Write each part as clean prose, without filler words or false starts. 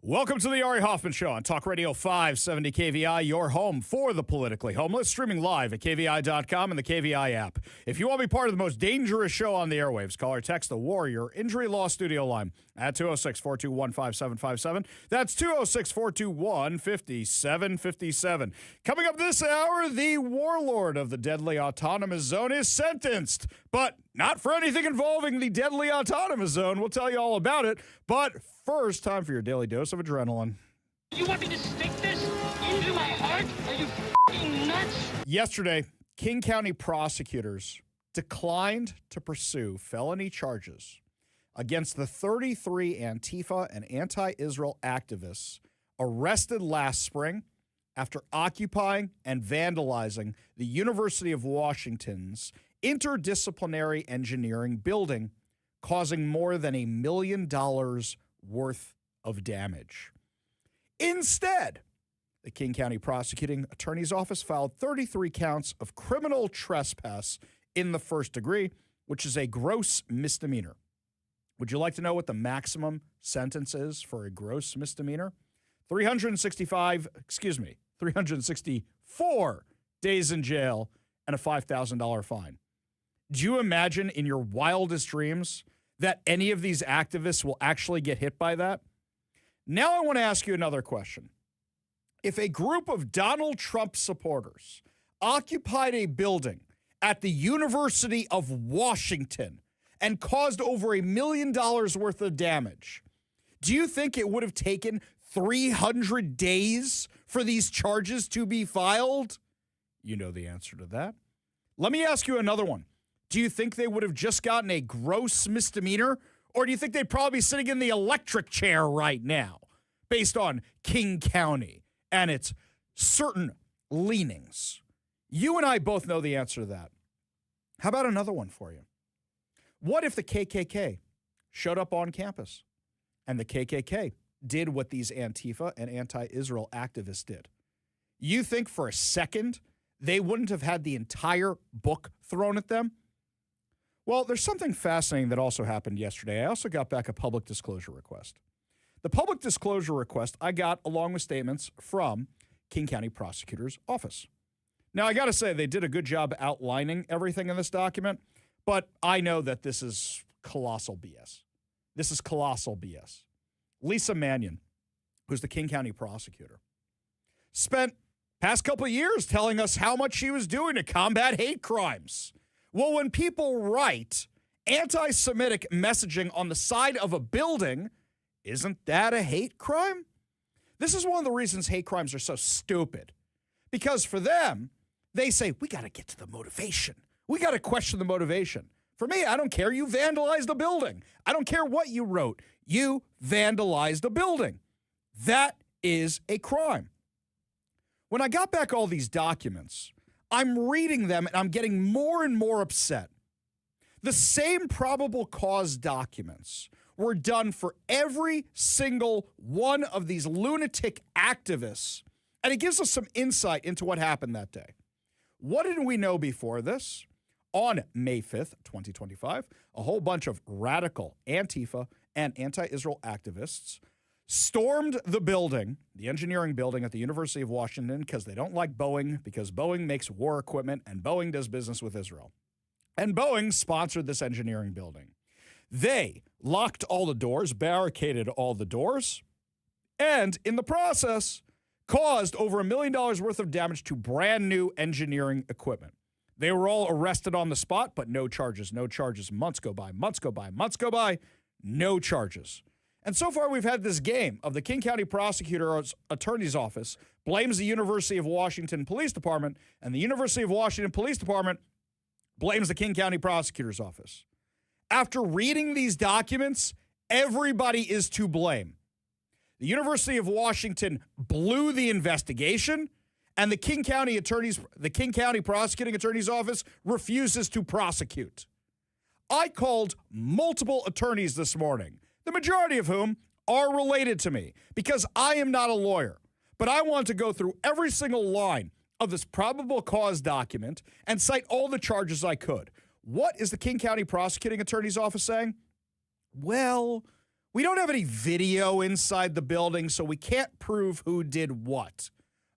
Welcome to the Ari Hoffman Show on Talk Radio 570 KVI, your home for the politically homeless, streaming live at KVI.com and the KVI app. If you want to be part of the most dangerous show on the airwaves, call or text the Warrior Injury Law Studio line at 206-421-5757. That's 206-421-5757. Coming up this hour, the Warlord of the Deadly Autonomous Zone is sentenced, but not for anything involving the Deadly Autonomous Zone. We'll tell you all about it, but first, time for your daily dose of adrenaline. You want me to stick this into my heart? Are you f***ing nuts? Yesterday, King County prosecutors declined to pursue felony charges against the 33 Antifa and anti-Israel activists arrested last spring after occupying and vandalizing the University of Washington's interdisciplinary engineering building, causing more than $1 million worth of damage. Instead, the King County Prosecuting Attorney's Office filed 33 counts of criminal trespass in the first degree, which is a gross misdemeanor. Would you like to know what the maximum sentence is for a gross misdemeanor? 364 days in jail and a $5,000 fine. Do you imagine in your wildest dreams that any of these activists will actually get hit by that? Now I want to ask you another question. If a group of Donald Trump supporters occupied a building at the University of Washington and caused over $1 million worth of damage, do you think it would have taken 300 days for these charges to be filed? You know the answer to that. Let me ask you another one. Do you think they would have just gotten a gross misdemeanor, or do you think they'd probably be sitting in the electric chair right now based on King County and its certain leanings? You and I both know the answer to that. How about another one for you? What if the KKK showed up on campus and the KKK did what these Antifa and anti-Israel activists did? You think for a second they wouldn't have had the entire book thrown at them? Well, there's something fascinating that also happened yesterday. I also got back a public disclosure request. The public disclosure request I got along with statements from King County Prosecutor's Office. Now, I got to say, they did a good job outlining everything in this document, but I know that this is colossal BS. This is colossal BS. Lisa Mannion, who's the King County prosecutor, spent past couple of years telling us how much she was doing to combat hate crimes. Well, when people write anti-Semitic messaging on the side of a building, isn't that a hate crime? This is one of the reasons hate crimes are so stupid. Because for them, they say, we got to get to the motivation. We got to question the motivation. For me, I don't care. You vandalized a building. I don't care what you wrote. You vandalized a building. That is a crime. When I got back all these documents, I'm reading them and I'm getting more and more upset. The same probable cause documents were done for every single one of these lunatic activists. And it gives us some insight into what happened that day. What did we know before this? On May 5th, 2025, a whole bunch of radical Antifa and anti-Israel activists stormed the building, the engineering building at the University of Washington, because they don't like Boeing, because Boeing makes war equipment and Boeing does business with Israel. And Boeing sponsored this engineering building. They locked all the doors, barricaded all the doors, and in the process, caused over $1 million worth of damage to brand new engineering equipment. They were all arrested on the spot, but no charges, no charges. Months go by, months go by, months go by, no charges. And so far, we've had this game of the King County Prosecutor's Attorney's Office blames the University of Washington Police Department, and the University of Washington Police Department blames the King County Prosecutor's Office. After reading these documents, everybody is to blame. The University of Washington blew the investigation, and the King County Prosecuting Attorney's Office refuses to prosecute. I called multiple attorneys this morning, the majority of whom are related to me, because I am not a lawyer. But I want to go through every single line of this probable cause document and cite all the charges I could. What is the King County Prosecuting Attorney's Office saying? Well, We don't have any video inside the building, so we can't prove who did what.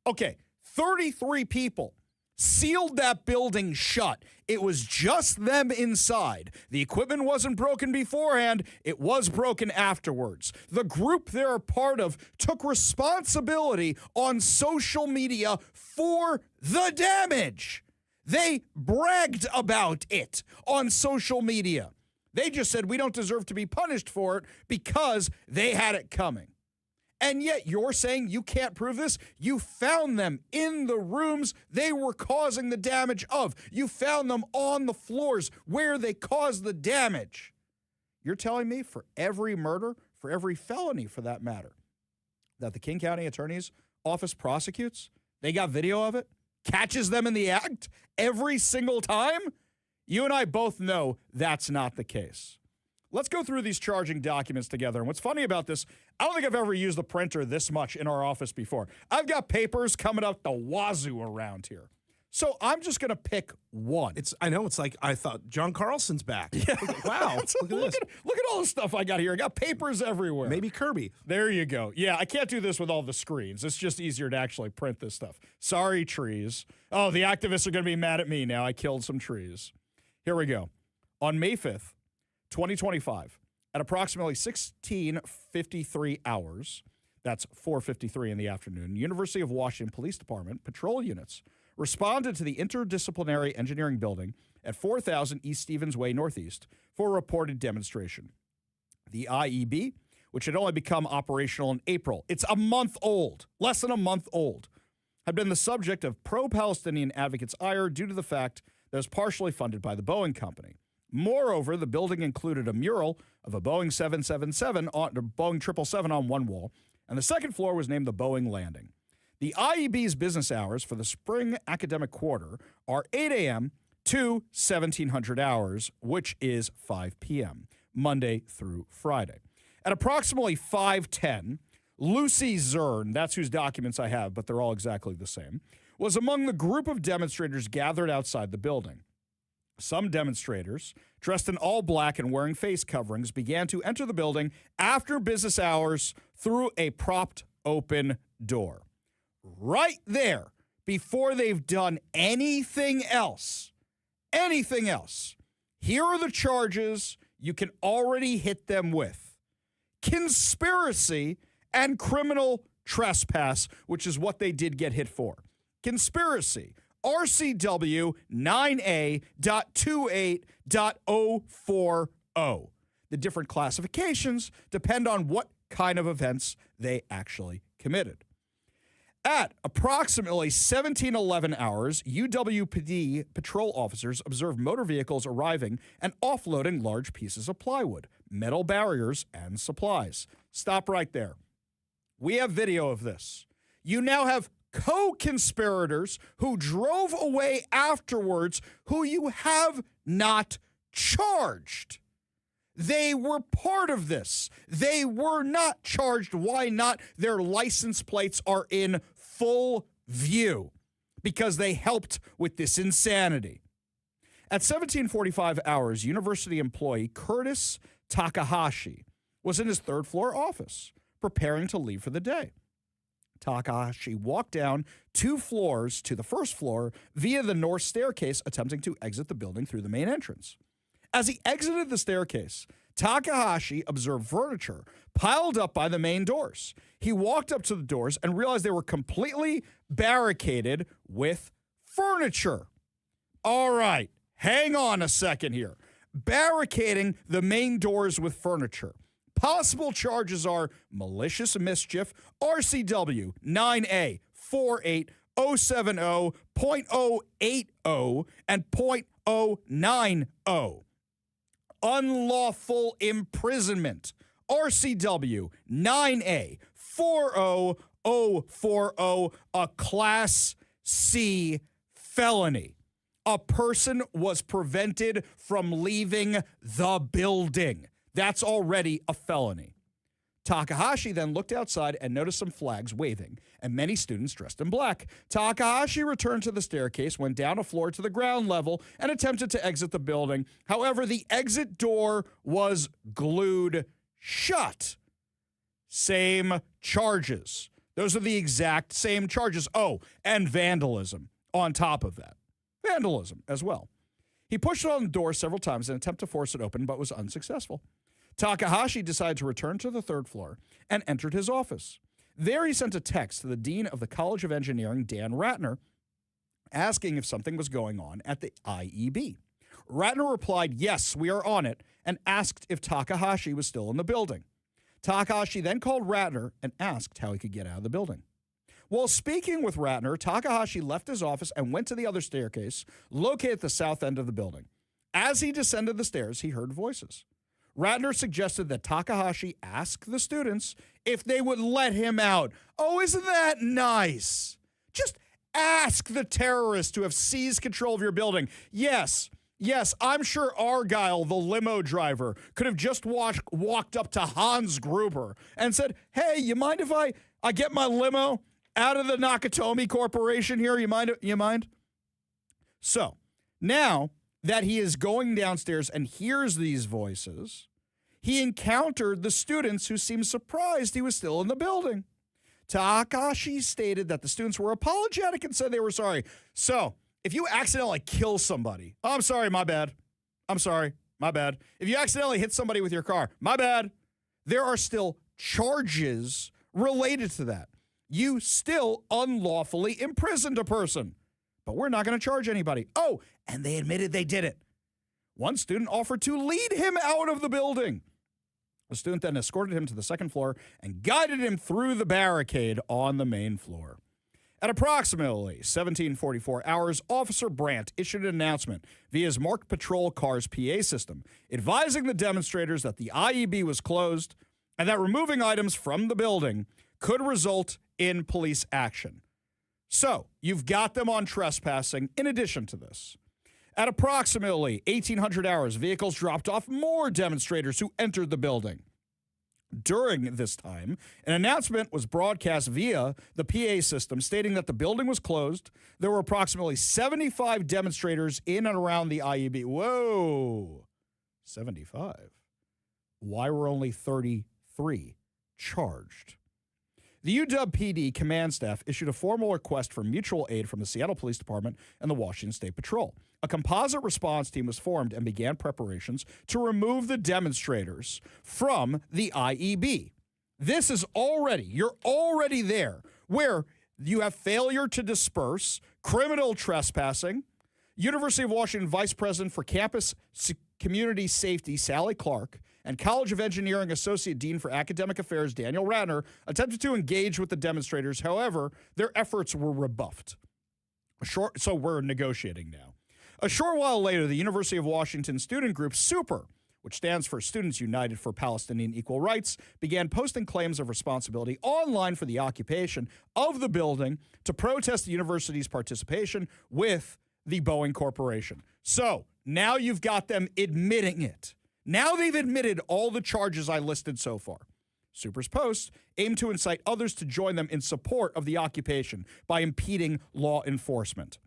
Okay, 33 people sealed that building shut. It was just them inside. The equipment wasn't broken beforehand. It was broken afterwards. The group they're a part of took responsibility on social media for the damage. They bragged about it on social media. They just said we don't deserve to be punished for it because they had it coming. And yet you're saying you can't prove this? You found them in the rooms they were causing the damage of. You found them on the floors where they caused the damage. You're telling me for every murder, for every felony for that matter, that the King County Attorney's Office prosecutes, they got video of it, catches them in the act every single time? You and I both know that's not the case. Let's go through these charging documents together. And what's funny about this, I don't think I've ever used the printer this much in our office before. I've got papers coming up the wazoo around here. So I'm just going to pick one. I know, it's like I thought John Carlson's back. Yeah. Wow, look at all the stuff I got here. I got papers everywhere. Maybe Kirby. There you go. Yeah, I can't do this with all the screens. It's just easier to actually print this stuff. Sorry, trees. Oh, the activists are going to be mad at me now. I killed some trees. Here we go. On May 5th, 2025, at approximately 16:53 hours, that's 4:53 in the afternoon, University of Washington Police Department patrol units responded to the Interdisciplinary Engineering Building at 4000 East Stevens Way Northeast for a reported demonstration. The IEB, which had only become operational in April, it's a month old, less than a month old, had been the subject of pro-Palestinian advocates' ire due to the fact that it was partially funded by the Boeing Company. Moreover, the building included a mural of a Boeing 777 on a Boeing 777 on one wall, and the second floor was named the Boeing Landing. The IEB's business hours for the spring academic quarter are 8 a.m. to 1700 hours, which is 5 p.m., Monday through Friday. At approximately 5:10, Lucy Zern, that's whose documents I have, but they're all exactly the same, was among the group of demonstrators gathered outside the building. Some demonstrators, dressed in all black and wearing face coverings, began to enter the building after business hours through a propped open door. Right there, before they've done anything else, here are the charges you can already hit them with. Conspiracy and criminal trespass, which is what they did get hit for. Conspiracy. RCW 9A.28.040. The different classifications depend on what kind of events they actually committed. At approximately 1711 hours, UWPD patrol officers observed motor vehicles arriving and offloading large pieces of plywood, metal barriers, and supplies. Stop right there. We have video of this. You now have co-conspirators who drove away afterwards who you have not charged. They were part of this. They were not charged. Why not? Their license plates are in full view because they helped with this insanity. At 1745 hours, university employee Curtis Takahashi was in his third floor office preparing to leave for the day. Takahashi walked down 2 floors to the first floor via the north staircase, attempting to exit the building through the main entrance. As he exited the staircase, Takahashi observed furniture piled up by the main doors. He walked up to the doors and realized they were completely barricaded with furniture. All right, hang on a second here. Barricading the main doors with furniture. Possible charges are malicious mischief, RCW 9A48070.080 and .090. Unlawful imprisonment, RCW 9A40040, a Class C felony. A person was prevented from leaving the building. That's already a felony. Takahashi then looked outside and noticed some flags waving and many students dressed in black. Takahashi returned to the staircase, went down a floor to the ground level, and attempted to exit the building. However, the exit door was glued shut. Same charges. Those are the exact same charges. Oh, and vandalism on top of that. Vandalism as well. He pushed on the door several times in an attempt to force it open, but was unsuccessful. Takahashi decided to return to the third floor and entered his office. There he sent a text to the dean of the College of Engineering, Dan Ratner, asking if something was going on at the IEB. Ratner replied, "Yes, we are on it," and asked if Takahashi was still in the building. Takahashi then called Ratner and asked how he could get out of the building. While speaking with Ratner, Takahashi left his office and went to the other staircase, located at the south end of the building. As he descended the stairs, he heard voices. Ratner suggested that Takahashi ask the students if they would let him out. Oh, isn't that nice? Just ask the terrorists to have seized control of your building. Yes, I'm sure Argyle, the limo driver, could have just walked up to Hans Gruber and said, "Hey, you mind if I get my limo out of the Nakatomi Corporation here? You mind? So, now that he is going downstairs and hears these voices, he encountered the students who seemed surprised he was still in the building. Takahashi stated that the students were apologetic and said they were sorry. So, if you accidentally kill somebody, oh, I'm sorry, my bad. I'm sorry, my bad. If you accidentally hit somebody with your car, my bad. There are still charges related to that. You still unlawfully imprisoned a person. But we're not going to charge anybody. Oh, and they admitted they did it. One student offered to lead him out of the building. The student then escorted him to the second floor and guided him through the barricade on the main floor. At approximately 1744 hours, Officer Brandt issued an announcement via his marked patrol car's PA system, advising the demonstrators that the IEB was closed and that removing items from the building could result in police action. So, you've got them on trespassing in addition to this. At approximately 1800 hours, vehicles dropped off more demonstrators who entered the building. During this time, an announcement was broadcast via the PA system stating that the building was closed. There were approximately 75 demonstrators in and around the IEB. Whoa, 75. Why were only 33 charged? The UW-PD command staff issued a formal request for mutual aid from the Seattle Police Department and the Washington State Patrol. A composite response team was formed and began preparations to remove the demonstrators from the IEB. This is you're already there, where you have failure to disperse, criminal trespassing. University of Washington Vice President for Campus Community Safety, Sally Clark, and College of Engineering Associate Dean for Academic Affairs, Daniel Ratner, attempted to engage with the demonstrators. However, their efforts were rebuffed. So we're negotiating now. A short while later, the University of Washington student group SUPER, which stands for Students United for Palestinian Equal Rights, began posting claims of responsibility online for the occupation of the building to protest the university's participation with the Boeing Corporation. So now you've got them admitting it. Now they've admitted all the charges I listed so far. Super's posts aim to incite others to join them in support of the occupation by impeding law enforcement.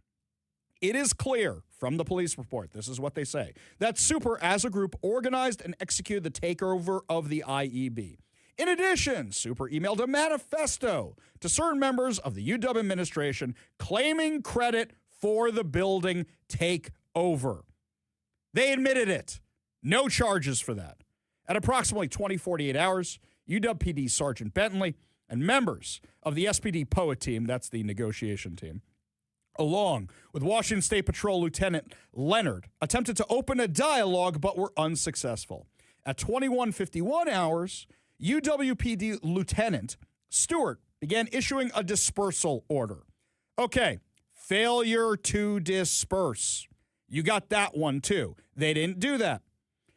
It is clear from the police report, this is what they say, that Super, as a group, organized and executed the takeover of the IEB. In addition, Super emailed a manifesto to certain members of the UW administration claiming credit for the building takeover. They admitted it. No charges for that. At approximately 20:48 hours, UW-PD Sergeant Bentley and members of the SPD POET team, that's the negotiation team, along with Washington State Patrol Lieutenant Leonard, attempted to open a dialogue but were unsuccessful. At 21:51 hours, UW-PD Lieutenant Stewart began issuing a dispersal order. Okay, failure to disperse. You got that one too. They didn't do that.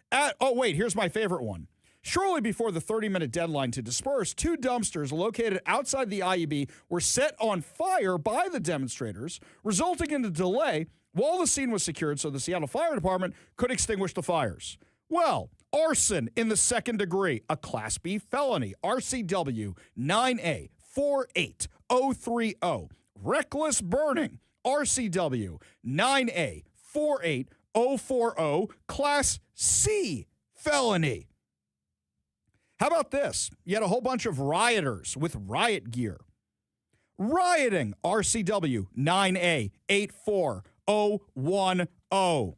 Here's my favorite one. Shortly before the 30-minute deadline to disperse, two dumpsters located outside the IEB were set on fire by the demonstrators, resulting in a delay while the scene was secured so the Seattle Fire Department could extinguish the fires. Well, arson in the second degree, a Class B felony, RCW 9A 48030. Reckless burning, RCW 9A 48040, Class C felony. How about this? You had a whole bunch of rioters with riot gear. Rioting, RCW 9A 84010.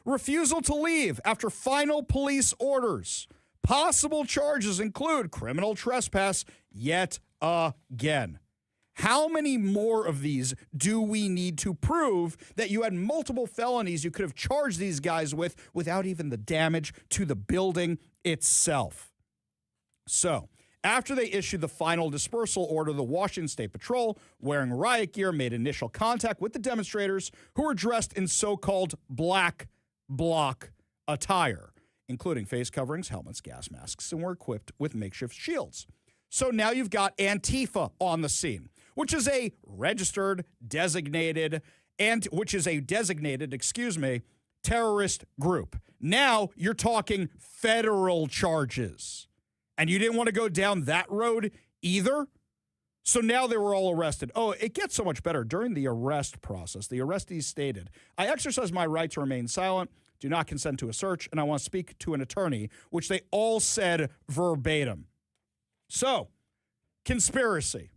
Refusal to leave after final police orders. Possible charges include criminal trespass yet again. How many more of these do we need to prove that you had multiple felonies you could have charged these guys with without even the damage to the building itself? So, after they issued the final dispersal order, the Washington State Patrol, wearing riot gear, made initial contact with the demonstrators who were dressed in so-called black bloc attire, including face coverings, helmets, gas masks, and were equipped with makeshift shields. So now you've got Antifa on the scene, which is a designated terrorist group. Now you're talking federal charges. And you didn't want to go down that road either? So now they were all arrested. Oh, it gets so much better. During the arrest process, the arrestees stated, "I exercise my right to remain silent, do not consent to a search, and I want to speak to an attorney," which they all said verbatim. So, conspiracy.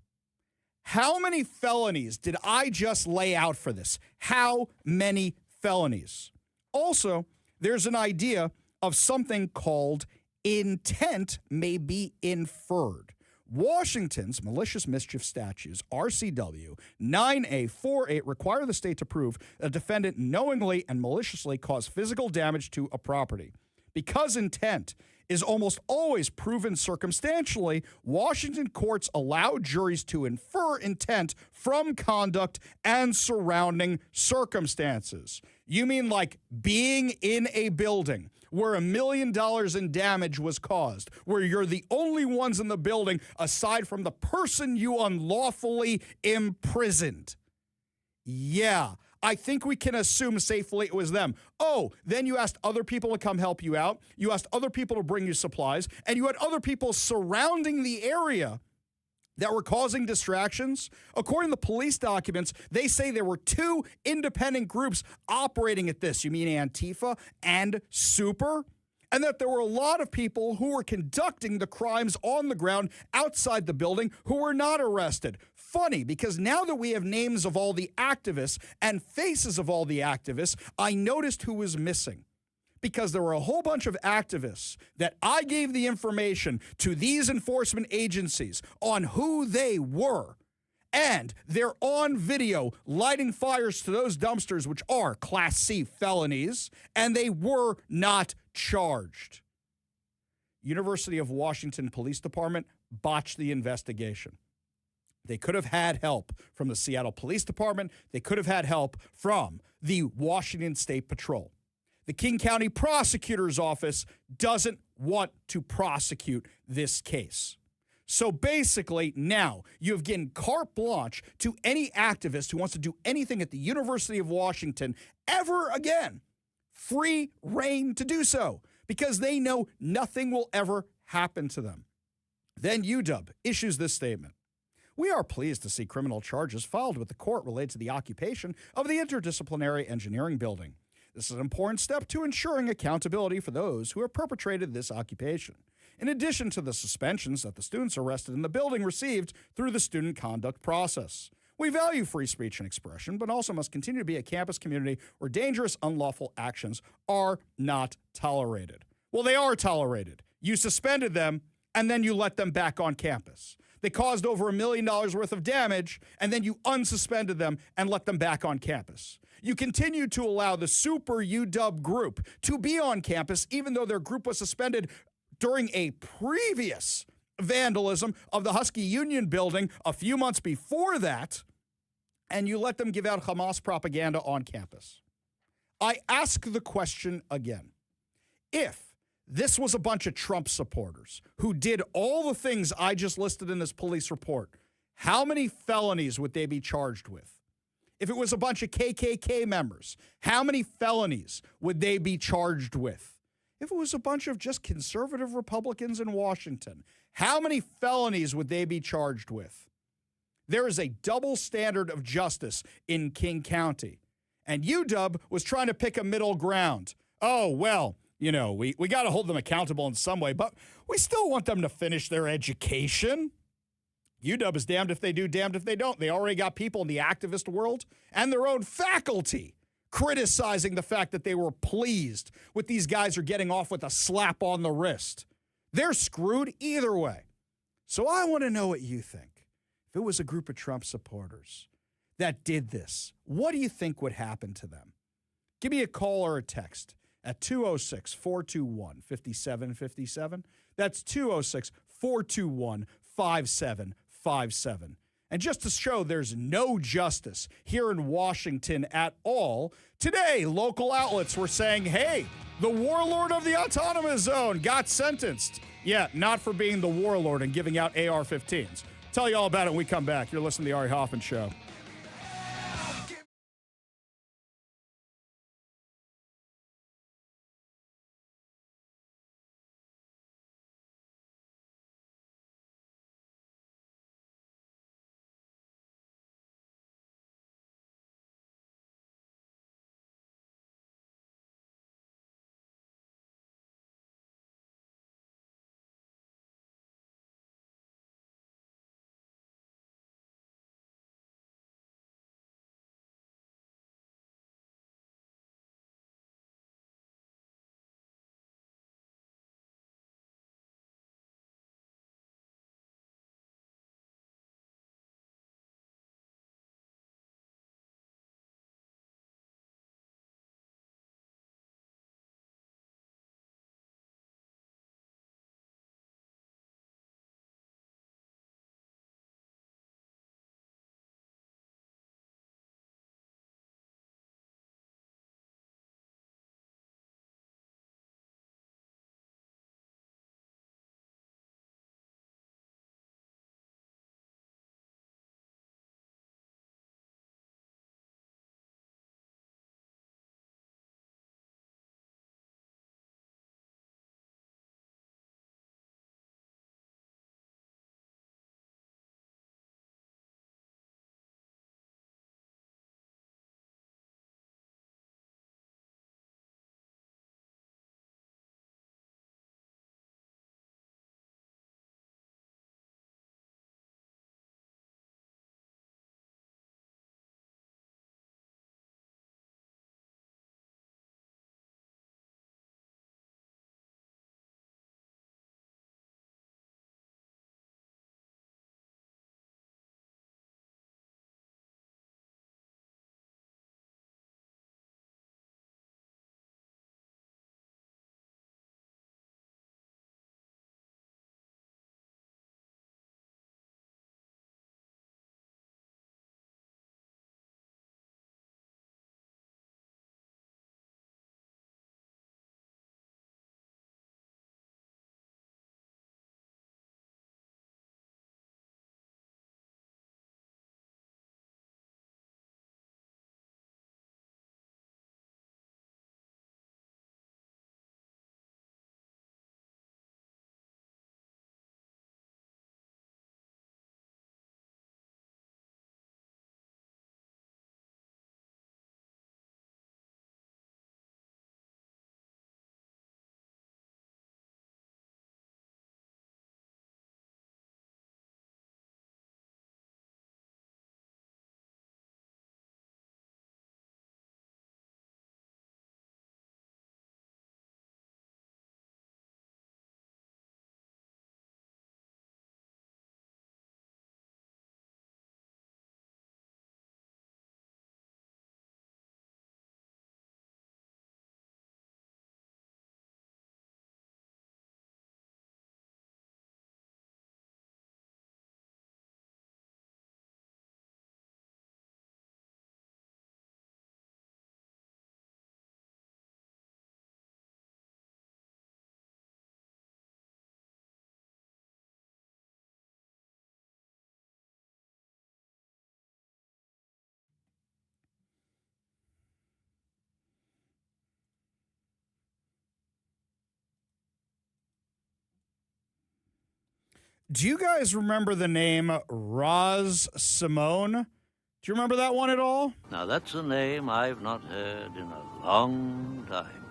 How many felonies did I just lay out for this? How many felonies? Also, there's an idea of something called intent may be inferred. Washington's malicious mischief statutes, RCW 9A48, require the state to prove a defendant knowingly and maliciously caused physical damage to a property. Because intent is almost always proven circumstantially, Washington courts allow juries to infer intent from conduct and surrounding circumstances. You mean like being in a building where $1 million in damage was caused, where you're the only ones in the building aside from the person you unlawfully imprisoned? Yeah, I think we can assume safely it was them. Oh, then you asked other people to come help you out. You asked other people to bring you supplies, and you had other people surrounding the area that were causing distractions. According to police documents, they say there were two independent groups operating at this. You mean Antifa and Super? And that there were a lot of people who were conducting the crimes on the ground outside the building who were not arrested. Funny, because now that we have names of all the activists and faces of all the activists, I noticed who was missing. Because there were a whole bunch of activists that I gave the information to these enforcement agencies on who they were. And they're on video lighting fires to those dumpsters, which are Class C felonies, and they were not charged. University of Washington Police Department botched the investigation. They could have had help from the Seattle Police Department. They could have had help from the Washington State Patrol. The King County Prosecutor's Office doesn't want to prosecute this case. So basically, now you've given carte blanche to any activist who wants to do anything at the University of Washington ever again. Free reign to do so, because they know nothing will ever happen to them. Then UW issues this statement. We are pleased to see criminal charges filed with the court related to the occupation of the interdisciplinary engineering building. This is an important step to ensuring accountability for those who have perpetrated this occupation, in addition to the suspensions that the students arrested in the building received through the student conduct process. We value free speech and expression, but also must continue to be a campus community where dangerous, unlawful actions are not tolerated. Well, they are tolerated. You suspended them, and then you let them back on campus. They caused over $1 million worth of damage, and then you unsuspended them and let them back on campus. You continue to allow the Super UW group to be on campus, even though their group was suspended during a previous vandalism of the Husky Union building a few months before that, and you let them give out Hamas propaganda on campus. I ask the question again. If this was a bunch of Trump supporters who did all the things I just listed in this police report, how many felonies would they be charged with? If it was a bunch of KKK members, how many felonies would they be charged with? If it was a bunch of just conservative Republicans in Washington, how many felonies would they be charged with? There is a double standard of justice in King County. And UW was trying to pick a middle ground. Oh, well, we got to hold them accountable in some way, but we still want them to finish their education. UW is damned if they do, damned if they don't. They already got people in the activist world and their own faculty criticizing the fact that they were pleased with these guys are getting off with a slap on the wrist. They're screwed either way. So I want to know what you think. If it was a group of Trump supporters that did this, what do you think would happen to them? Give me a call or a text at 206-421-5757. That's 206-421-5757. And just to show there's no justice here in Washington at all, today local outlets were saying, hey, the warlord of the autonomous zone got sentenced. Yeah, not for being the warlord and giving out AR-15s. Tell you all about it when we come back. You're listening to the Ari Hoffman Show. Do you guys remember the name Roz Simone? Do you remember that one at all? Now that's a name I've not heard in a long time.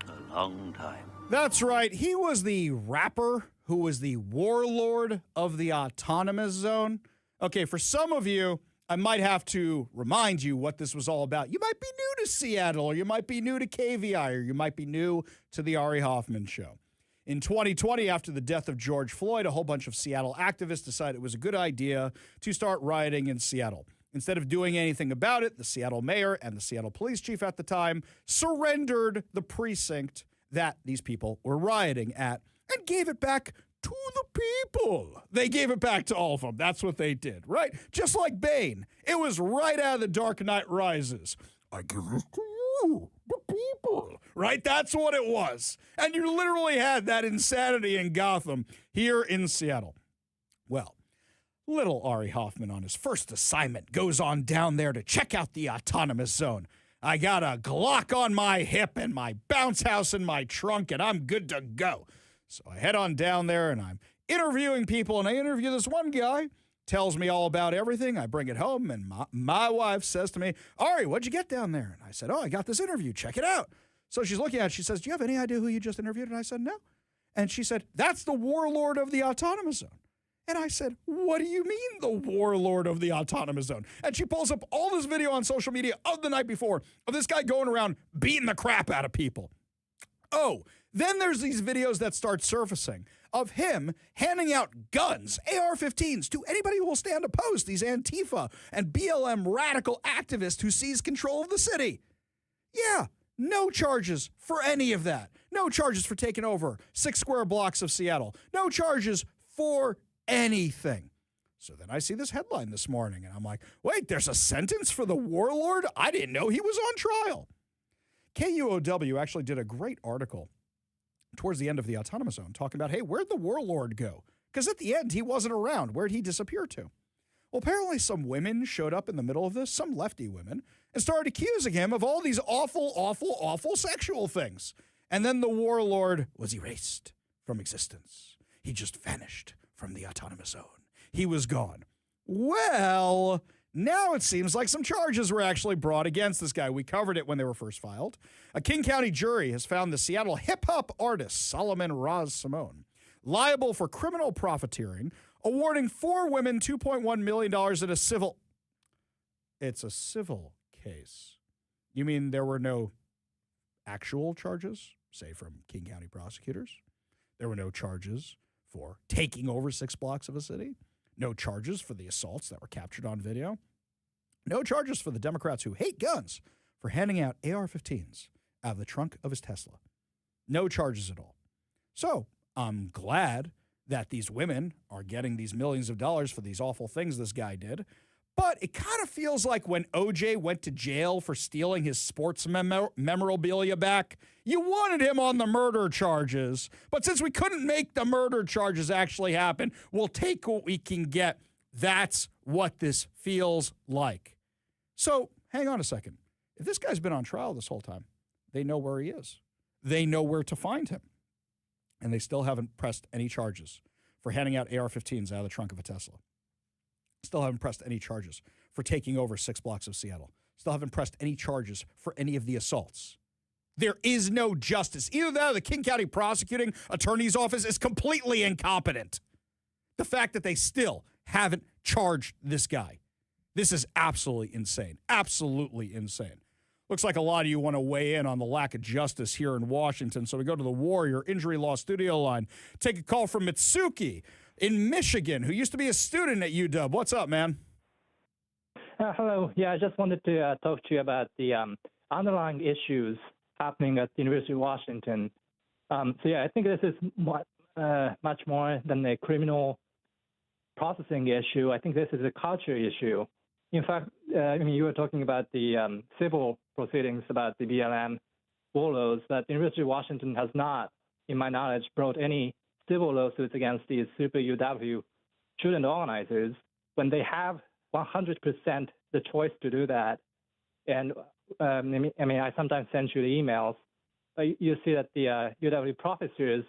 A long time. That's right. He was the rapper who was the warlord of the autonomous zone. Okay, for some of you, I might have to remind you what this was all about. You might be new to Seattle, or you might be new to KVI, or you might be new to the Ari Hoffman Show. In 2020, after the death of George Floyd, a whole bunch of Seattle activists decided it was a good idea to start rioting in Seattle. Instead of doing anything about it, the Seattle mayor and the Seattle police chief at the time surrendered the precinct that these people were rioting at and gave it back to the people. They gave it back to all of them. That's what they did, right? Just like Bane. It was right out of The Dark Knight Rises. I give this to you, the people. Right? That's what it was. And you literally had that insanity in Gotham here in Seattle. Well, little Ari Hoffman on his first assignment goes on down there to check out the autonomous zone. I got a Glock on my hip and my bounce house in my trunk, and I'm good to go. So I head on down there, and I'm interviewing people, and I interview this one guy, tells me all about everything. I bring it home, and my wife says to me, Ari, what'd you get down there? And I said, I got this interview. Check it out. So she's looking at it. She says, do you have any idea who you just interviewed? And I said, no. And she said, that's the warlord of the autonomous zone. And I said, what do you mean the warlord of the autonomous zone? And she pulls up all this video on social media of the night before of this guy going around beating the crap out of people. Oh, then there's these videos that start surfacing of him handing out guns, AR-15s, to anybody who will stand opposed, these Antifa and BLM radical activists who seize control of the city. Yeah, no charges for any of that. No charges for taking over 6 square blocks of Seattle. No charges for anything. So then I see this headline this morning, and I'm like, wait, there's a sentence for the warlord? I didn't know he was on trial. KUOW actually did a great article towards the end of the autonomous zone talking about, hey, where'd the warlord go? Because at the end, he wasn't around. Where'd he disappear to? Well, apparently some women showed up in the middle of this, some lefty women, and started accusing him of all these awful, awful, awful sexual things. And then the warlord was erased from existence. He just vanished from the autonomous zone. He was gone. Well, now it seems like some charges were actually brought against this guy. We covered it when they were first filed. A King County jury has found the Seattle hip-hop artist Solomon Raz Simone liable for criminal profiteering, awarding 4 women $2.1 million in a civil... It's a civil case. You mean there were no actual charges, say from King County prosecutors? There were no charges for taking over 6 blocks of a city? No charges for the assaults that were captured on video? No charges for the Democrats who hate guns for handing out AR-15s out of the trunk of his Tesla? No charges at all. So I'm glad that these women are getting these millions of dollars for these awful things this guy did. But it kind of feels like when OJ went to jail for stealing his sports memorabilia back, you wanted him on the murder charges. But since we couldn't make the murder charges actually happen, we'll take what we can get. That's what this feels like. So hang on a second. If this guy's been on trial this whole time, they know where he is. They know where to find him. And they still haven't pressed any charges for handing out AR-15s out of the trunk of a Tesla. Still haven't pressed any charges for taking over 6 blocks of Seattle. Still haven't pressed any charges for any of the assaults. There is no justice. Either that or the King County prosecuting attorney's office is completely incompetent. The fact that they still haven't charged this guy. This is absolutely insane. Absolutely insane. Looks like a lot of you want to weigh in on the lack of justice here in Washington. So we go to the Warrior Injury Law Studio line. Take a call from Mitsuki in Michigan, who used to be a student at UW. What's up, man? Hello. Yeah, I just wanted to talk to you about the underlying issues happening at the University of Washington. I think this is much more than a criminal processing issue. I think this is a culture issue. In fact, you were talking about the civil proceedings about the BLM warlords, but the University of Washington has not, in my knowledge, brought any civil lawsuits against these super UW student organizers when they have 100% the choice to do that. And I sometimes send you the emails. You see that the UW professors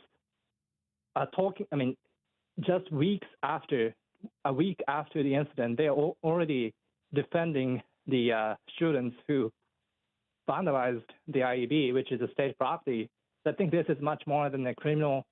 are talking. Just a week after the incident, they are already defending the students who vandalized the IEB, which is a state property. So I think this is much more than a criminal,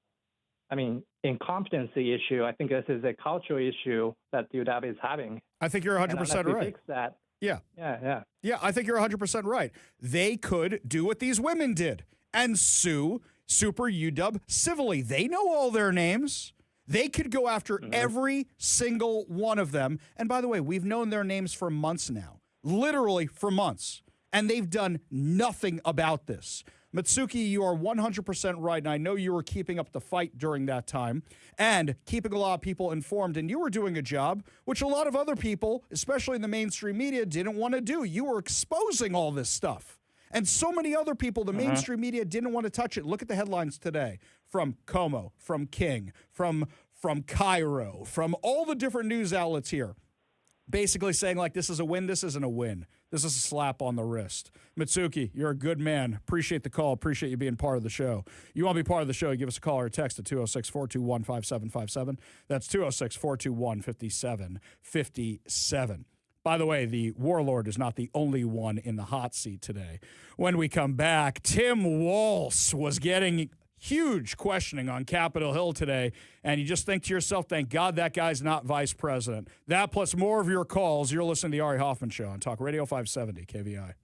incompetency issue. I think this is a cultural issue that UW is having. I think you're 100% And unless we right. fix that, Yeah. yeah. Yeah, I think you're 100% right. They could do what these women did and sue Super UW civilly. They know all their names. They could go after every single one of them. And by the way, we've known their names for months now, literally for months. And they've done nothing about this. Mitsuki, you are 100% right, and I know you were keeping up the fight during that time and keeping a lot of people informed, and you were doing a job which a lot of other people, especially in the mainstream media, didn't want to do. You were exposing all this stuff. And so many other people, the mainstream media didn't want to touch it. Look at the headlines today from Como, from King, from Cairo, from all the different news outlets here. Basically saying, like, this is a win, this isn't a win. This is a slap on the wrist. Mitsuki, you're a good man. Appreciate the call. Appreciate you being part of the show. You want to be part of the show, give us a call or a text at 206-421-5757. That's 206-421-5757. By the way, the Warlord is not the only one in the hot seat today. When we come back, Tim Walz was getting huge questioning on Capitol Hill today, and you just think to yourself, thank God that guy's not vice president. That plus more of your calls. You're listening to the Ari Hoffman Show on Talk Radio 570 KVI.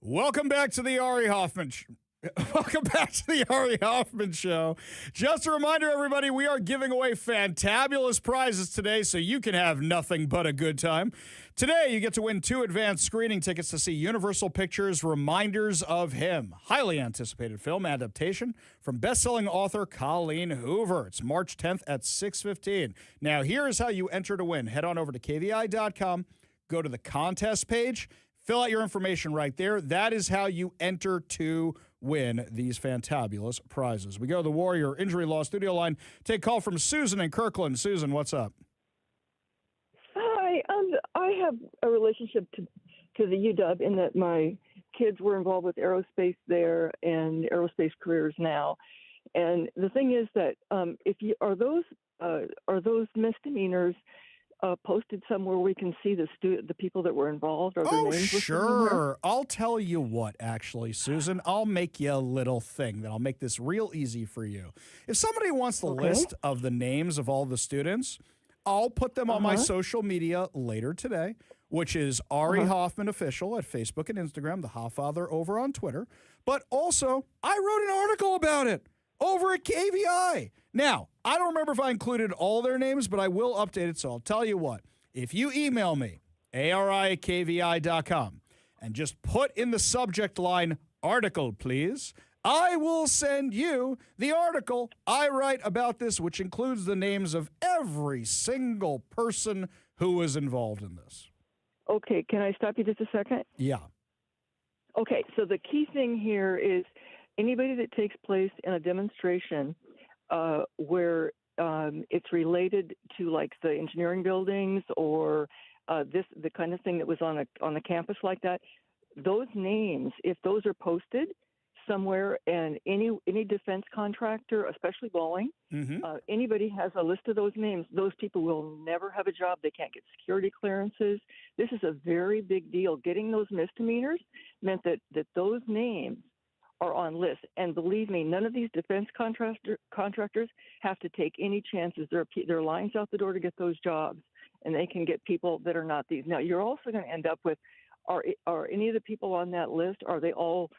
Welcome back to the Ari Hoffman Welcome back to the Ari Hoffman Show. Just a reminder, everybody, we are giving away fantabulous prizes today, so you can have nothing but a good time. Today, you get to win 2 advanced screening tickets to see Universal Pictures' Reminders of Him, highly anticipated film adaptation from best-selling author Colleen Hoover. It's March 10th at 6:15. Now, here is how you enter to win. Head on over to KVI.com, go to the contest page, fill out your information right there. That is how you enter to win these fantabulous prizes. We go to the Warrior Injury Law studio line. Take a call from Susan in Kirkland. Susan, what's up? Hi. I have a relationship to the UW in that my kids were involved with aerospace there and aerospace careers now. And the thing is that are those misdemeanors posted somewhere we can see the people that were involved or their names? Sure. I'll tell you what, actually, Susan. I'll make you a little thing that I'll make this real easy for you. If somebody wants the list of the names of all the students, I'll put them on my social media later today, which is Ari Hoffman Official at Facebook and Instagram, the Hofffather over on Twitter. But also, I wrote an article about it over at KVI. Now, I don't remember if I included all their names, but I will update it, so I'll tell you what. If you email me, ari@kvi.com, and just put in the subject line, article, please, I will send you the article I write about this, which includes the names of every single person who was involved in this. Okay, can I stop you just a second? Yeah. Okay, so the key thing here is anybody that takes place in a demonstration where it's related to like the engineering buildings or the kind of thing that was on a campus like that, those names, if those are posted somewhere, and any defense contractor, especially Boeing, anybody has a list of those names, those people will never have a job. They can't get security clearances. This is a very big deal. Getting those misdemeanors meant that those names are on lists. And believe me, none of these defense contractors have to take any chances. There are lines out the door to get those jobs, and they can get people that are not these. Now, you're also going to end up with, are any of the people on that list, are they all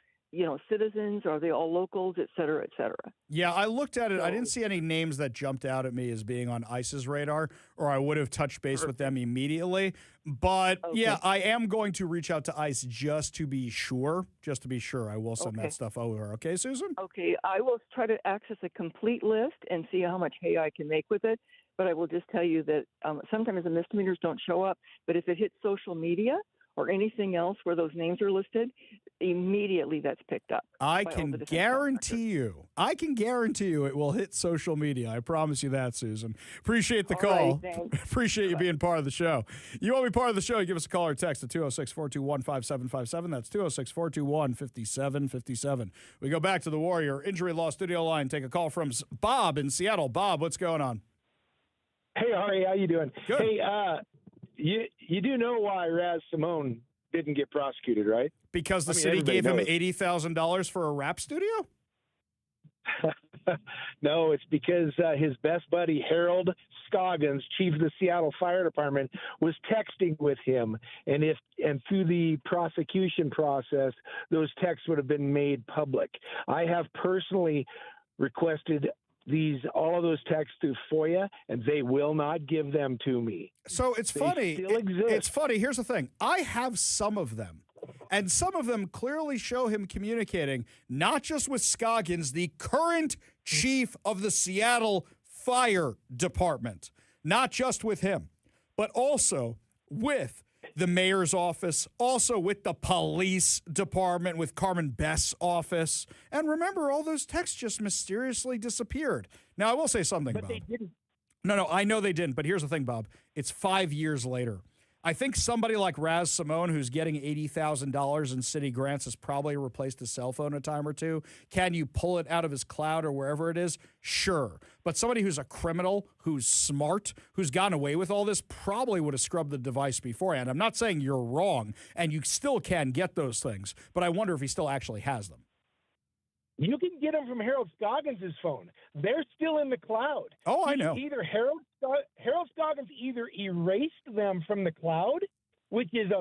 citizens? Are they all locals, et cetera, et cetera? Yeah, I looked at it. I didn't see any names that jumped out at me as being on ICE's radar, or I would have touched base with them immediately. But, yeah, I am going to reach out to ICE just to be sure. I will send that stuff over. Okay, Susan? Okay, I will try to access a complete list and see how much hay I can make with it. But I will just tell you that sometimes the misdemeanors don't show up. But if it hits social media or anything else where those names are listed, immediately that's picked up. I can guarantee you it will hit social media. I promise you that, Susan. Appreciate the call. Right, Appreciate you being part of the show. You want to be part of the show, you give us a call or text at 206-421-5757. That's 206-421-5757. We go back to the Warrior Injury Law studio line. Take a call from Bob in Seattle. Bob, what's going on? Hey, Ari, how you doing? Good. Hey, you do know why Raz Simone didn't get prosecuted, right? Because the city gave him $80,000 for a rap studio? No, it's because his best buddy, Harold Scoggins, chief of the Seattle Fire Department, was texting with him. And through the prosecution process, those texts would have been made public. I have personally requested all of those texts through FOIA, and they will not give them to me. So it's funny. Still exist. It's funny. Here's the thing. I have some of them, and some of them clearly show him communicating not just with Scoggins, the current chief of the Seattle Fire Department, not just with him, but also with the mayor's office, also with the police department, with Carmen Best's office. And remember, all those texts just mysteriously disappeared. Now, I will say something, But Bob. they didn't. No, I know they didn't. But here's the thing, Bob. It's 5 years later. I think somebody like Raz Simone, who's getting $80,000 in city grants, has probably replaced his cell phone a time or two. Can you pull it out of his cloud or wherever it is? Sure. But somebody who's a criminal, who's smart, who's gotten away with all this, probably would have scrubbed the device beforehand. I'm not saying you're wrong, and you still can get those things, but I wonder if he still actually has them. You can get them from Harold Scoggins' phone. They're still in the cloud. Oh, I know. Either Harold Scoggins either erased them from the cloud, which is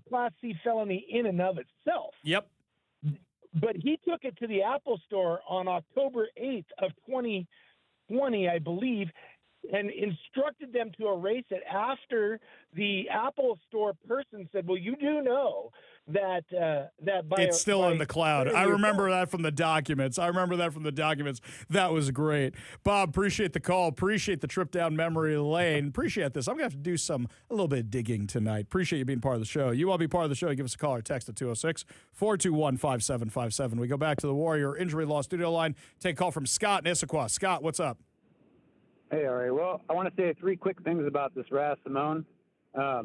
a Class C felony in and of itself. Yep. But he took it to the Apple Store on October 8th of 2020, I believe, and instructed them to erase it after the Apple Store person said, well, you do know that by it's still in the cloud. I remember phone. that from the documents. That was great. Bob, appreciate the call. Appreciate the trip down memory lane. Appreciate this. I'm going to have to do a little bit of digging tonight. Appreciate you being part of the show. You want to be part of the show, give us a call or text at 206-421-5757. We go back to the Warrior Injury Law studio line. Take a call from Scott in Issaquah. Scott, what's up? Hey, all right. Well, I want to say 3 quick things about this Raz Simone. I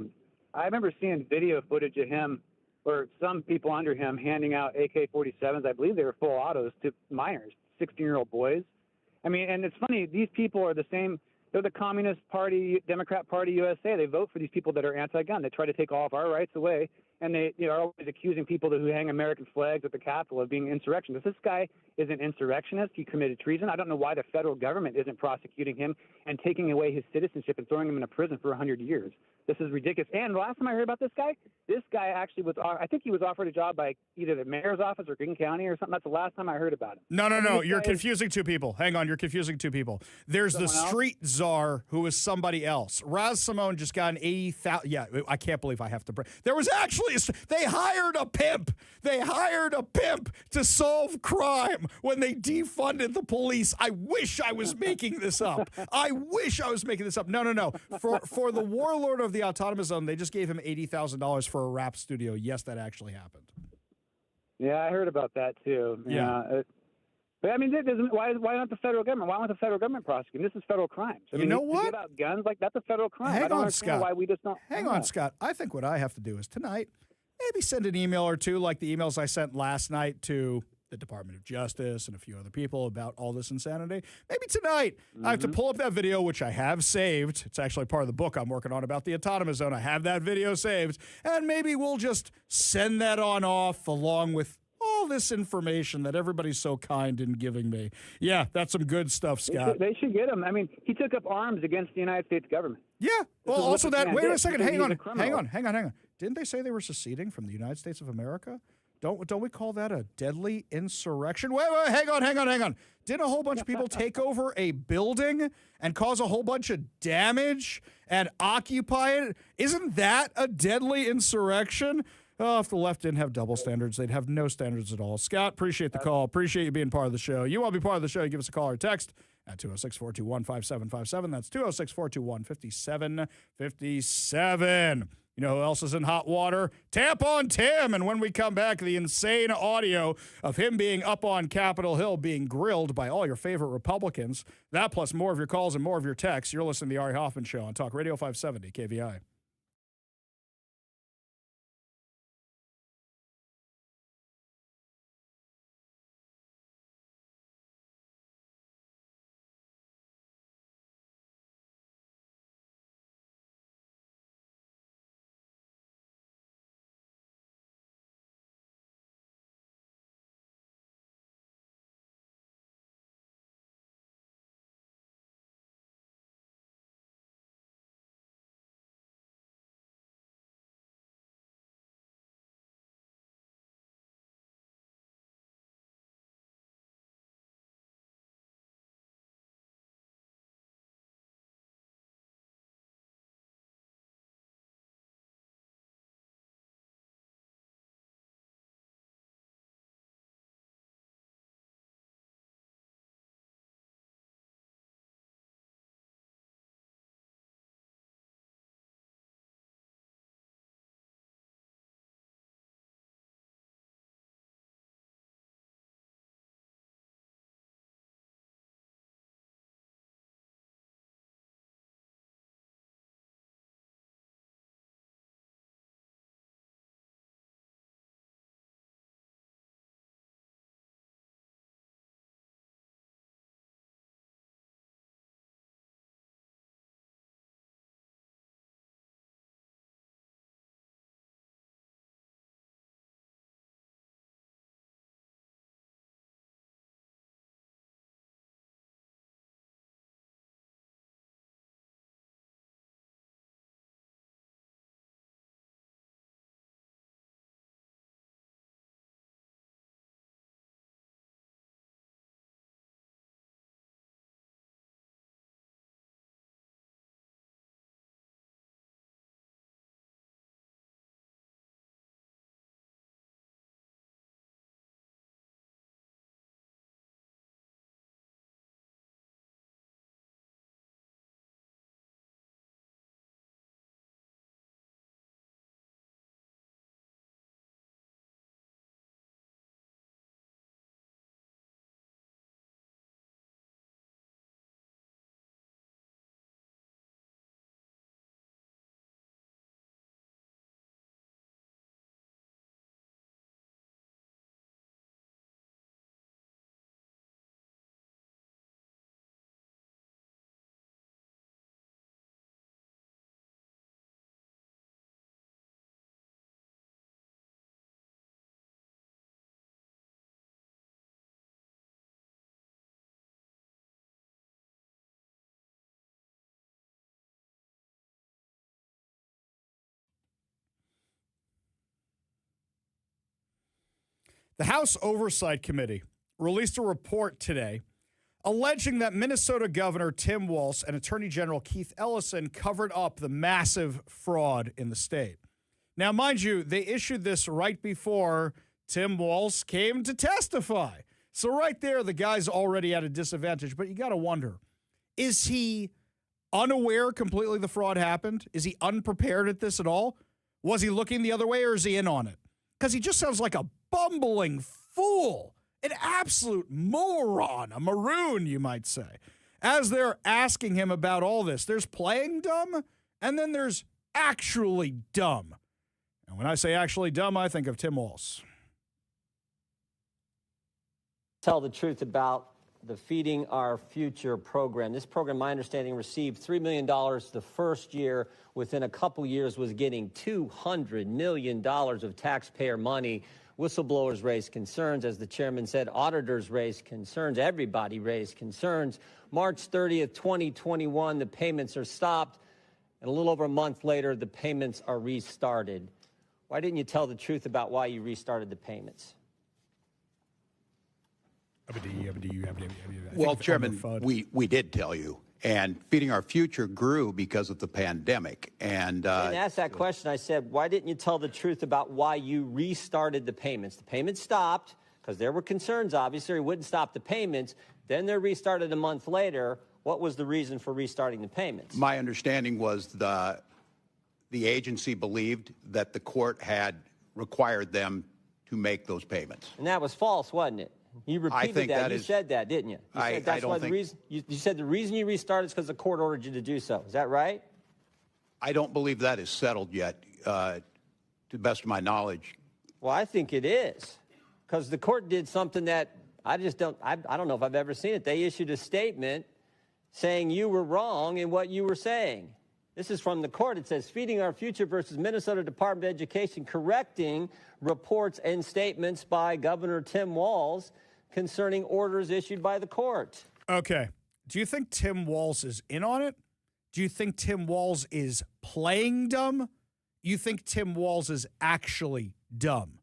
remember seeing video footage of him or some people under him handing out AK-47s. I believe they were full autos to minors, 16-year-old boys. I mean, and it's funny, these people are the same. They're the Communist Party, Democrat Party USA. They vote for these people that are anti-gun. They try to take all of our rights away, and they are always accusing people who hang American flags at the Capitol of being insurrectionists. This guy is an insurrectionist. He committed treason. I don't know why the federal government isn't prosecuting him and taking away his citizenship and throwing him in a prison for 100 years. This is ridiculous. And the last time I heard about this guy actually was, I think he was offered a job by either the mayor's office or King County or something. That's the last time I heard about him. No. You're confusing two people. Hang on. You're confusing two people. There's the street czar who is somebody else. Raz Simone just got an 80,000. Yeah, I can't believe I have to break. There was actually, they hired a pimp. They hired a pimp to solve crime when they defunded the police. I wish I was making this up. No. For the warlord of the autonomous zone, they just gave him $80,000 for a rap studio. Yes, that actually happened. Yeah, I heard about that too. Yeah. But I mean, why not the federal government? Why won't the federal government prosecute? This is federal crimes. I mean, know what? To give out guns, like, that's a federal crime. Hang I don't on, understand Scott. why we just don't. Hang on, Scott. I think what I have to do is tonight, maybe send an email or two like the emails I sent last night to the Department of Justice and a few other people about all this insanity. Maybe tonight I have to pull up that video, which I have saved. It's actually part of the book I'm working on about the autonomous zone. I have that video saved, and maybe we'll just send that on off along with all this information that everybody's so kind in giving me. Yeah, that's some good stuff, Scott. They should get him. I mean, he took up arms against the United States government. Yeah. Well, also that, wait a second, hang on. Criminal. Didn't they say they were seceding from the United States of America? Don't we call that a deadly insurrection? Wait, hang on. Didn't a whole bunch of people take over a building and cause a whole bunch of damage and occupy it? Isn't that a deadly insurrection? Oh, if the left didn't have double standards, they'd have no standards at all. Scott, appreciate the call. Appreciate you being part of the show. You want to be part of the show, give us a call or text at 206-421-5757. That's 206-421-5757. You know who else is in hot water? Tampon Tim. And when we come back, the insane audio of him being up on Capitol Hill being grilled by all your favorite Republicans. That plus more of your calls and more of your texts. You're listening to the Ari Hoffman Show on Talk Radio 570 KVI. The House Oversight Committee released a report today alleging that Minnesota Governor Tim Walz and Attorney General Keith Ellison covered up the massive fraud in the state. Now, mind you, they issued this right before Tim Walz came to testify. So right there, the guy's already at a disadvantage. But you got to wonder, is he unaware completely the fraud happened? Is he unprepared at this at all? Was he looking the other way, or is he in on it? Because he just sounds like a bumbling fool, an absolute moron, a maroon, you might say. As they're asking him about all this, there's playing dumb, and then there's actually dumb. And when I say actually dumb, I think of Tim Walz. Tell the truth about the Feeding Our Future program. This program, my understanding, received $3 million the first year. Within a couple years was getting $200 million of taxpayer money. Whistleblowers raised concerns. As the chairman said, auditors raised concerns. Everybody raised concerns. March 30th, 2021, the payments are stopped. And a little over a month later, the payments are restarted. Why didn't you tell the truth about why you restarted the payments? Well, Chairman, we did tell you. And Feeding Our Future grew because of the pandemic. And I didn't ask that question. I said, why didn't you tell the truth about why you restarted the payments? The payments stopped because there were concerns, obviously. It wouldn't stop the payments. Then they're restarted a month later. What was the reason for restarting the payments? My understanding was the agency believed that the court had required them to make those payments. And that was false, wasn't it? You repeated that. You said that, didn't you? You said I don't think. You said the reason you restarted is because the court ordered you to do so. Is that right? I don't believe that is settled yet, to the best of my knowledge. Well, I think it is, because the court did something that I don't know if I've ever seen it. They issued a statement saying you were wrong in what you were saying. This is from the court. It says, Feeding Our Future versus Minnesota Department of Education, correcting reports and statements by Governor Tim Walz concerning orders issued by the court. Okay. Do you think Tim Walz is in on it? Do you think Tim Walz is playing dumb? You think Tim Walz is actually dumb?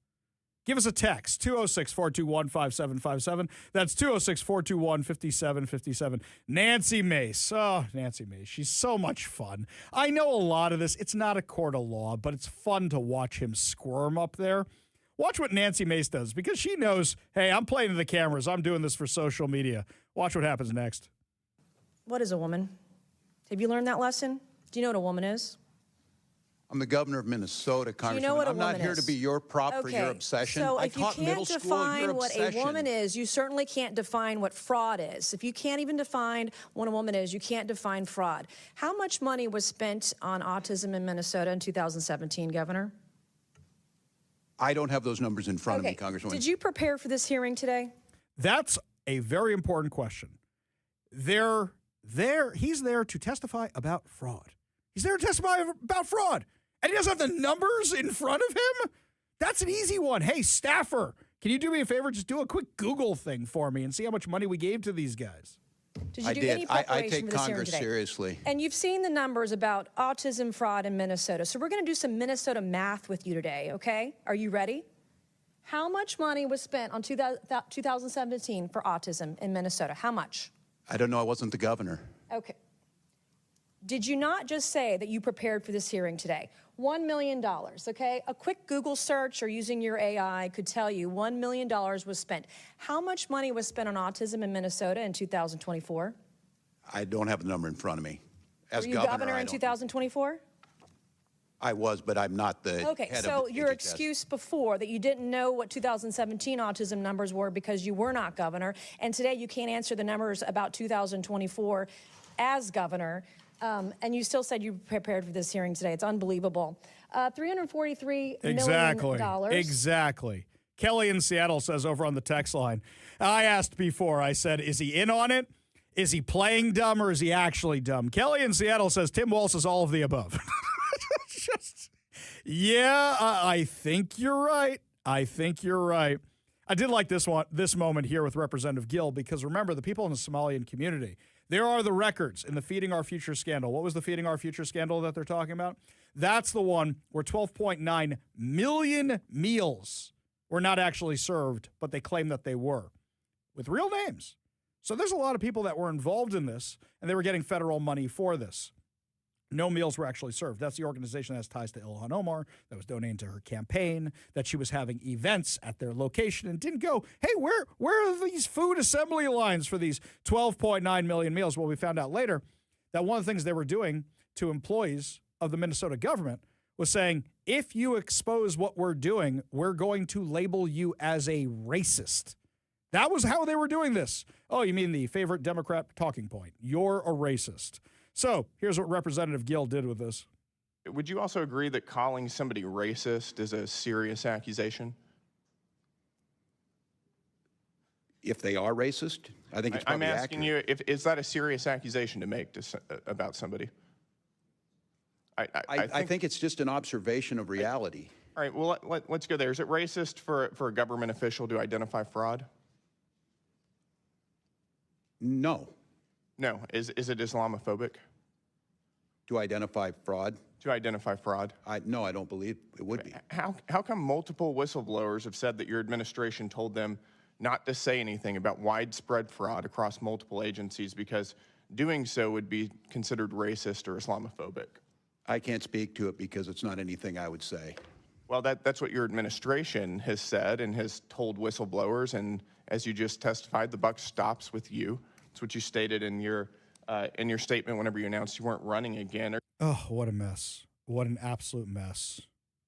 Give us a text, 206-421-5757. That's 206-421-5757. Nancy Mace. Oh, Nancy Mace. She's so much fun. I know a lot of this. It's not a court of law, but it's fun to watch him squirm up there. Watch what Nancy Mace does, because she knows, hey, I'm playing to the cameras. I'm doing this for social media. Watch what happens next. What is a woman? Have you learned that lesson? Do you know what a woman is? I'm the governor of Minnesota, Congressman. Do you know what a I'm woman not here is? to be your prop for your obsession. So I if you taught middle can't school define your what obsession. a woman is, you certainly can't define what fraud is. If you can't even define what a woman is, you can't define fraud. How much money was spent on autism in Minnesota in 2017, Governor? I don't have those numbers in front of me, Congresswoman. Did you prepare for this hearing today? That's a very important question. He's there to testify about fraud. He's there to testify about fraud. And he doesn't have the numbers in front of him? That's an easy one. Hey, staffer, can you do me a favor? Just do a quick Google thing for me and see how much money we gave to these guys. Did you I do did. any preparation I take for this hearing Congress today? seriously. And you've seen the numbers about autism fraud in Minnesota. So we're going to do some Minnesota math with you today, okay? Are you ready? How much money was spent on 2017 for autism in Minnesota? How much? I don't know. I wasn't the governor. Okay. Did you not just say that you prepared for this hearing today? $1 million, okay? A quick Google search or using your AI could tell you $1 million was spent. How much money was spent on autism in Minnesota in 2024? I don't have the number in front of me. As Were you governor in 2024? I was, but I'm not the Okay, head so of your HHS. excuse before that you didn't know what 2017 autism numbers were because you were not governor, and today you can't answer the numbers about 2024 as governor, and you still said you prepared for this hearing today. It's unbelievable. $343 million. Exactly. Kelly in Seattle says over on the text line, I asked before, I said, is he in on it? Is he playing dumb or is he actually dumb? Kelly in Seattle says Tim Walz is all of the above. I think you're right. I did like this moment here with Representative Gill, because remember, the people in the Somalian community, there are the records in the Feeding Our Future scandal. What was the Feeding Our Future scandal that they're talking about? That's the one where 12.9 million meals were not actually served, but they claim that they were, with real names. So there's a lot of people that were involved in this, and they were getting federal money for this. No meals were actually served. That's the organization that has ties to Ilhan Omar, that was donating to her campaign, that she was having events at their location and didn't go, hey, where are these food assembly lines for these 12.9 million meals? Well, we found out later that one of the things they were doing to employees of the Minnesota government was saying, if you expose what we're doing, we're going to label you as a racist. That was how they were doing this. Oh, you mean the favorite Democrat talking point? You're a racist. So here's what Representative Gill did with this. Would you also agree that calling somebody racist is a serious accusation? If they are racist, I think it's probably I'm asking accurate. is that a serious accusation to make about somebody? I think it's just an observation of reality. All right, well, let's go there. Is it racist for a government official to identify fraud? No. No. Is it Islamophobic? To identify fraud? To identify fraud? No, I don't believe it would be. How come multiple whistleblowers have said that your administration told them not to say anything about widespread fraud across multiple agencies because doing so would be considered racist or Islamophobic? I can't speak to it because it's not anything I would say. Well, that's what your administration has said and has told whistleblowers, and as you just testified, the buck stops with you. That's what you stated in your statement whenever you announced you weren't running again. Oh, what a mess. What an absolute mess.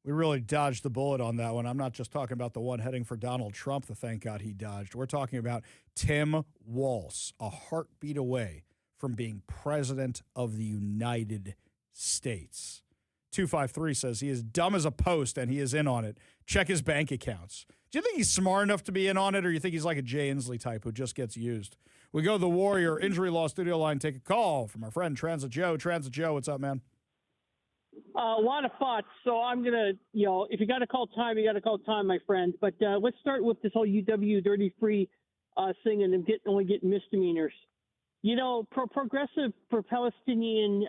We really dodged the bullet on that one. I'm not just talking about the one heading for Donald Trump, the thank God he dodged. We're talking about Tim Walz, a heartbeat away from being president of the United States. 253 says he is dumb as a post and he is in on it. Check his bank accounts. Do you think he's smart enough to be in on it, or you think he's like a Jay Inslee type who just gets used? We go to the Warrior Injury Law Studio line, take a call from our friend Transit Joe. Transit Joe, what's up, man? A lot of thoughts. So I'm going to, if you got to call time, you got to call time, my friend. But let's start with this whole UW dirty free thing and only getting misdemeanors. Progressive pro-Palestinian,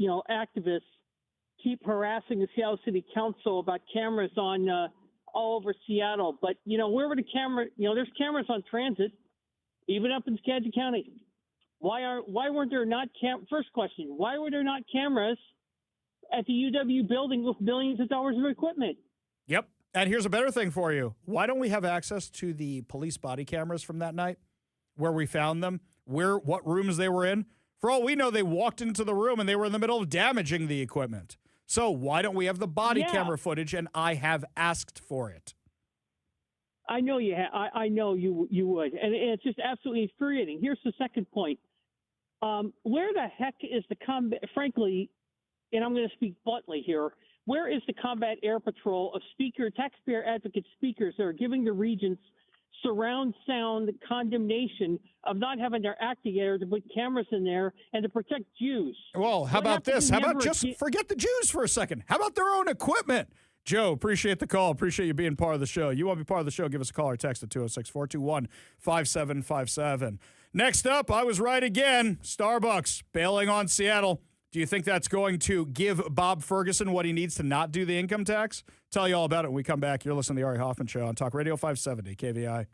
activists keep harassing the Seattle City Council about cameras on all over Seattle. But, wherever the camera, there's cameras on transit, even up in Skagit County. Why weren't there not first question, why were there not cameras at the UW building with millions of dollars of equipment? Yep. And here's a better thing for you. Why don't we have access to the police body cameras from that night, where we found them, what rooms they were in? For all we know, they walked into the room and they were in the middle of damaging the equipment. So why don't we have the body camera footage? And I have asked for it. I know you I know you would, and it's just absolutely infuriating. Here's the second point: where the heck is the combat? Frankly, and I'm going to speak bluntly here. Where is the Combat Air Patrol of taxpayer advocate speakers that are giving the regents surround sound condemnation of not having their act together to put cameras in there and to protect Jews? Well, how about this? How about just forget the Jews for a second? How about their own equipment? Joe, appreciate the call. Appreciate you being part of the show. You want to be part of the show, give us a call or text at 206-421-5757. Next up, I was right again. Starbucks bailing on Seattle. Do you think that's going to give Bob Ferguson what he needs to not do the income tax? Tell you all about it when we come back. You're listening to the Ari Hoffman Show on Talk Radio 570 KVI.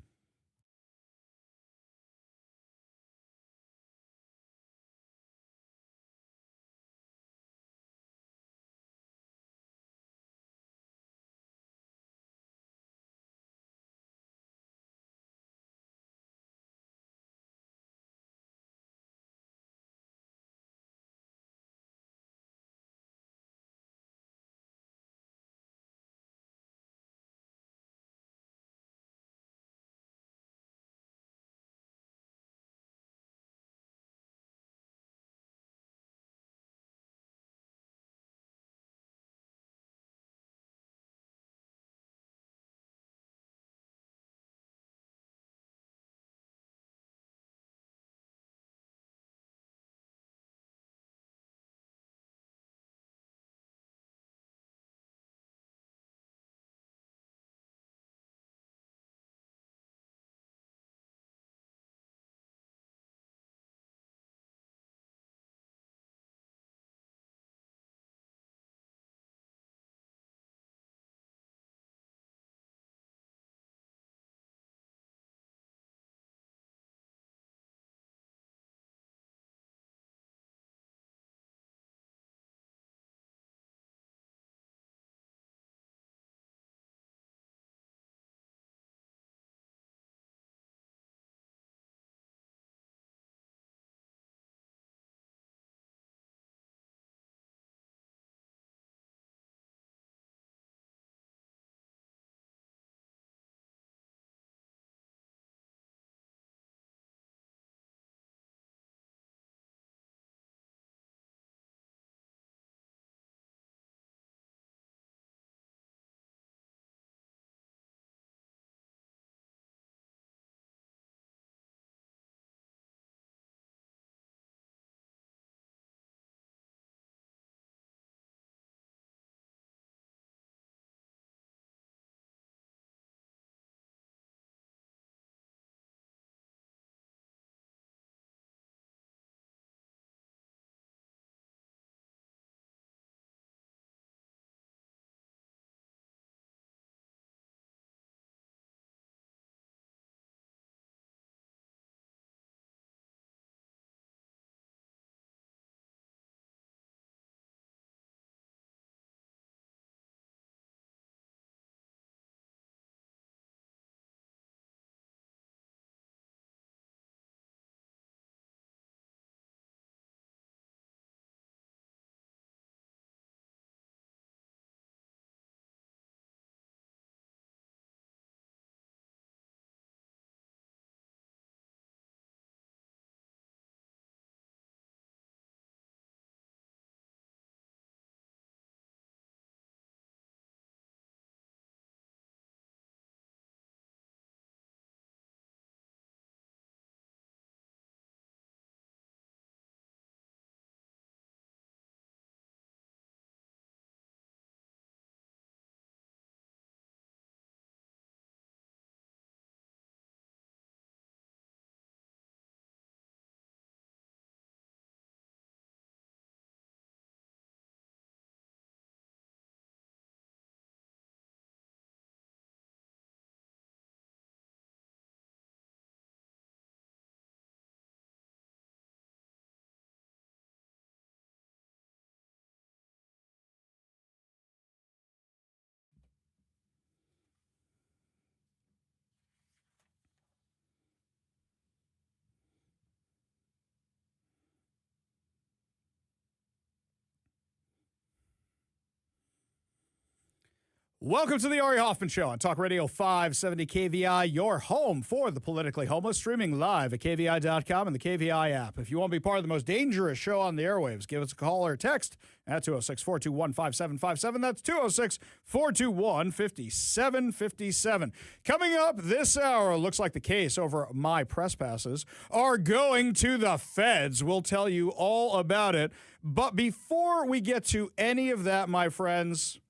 Welcome to the Ari Hoffman Show on Talk Radio 570 KVI, your home for the politically homeless, streaming live at KVI.com and the KVI app. If you want to be part of the most dangerous show on the airwaves, give us a call or a text at 206-421-5757. That's 206-421-5757. Coming up this hour, looks like the case over my press passes are going to the feds. We'll tell you all about it. But before we get to any of that, my friends,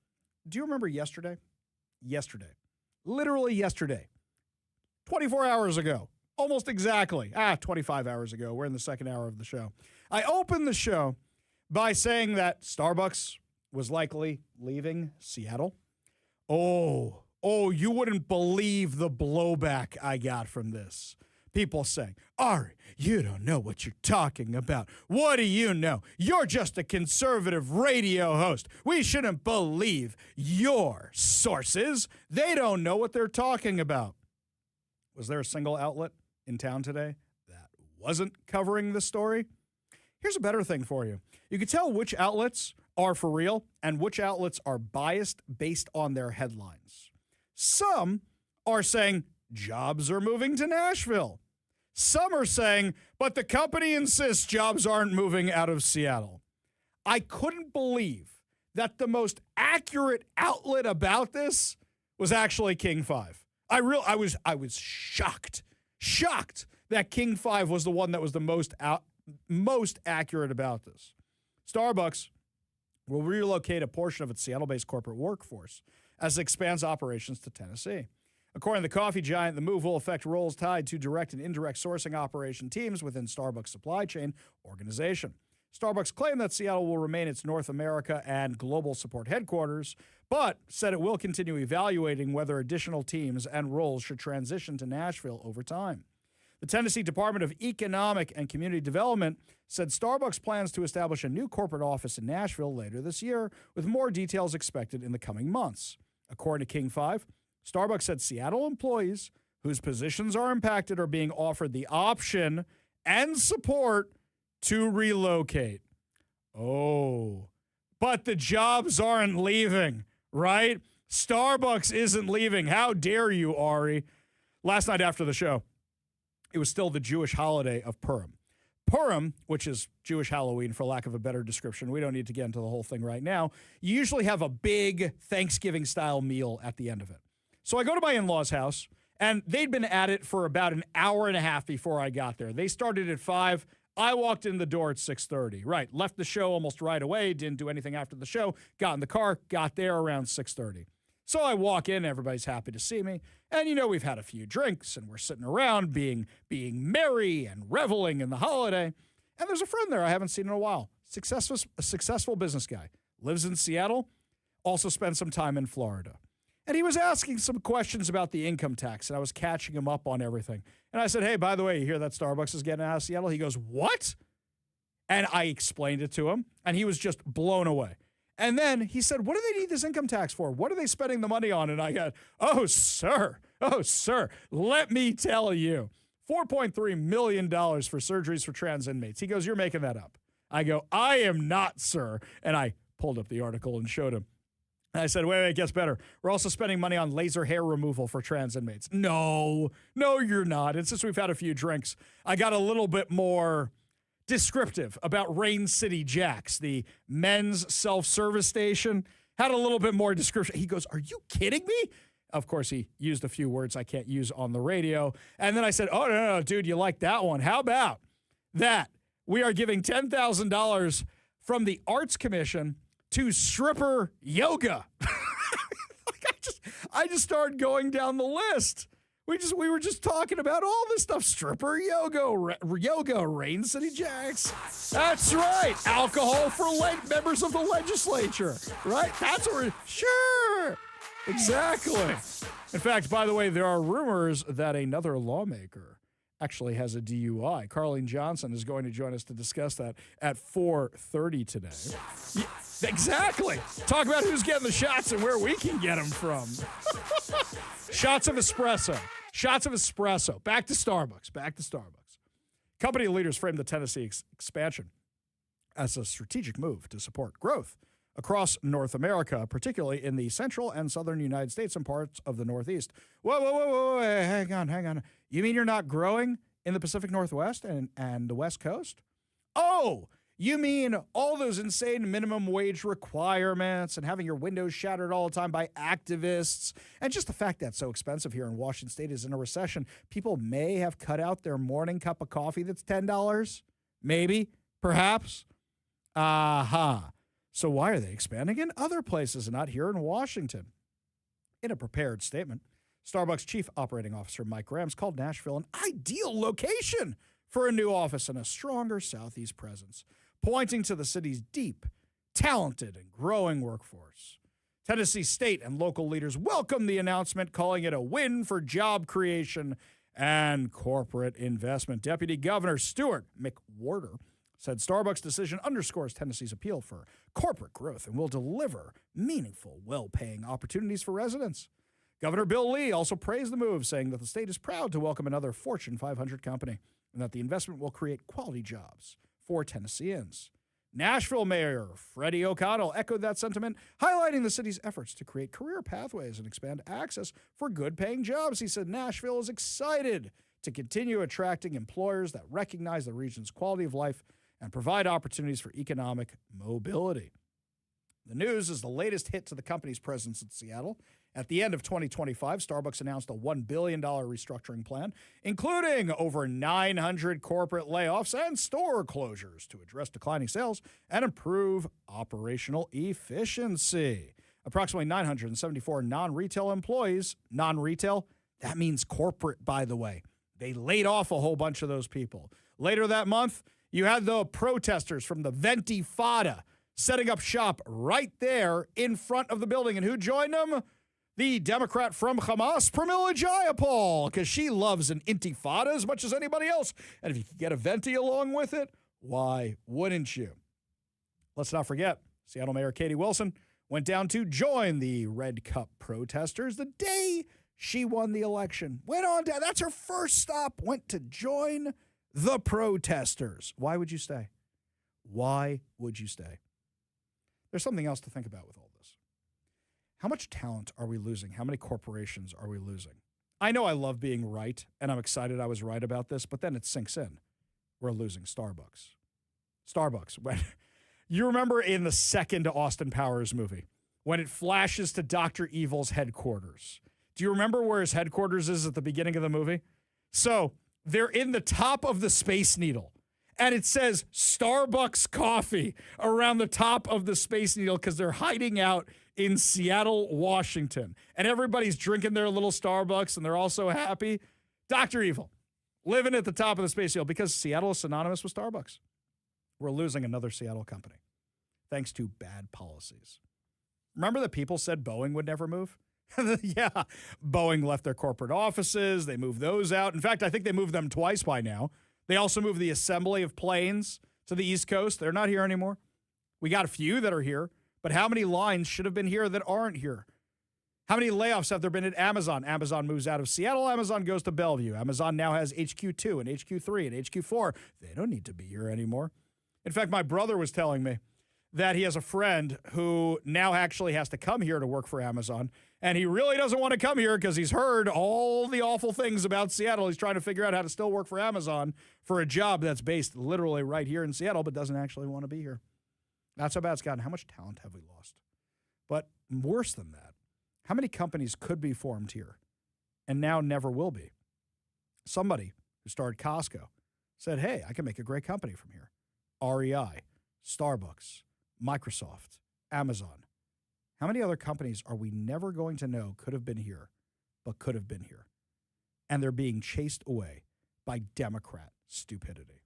do you remember yesterday? Yesterday. Literally yesterday. 24 hours ago. Almost exactly. 25 hours ago. We're in the second hour of the show. I opened the show by saying that Starbucks was likely leaving Seattle. Oh, you wouldn't believe the blowback I got from this. People saying, Ari, you don't know what you're talking about. What do you know? You're just a conservative radio host. We shouldn't believe your sources. They don't know what they're talking about. Was there a single outlet in town today that wasn't covering the story? Here's a better thing for you. You can tell which outlets are for real and which outlets are biased based on their headlines. Some are saying jobs are moving to Nashville. Some are saying, but the company insists jobs aren't moving out of Seattle. I couldn't believe that the most accurate outlet about this was actually King 5. I was shocked that King 5 was the one that was the most accurate about this. Starbucks will relocate a portion of its Seattle-based corporate workforce as it expands operations to Tennessee. According to the coffee giant, the move will affect roles tied to direct and indirect sourcing operation teams within Starbucks' supply chain organization. Starbucks claimed that Seattle will remain its North America and global support headquarters, but said it will continue evaluating whether additional teams and roles should transition to Nashville over time. The Tennessee Department of Economic and Community Development said Starbucks plans to establish a new corporate office in Nashville later this year, with more details expected in the coming months. According to King 5, Starbucks said Seattle employees whose positions are impacted are being offered the option and support to relocate. Oh, but the jobs aren't leaving, right? Starbucks isn't leaving. How dare you, Ari? Last night after the show, it was still the Jewish holiday of Purim. Purim, which is Jewish Halloween, for lack of a better description, we don't need to get into the whole thing right now. You usually have a big Thanksgiving-style meal at the end of it. So I go to my in-laws' house, and they'd been at it for about an hour and a half before I got there. They started at 5. I walked in the door at 6:30. Right, left the show almost right away, didn't do anything after the show, got in the car, got there around 6:30. So I walk in, everybody's happy to see me, and we've had a few drinks, and we're sitting around being merry and reveling in the holiday, and there's a friend there I haven't seen in a while. A successful business guy, lives in Seattle, also spent some time in Florida. And he was asking some questions about the income tax, and I was catching him up on everything. And I said, hey, by the way, you hear that Starbucks is getting out of Seattle? He goes, what? And I explained it to him, and he was just blown away. And then he said, what do they need this income tax for? What are they spending the money on? And I got, oh, sir, let me tell you, $4.3 million for surgeries for trans inmates. He goes, you're making that up. I go, I am not, sir. And I pulled up the article and showed him. And I said, wait, it gets better. We're also spending money on laser hair removal for trans inmates. No, you're not. And since we've had a few drinks, I got a little bit more descriptive about Rain City Jacks, the men's self-service station. Had a little bit more description. He goes, are you kidding me? Of course, he used a few words I can't use on the radio. And then I said, oh, no, dude, you like that one. How about that? We are giving $10,000 from the Arts Commission to stripper yoga. I just started going down the list. We were just talking about all this stuff. Stripper yoga, Rain City Jacks. That's right. Alcohol for members of the legislature, right? That's what sure. Exactly. In fact, by the way, there are rumors that another lawmaker actually has a DUI. Carlene Johnson is going to join us to discuss that at 4:30 today. Yeah, exactly. Talk about who's getting the shots and where we can get them from. Shots of espresso. Back to Starbucks. Company leaders framed the Tennessee expansion as a strategic move to support growth across North America, particularly in the central and southern United States and parts of the Northeast. Whoa, hang on. You mean you're not growing in the Pacific Northwest and the West Coast? Oh, you mean all those insane minimum wage requirements and having your windows shattered all the time by activists, and just the fact that it's so expensive here in Washington State is in a recession. People may have cut out their morning cup of coffee that's $10. Maybe, perhaps. Aha. So why are they expanding in other places and not here in Washington? In a prepared statement, Starbucks Chief Operating Officer Mike Grams called Nashville an ideal location for a new office and a stronger Southeast presence, pointing to the city's deep, talented, and growing workforce. Tennessee state and local leaders welcomed the announcement, calling it a win for job creation and corporate investment. Deputy Governor Stuart McWhorter said Starbucks' decision underscores Tennessee's appeal for corporate growth and will deliver meaningful, well-paying opportunities for residents. Governor Bill Lee also praised the move, saying that the state is proud to welcome another Fortune 500 company and that the investment will create quality jobs for Tennesseans. Nashville Mayor Freddie O'Connell echoed that sentiment, highlighting the city's efforts to create career pathways and expand access for good-paying jobs. He said Nashville is excited to continue attracting employers that recognize the region's quality of life and provide opportunities for economic mobility. The news is the latest hit to the company's presence in Seattle. At the end of 2025, Starbucks announced a $1 billion restructuring plan, including over 900 corporate layoffs and store closures to address declining sales and improve operational efficiency. Approximately 974 non-retail employees, non-retail, that means corporate, by the way. They laid off a whole bunch of those people. Later that month, you had the protesters from the Antifa setting up shop right there in front of the building. And who joined them? The Democrat from Hamas, Pramila Jayapal, because she loves an intifada as much as anybody else. And if you could get a venti along with it, why wouldn't you? Let's not forget, Seattle Mayor Katie Wilson went down to join the Red Cup protesters the day she won the election. Went on down. That's her first stop. Went to join the protesters. Why would you stay? Why would you stay? There's something else to think about with all this. How much talent are we losing? How many corporations are we losing? I know I love being right, and I'm excited I was right about this, but then it sinks in. We're losing Starbucks. Starbucks. When, you remember in the second Austin Powers movie, when it flashes to Dr. Evil's headquarters. Do you remember where his headquarters is at the beginning of the movie? So they're in the top of the Space Needle. And it says Starbucks coffee around the top of the Space Needle because they're hiding out in Seattle, Washington. And everybody's drinking their little Starbucks, and they're all so happy. Dr. Evil, living at the top of the Space Needle because Seattle is synonymous with Starbucks. We're losing another Seattle company thanks to bad policies. Remember that people said Boeing would never move? Yeah, Boeing left their corporate offices. They moved those out. In fact, I think they moved them twice by now. They also moved the assembly of planes to the East Coast. They're not here anymore. We got a few that are here, but how many lines should have been here that aren't here? How many layoffs have there been at Amazon? Amazon moves out of Seattle. Amazon goes to Bellevue. Amazon now has HQ2 and HQ3 and HQ4. They don't need to be here anymore. In fact, my brother was telling me that he has a friend who now actually has to come here to work for Amazon, and he really doesn't want to come here because he's heard all the awful things about Seattle. He's trying to figure out how to still work for Amazon for a job that's based literally right here in Seattle, but doesn't actually want to be here. That's how bad it's gotten. How much talent have we lost? But worse than that, how many companies could be formed here and now never will be? Somebody who started Costco said, hey, I can make a great company from here. REI, Starbucks, Microsoft, Amazon. How many other companies are we never going to know could have been here, but could have been here? And they're being chased away by Democrat stupidity.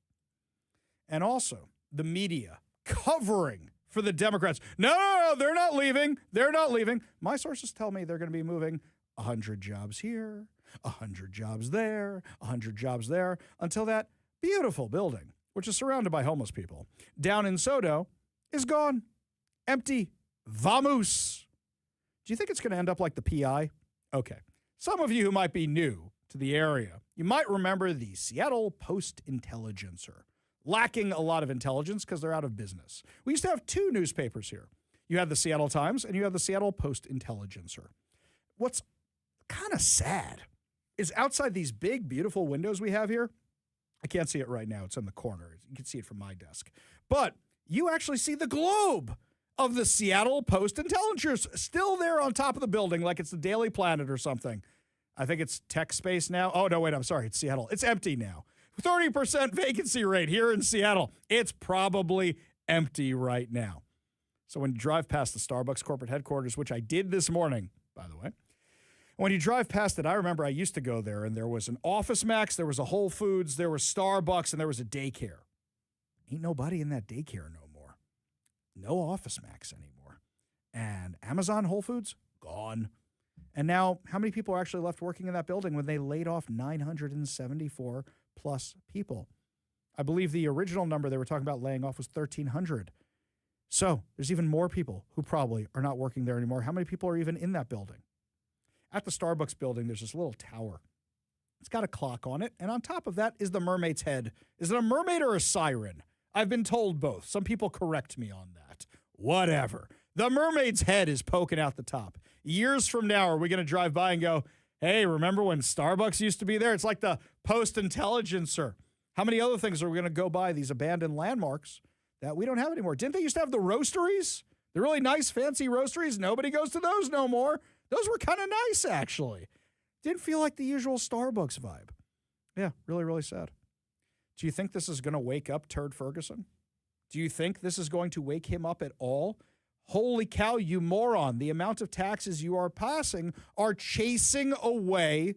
And also, the media covering for the Democrats. No, they're not leaving. They're not leaving. My sources tell me they're going to be moving 100 jobs here, 100 jobs there, 100 jobs there, until that beautiful building, which is surrounded by homeless people, down in Sodo, is gone. Empty. Vamos. Do you think it's going to end up like the PI? Okay. Some of you who might be new to the area, you might remember the Seattle Post-Intelligencer, lacking a lot of intelligence because they're out of business. We used to have two newspapers here. You had the Seattle Times and you had the Seattle Post-Intelligencer. What's kind of sad is outside these big, beautiful windows we have here, I can't see it right now. It's in the corner. You can see it from my desk. But you actually see the globe of the Seattle Post-Intelligencer still there on top of the building like it's the Daily Planet or something. I think it's Tech Space now. Oh, no, wait, I'm sorry. It's Seattle. It's empty now. 30% vacancy rate here in Seattle. It's probably empty right now. So when you drive past the Starbucks corporate headquarters, which I did this morning, by the way, when you drive past it, I remember I used to go there, and there was an Office Max, there was a Whole Foods, there was Starbucks, and there was a daycare. Ain't nobody in that daycare no more. No Office Max anymore. And Amazon Whole Foods, gone. And now, how many people are actually left working in that building when they laid off 974 plus people? I believe the original number they were talking about laying off was 1,300. So there's even more people who probably are not working there anymore. How many people are even in that building? At the Starbucks building, there's this little tower. It's got a clock on it, and on top of that is the mermaid's head. Is it a mermaid or a siren? I've been told both. Some people correct me on that. Whatever. The mermaid's head is poking out the top. Years from now, are we going to drive by and go, hey, remember when Starbucks used to be there? It's like the Post-Intelligencer. How many other things are we going to go by, these abandoned landmarks that we don't have anymore? Didn't they used to have the roasteries? The really nice, fancy roasteries? Nobody goes to those no more. Those were kind of nice, actually. Didn't feel like the usual Starbucks vibe. Yeah, really, really sad. Do you think this is going to wake up Turd Ferguson? Do you think this is going to wake him up at all? Holy cow, you moron. The amount of taxes you are passing are chasing away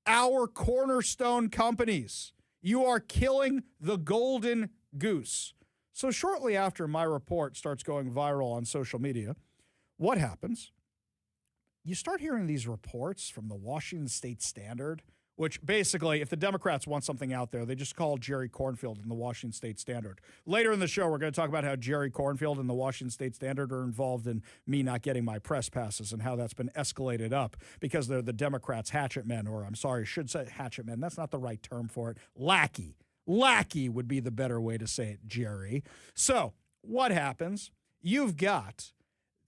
our cornerstone companies. You are killing the golden goose. So shortly after my report starts going viral on social media, what happens? You start hearing these reports from the Washington State Standard, which basically, if the Democrats want something out there, they just call Jerry Kornfield and the Washington State Standard. Later in the show, we're going to talk about how Jerry Kornfield and the Washington State Standard are involved in me not getting my press passes and how that's been escalated up because they're the Democrats' hatchet men, or I'm sorry, I should say hatchet men. That's not the right term for it. Lackey. Lackey would be the better way to say it, Jerry. So what happens? You've got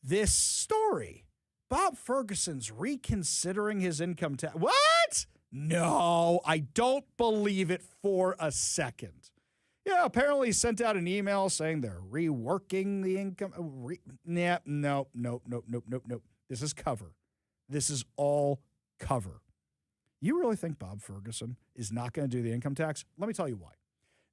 this story. Bob Ferguson's reconsidering his income tax. What? No, I don't believe it for a second. Yeah, apparently he sent out an email saying they're reworking the income. No. This is cover. This is all cover. You really think Bob Ferguson is not going to do the income tax? Let me tell you why.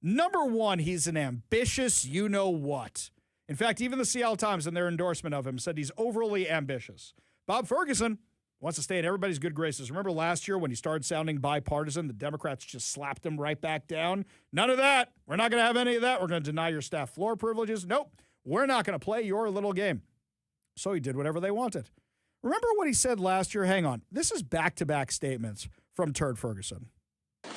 Number one, he's an ambitious you-know-what. In fact, even the Seattle Times in their endorsement of him said he's overly ambitious. Bob Ferguson wants to stay in everybody's good graces. Remember last year when he started sounding bipartisan, the Democrats just slapped him right back down? None of that. We're not going to have any of that. We're going to deny your staff floor privileges. Nope. We're not going to play your little game. So he did whatever they wanted. Remember what he said last year? Hang on. This is back-to-back statements from Turd Ferguson.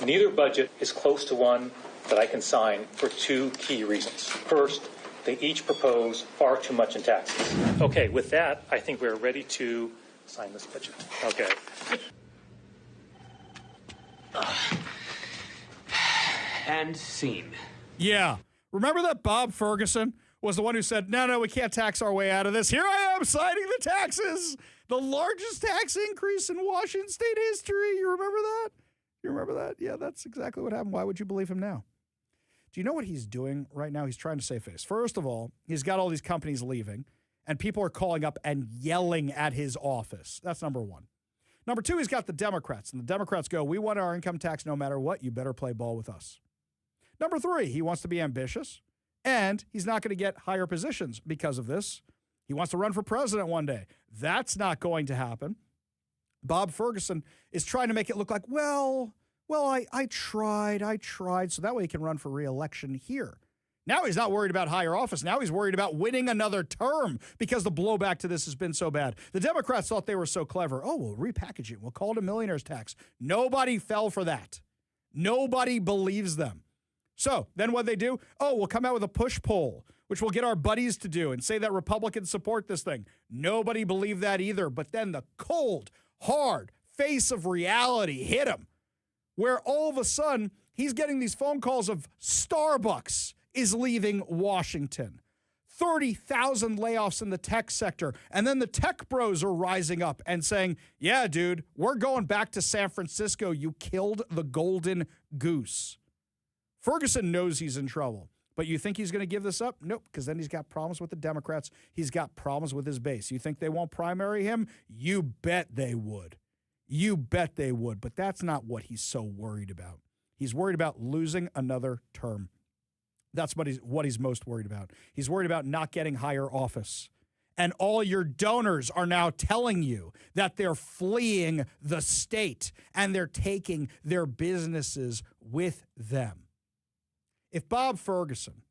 Neither budget is close to one that I can sign for two key reasons. First, they each propose far too much in taxes. Okay, with that, I think we're ready to sign this budget. Okay. And scene. Yeah. Remember that Bob Ferguson was the one who said, no, we can't tax our way out of this. Here I am signing the taxes. The largest tax increase in Washington State history. You remember that? You remember that? Yeah, that's exactly what happened. Why would you believe him now? Do you know what he's doing right now? He's trying to save face. First of all, he's got all these companies leaving, and people are calling up and yelling at his office. That's number one. Number two, he's got the Democrats, and the Democrats go, we want our income tax no matter what. You better play ball with us. Number three, he wants to be ambitious, and he's not going to get higher positions because of this. He wants to run for president one day. That's not going to happen. Bob Ferguson is trying to make it look like, I tried, so that way he can run for re-election here. Now he's not worried about higher office. Now he's worried about winning another term because the blowback to this has been so bad. The Democrats thought they were so clever. Oh, we'll repackage it. We'll call it a millionaire's tax. Nobody fell for that. Nobody believes them. So then what they do? Oh, we'll come out with a push poll, which we'll get our buddies to do and say that Republicans support this thing. Nobody believed that either. But then the cold, hard face of reality hit him, where all of a sudden he's getting these phone calls of Starbucks is leaving Washington. 30,000 layoffs in the tech sector. And then the tech bros are rising up and saying, yeah, dude, we're going back to San Francisco. You killed the golden goose. Ferguson knows he's in trouble. But you think he's going to give this up? Nope, because then he's got problems with the Democrats. He's got problems with his base. You think they won't primary him? You bet they would. You bet they would. But that's not what he's so worried about. He's worried about losing another term. That's what he's most worried about. He's worried about not getting higher office. And all your donors are now telling you that they're fleeing the state and they're taking their businesses with them. If Bob Ferguson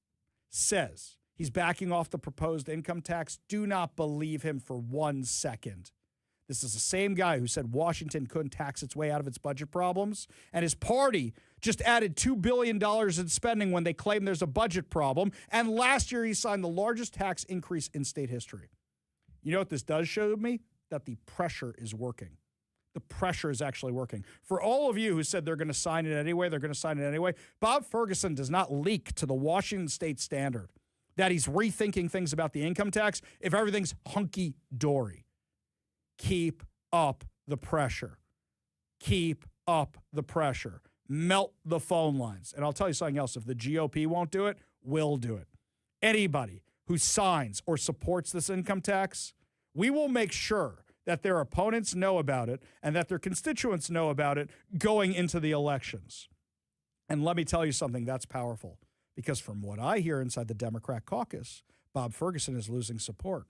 says he's backing off the proposed income tax, do not believe him for 1 second. This is the same guy who said Washington couldn't tax its way out of its budget problems, and his party just added $2 billion in spending when they claim there's a budget problem, and last year he signed the largest tax increase in state history. You know what this does show me? That the pressure is working. The pressure is actually working. For all of you who said they're going to sign it anyway, Bob Ferguson does not leak to the Washington State Standard that he's rethinking things about the income tax if everything's hunky-dory. Keep up the pressure. Keep up the pressure. Melt the phone lines. And I'll tell you something else. If the GOP won't do it, we'll do it. Anybody who signs or supports this income tax, we will make sure that their opponents know about it and that their constituents know about it going into the elections. And let me tell you something that's powerful, because from what I hear inside the Democrat caucus, Bob Ferguson is losing support.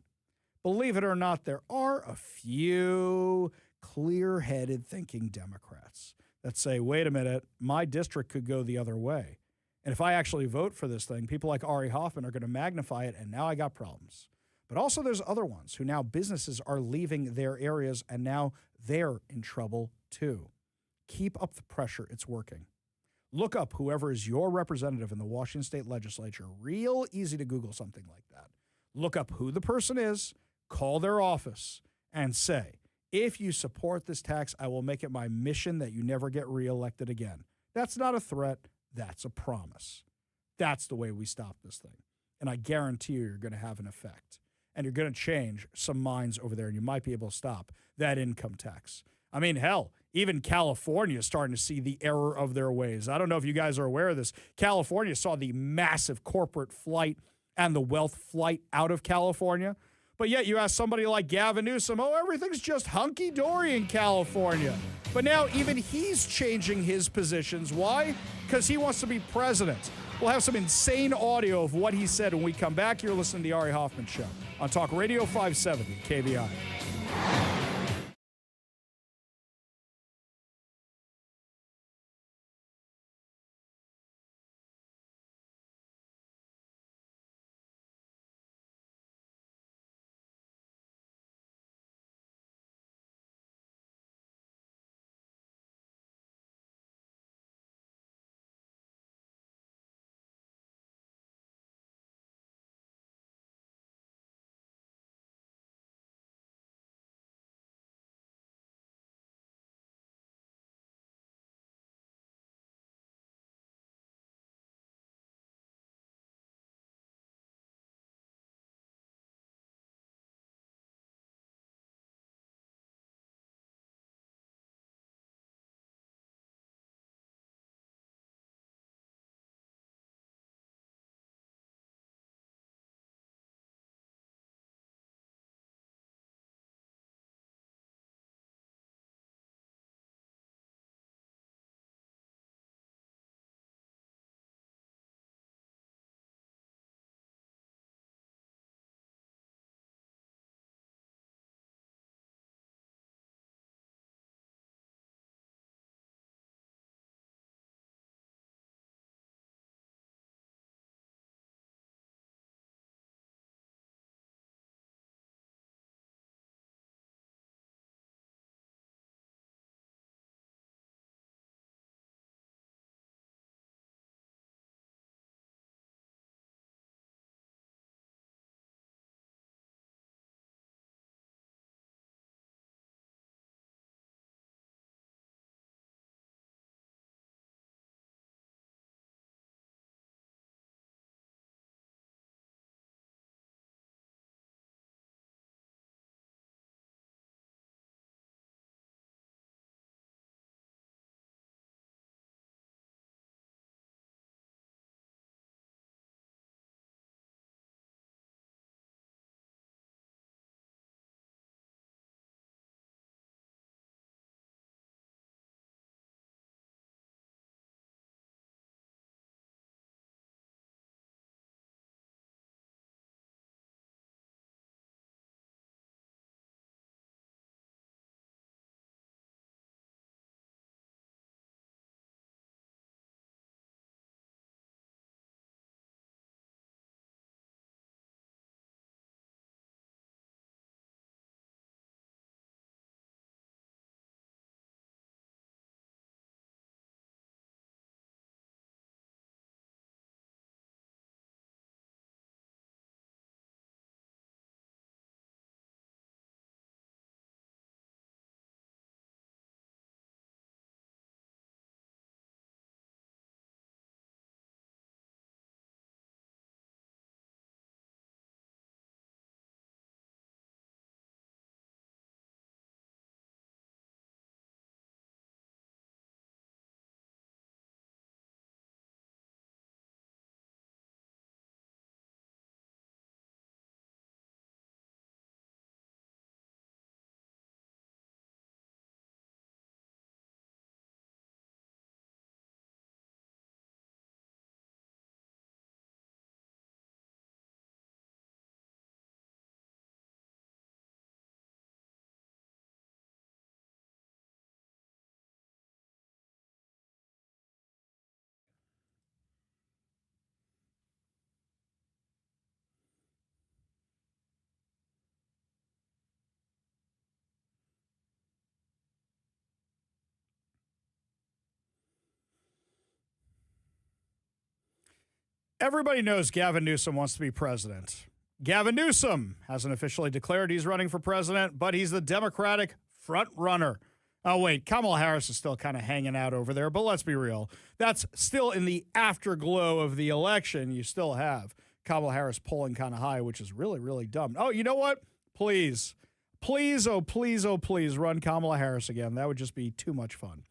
Believe it or not, there are a few clear-headed thinking Democrats that say, wait a minute, my district could go the other way. And if I actually vote for this thing, people like Ari Hoffman are going to magnify it, and now I got problems. But also there's other ones who now businesses are leaving their areas and now they're in trouble too. Keep up the pressure. It's working. Look up whoever is your representative in the Washington State Legislature. Real easy to Google something like that. Look up who the person is, call their office, and say, if you support this tax, I will make it my mission that you never get reelected again. That's not a threat. That's a promise. That's the way we stop this thing. And I guarantee you're going to have an effect. And you're going to change some minds over there, and you might be able to stop that income tax. I mean, hell, even California is starting to see the error of their ways. I don't know if you guys are aware of this. California saw the massive corporate flight and the wealth flight out of California. But yet you ask somebody like Gavin Newsom, oh, everything's just hunky-dory in California. But now even he's changing his positions. Why? Because he wants to be president. We'll have some insane audio of what he said when we come back. You're listening to the Ari Hoffman Show on Talk Radio 570 KVI. Everybody knows Gavin Newsom wants to be president. Gavin Newsom hasn't officially declared he's running for president, but he's the Democratic front runner. Oh, wait, Kamala Harris is still kind of hanging out over there, but let's be real. That's still in the afterglow of the election. You still have Kamala Harris polling kind of high, which is really, really dumb. Oh, you know what? Please, oh, please run Kamala Harris again. That would just be too much fun.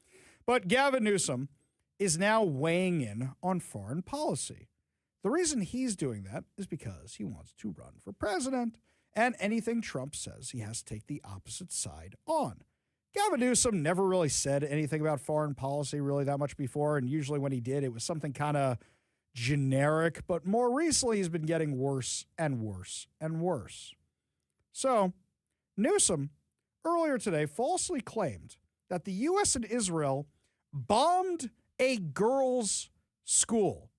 But Gavin Newsom is now weighing in on foreign policy. The reason he's doing that is because he wants to run for president, and anything Trump says, he has to take the opposite side on. Gavin Newsom never really said anything about foreign policy really that much before, and usually when he did, it was something kind of generic, but more recently he's been getting worse and worse and worse. So, Newsom, earlier today, falsely claimed that the U.S. and Israel bombed a girls' school.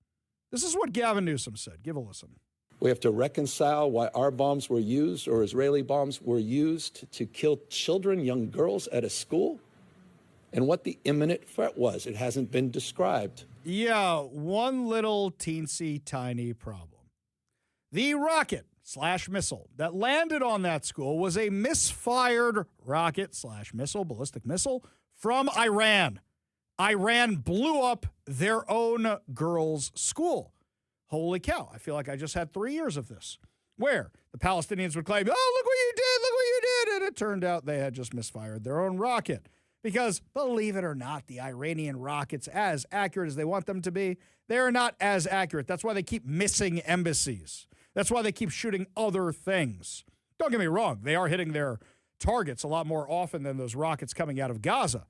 This is what Gavin Newsom said. Give a listen. We have to reconcile why our bombs were used, or Israeli bombs were used, to kill children, young girls at a school, and what the imminent threat was. It hasn't been described. Yeah, one little teensy tiny problem. The rocket/missile that landed on that school was a misfired rocket/missile, ballistic missile, from Iran. Iran blew up their own girls' school. Holy cow, I feel like I just had 3 years of this, where the Palestinians would claim, oh, look what you did, and it turned out they had just misfired their own rocket. Because, believe it or not, the Iranian rockets, as accurate as they want them to be, they're not as accurate. That's why they keep missing embassies. That's why they keep shooting other things. Don't get me wrong, they are hitting their targets a lot more often than those rockets coming out of Gaza.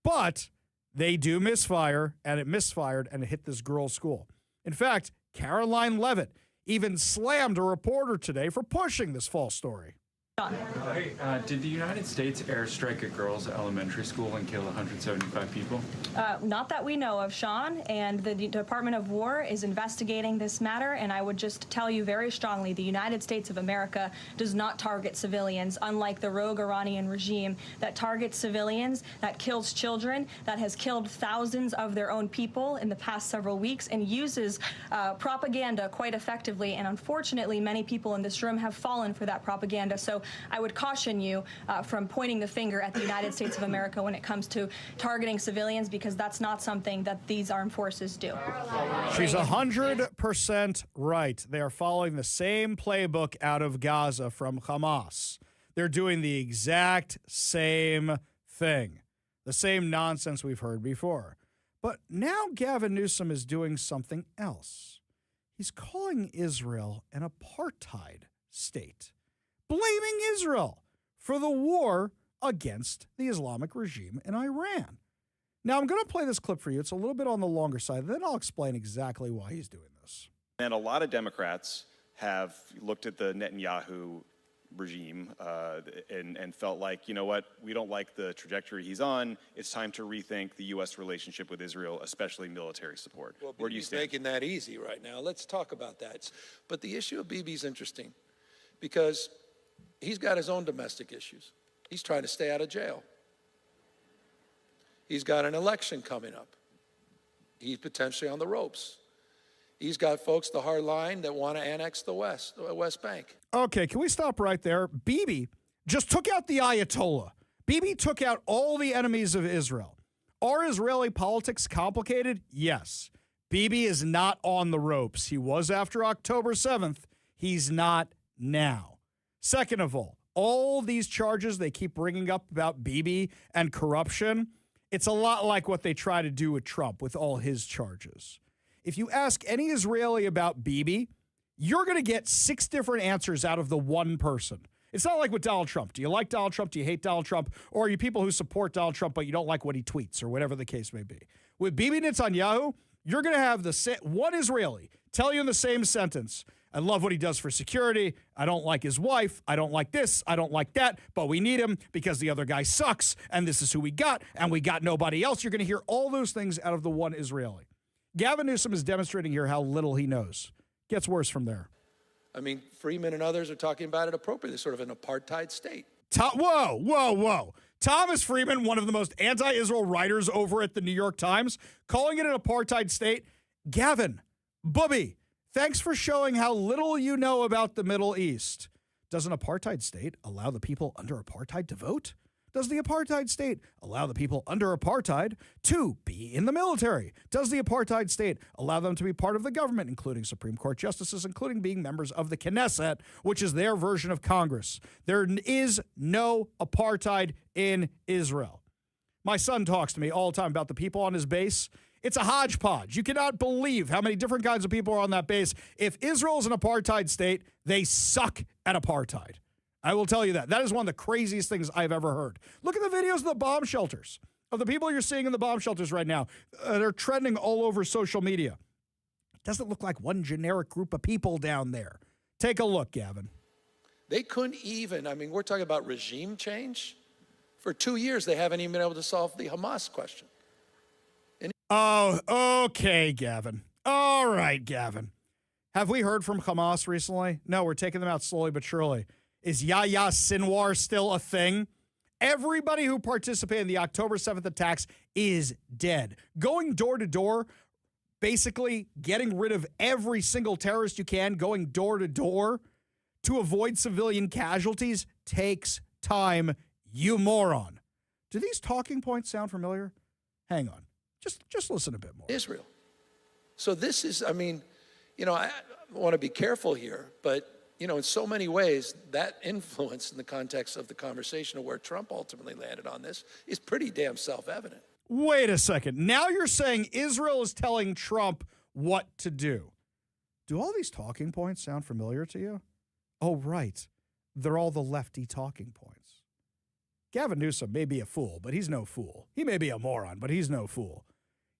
But they do misfire, and it misfired, and it hit this girl's school. In fact, Caroline Levitt even slammed a reporter today for pushing this false story. Did the United States airstrike a girls' elementary school and kill 175 people? Not that we know of, Sean, and the Department of War is investigating this matter, and I would just tell you very strongly, the United States of America does not target civilians, unlike the rogue Iranian regime that targets civilians, that kills children, that has killed thousands of their own people in the past several weeks, and uses propaganda quite effectively, and unfortunately, many people in this room have fallen for that propaganda. So I would caution you from pointing the finger at the United States of America when it comes to targeting civilians, because that's not something that these armed forces do. She's 100% right. They are following the same playbook out of Gaza from Hamas. They're doing the exact same thing, the same nonsense we've heard before. But now Gavin Newsom is doing something else. He's calling Israel an apartheid state, blaming Israel for the war against the Islamic regime in Iran. Now, I'm going to play this clip for you. It's a little bit on the longer side. Then I'll explain exactly why he's doing this. And a lot of Democrats have looked at the Netanyahu regime and felt like, you know what, we don't like the trajectory he's on. It's time to rethink the U.S. relationship with Israel, especially military support. Well, where do you Bibi's stand? making that easy right now. Let's talk about that. But the issue of Bibi's interesting because he's got his own domestic issues. He's trying to stay out of jail. He's got an election coming up. He's potentially on the ropes. He's got folks, the hard line, that want to annex the West Bank. Okay, can we stop right there? Bibi just took out the Ayatollah. Bibi took out all the enemies of Israel. Are Israeli politics complicated? Yes. Bibi is not on the ropes. He was after October 7th. He's not now. Second of all these charges they keep bringing up about Bibi and corruption, it's a lot like what they try to do with Trump with all his charges. If you ask any Israeli about Bibi, you're going to get 6 different answers out of the one person. It's not like with Donald Trump. Do you like Donald Trump? Do you hate Donald Trump? Or are you people who support Donald Trump, but you don't like what he tweets or whatever the case may be? With Bibi Netanyahu, you're going to have one Israeli tell you in the same sentence, I love what he does for security. I don't like his wife. I don't like this. I don't like that. But we need him because the other guy sucks. And this is who we got. And we got nobody else. You're going to hear all those things out of the one Israeli. Gavin Newsom is demonstrating here how little he knows. Gets worse from there. I mean, Freeman and others are talking about it appropriately, sort of an apartheid state. Whoa. Thomas Freeman, one of the most anti-Israel writers over at the New York Times, calling it an apartheid state. Gavin, Bubby, Thanks for showing how little you know about the Middle East. Does an apartheid state allow the people under apartheid to vote? Does the apartheid state allow the people under apartheid to be in the military? Does the apartheid state allow them to be part of the government, including Supreme Court justices, including being members of the Knesset, which is their version of Congress? There is no apartheid in Israel. My son talks to me all the time about the people on his base. It's a hodgepodge. You cannot believe how many different kinds of people are on that base. If Israel is an apartheid state, they suck at apartheid. I will tell you that. That is one of the craziest things I've ever heard. Look at the videos of the bomb shelters, of the people you're seeing in the bomb shelters right now. They're trending all over social media. It doesn't look like one generic group of people down there. Take a look, Gavin. They couldn't even, we're talking about regime change. For 2 years, they haven't even been able to solve the Hamas question. Oh, okay, Gavin. All right, Gavin. Have we heard from Hamas recently? No, we're taking them out slowly but surely. Is Yahya Sinwar still a thing? Everybody who participated in the October 7th attacks is dead. Going door to door, basically getting rid of every single terrorist you can, going door to door to avoid civilian casualties takes time, you moron. Do these talking points sound familiar? Hang on. Just listen a bit more. Israel. So this is, I want to be careful here, but in so many ways, that influence in the context of the conversation of where Trump ultimately landed on this is pretty damn self-evident. Wait a second. Now you're saying Israel is telling Trump what to do. Do all these talking points sound familiar to you? Oh, right. They're all the lefty talking points. Gavin Newsom may be a fool, but he's no fool. He may be a moron, but he's no fool.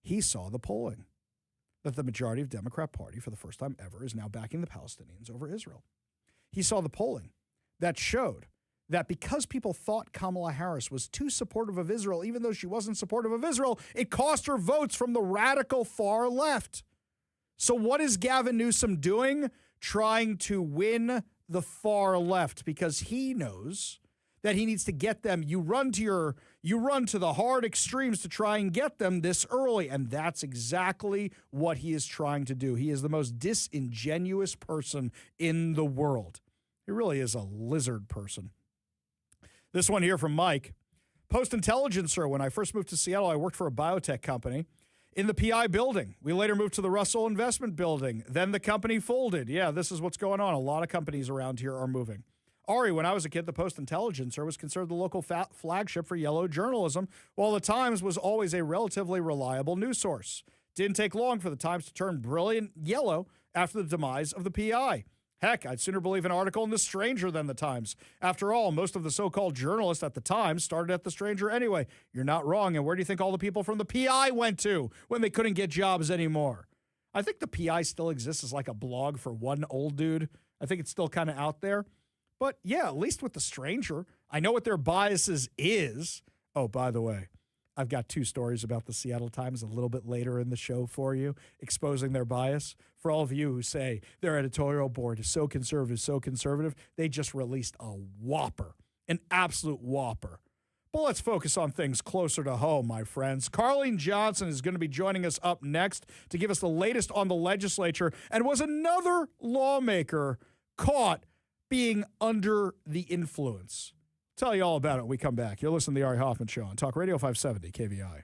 He saw the polling that the majority of Democrat Party, for the first time ever, is now backing the Palestinians over Israel. He saw the polling that showed that because people thought Kamala Harris was too supportive of Israel, even though she wasn't supportive of Israel, it cost her votes from the radical far left. So what is Gavin Newsom doing? Trying to win the far left because he knows that he needs to get them. You run to the hard extremes to try and get them this early, and that's exactly what he is trying to do. He is the most disingenuous person in the world. He really is a lizard person. This one here from Mike. Post-intelligencer, when I first moved to Seattle, I worked for a biotech company in the PI building. We later moved to the Russell Investment Building. Then the company folded. Yeah, this is what's going on. A lot of companies around here are moving. Ari, when I was a kid, the Post-Intelligencer was considered the local flagship for yellow journalism, while the Times was always a relatively reliable news source. Didn't take long for the Times to turn brilliant yellow after the demise of the PI. Heck, I'd sooner believe an article in The Stranger than the Times. After all, most of the so-called journalists at the Times started at The Stranger anyway. You're not wrong. And where do you think all the people from the PI went to when they couldn't get jobs anymore? I think the PI still exists as like a blog for one old dude. I think it's still kind of out there. But yeah, at least with The Stranger, I know what their biases is. Oh, by the way, I've got 2 stories about the Seattle Times a little bit later in the show for you, exposing their bias. For all of you who say their editorial board is so conservative, they just released a whopper, an absolute whopper. But let's focus on things closer to home, my friends. Carleen Johnson is going to be joining us up next to give us the latest on the legislature, and was another lawmaker caught being under the influence. Tell you all about it when we come back. You're listening to The Ari Hoffman Show on Talk Radio 570 KVI.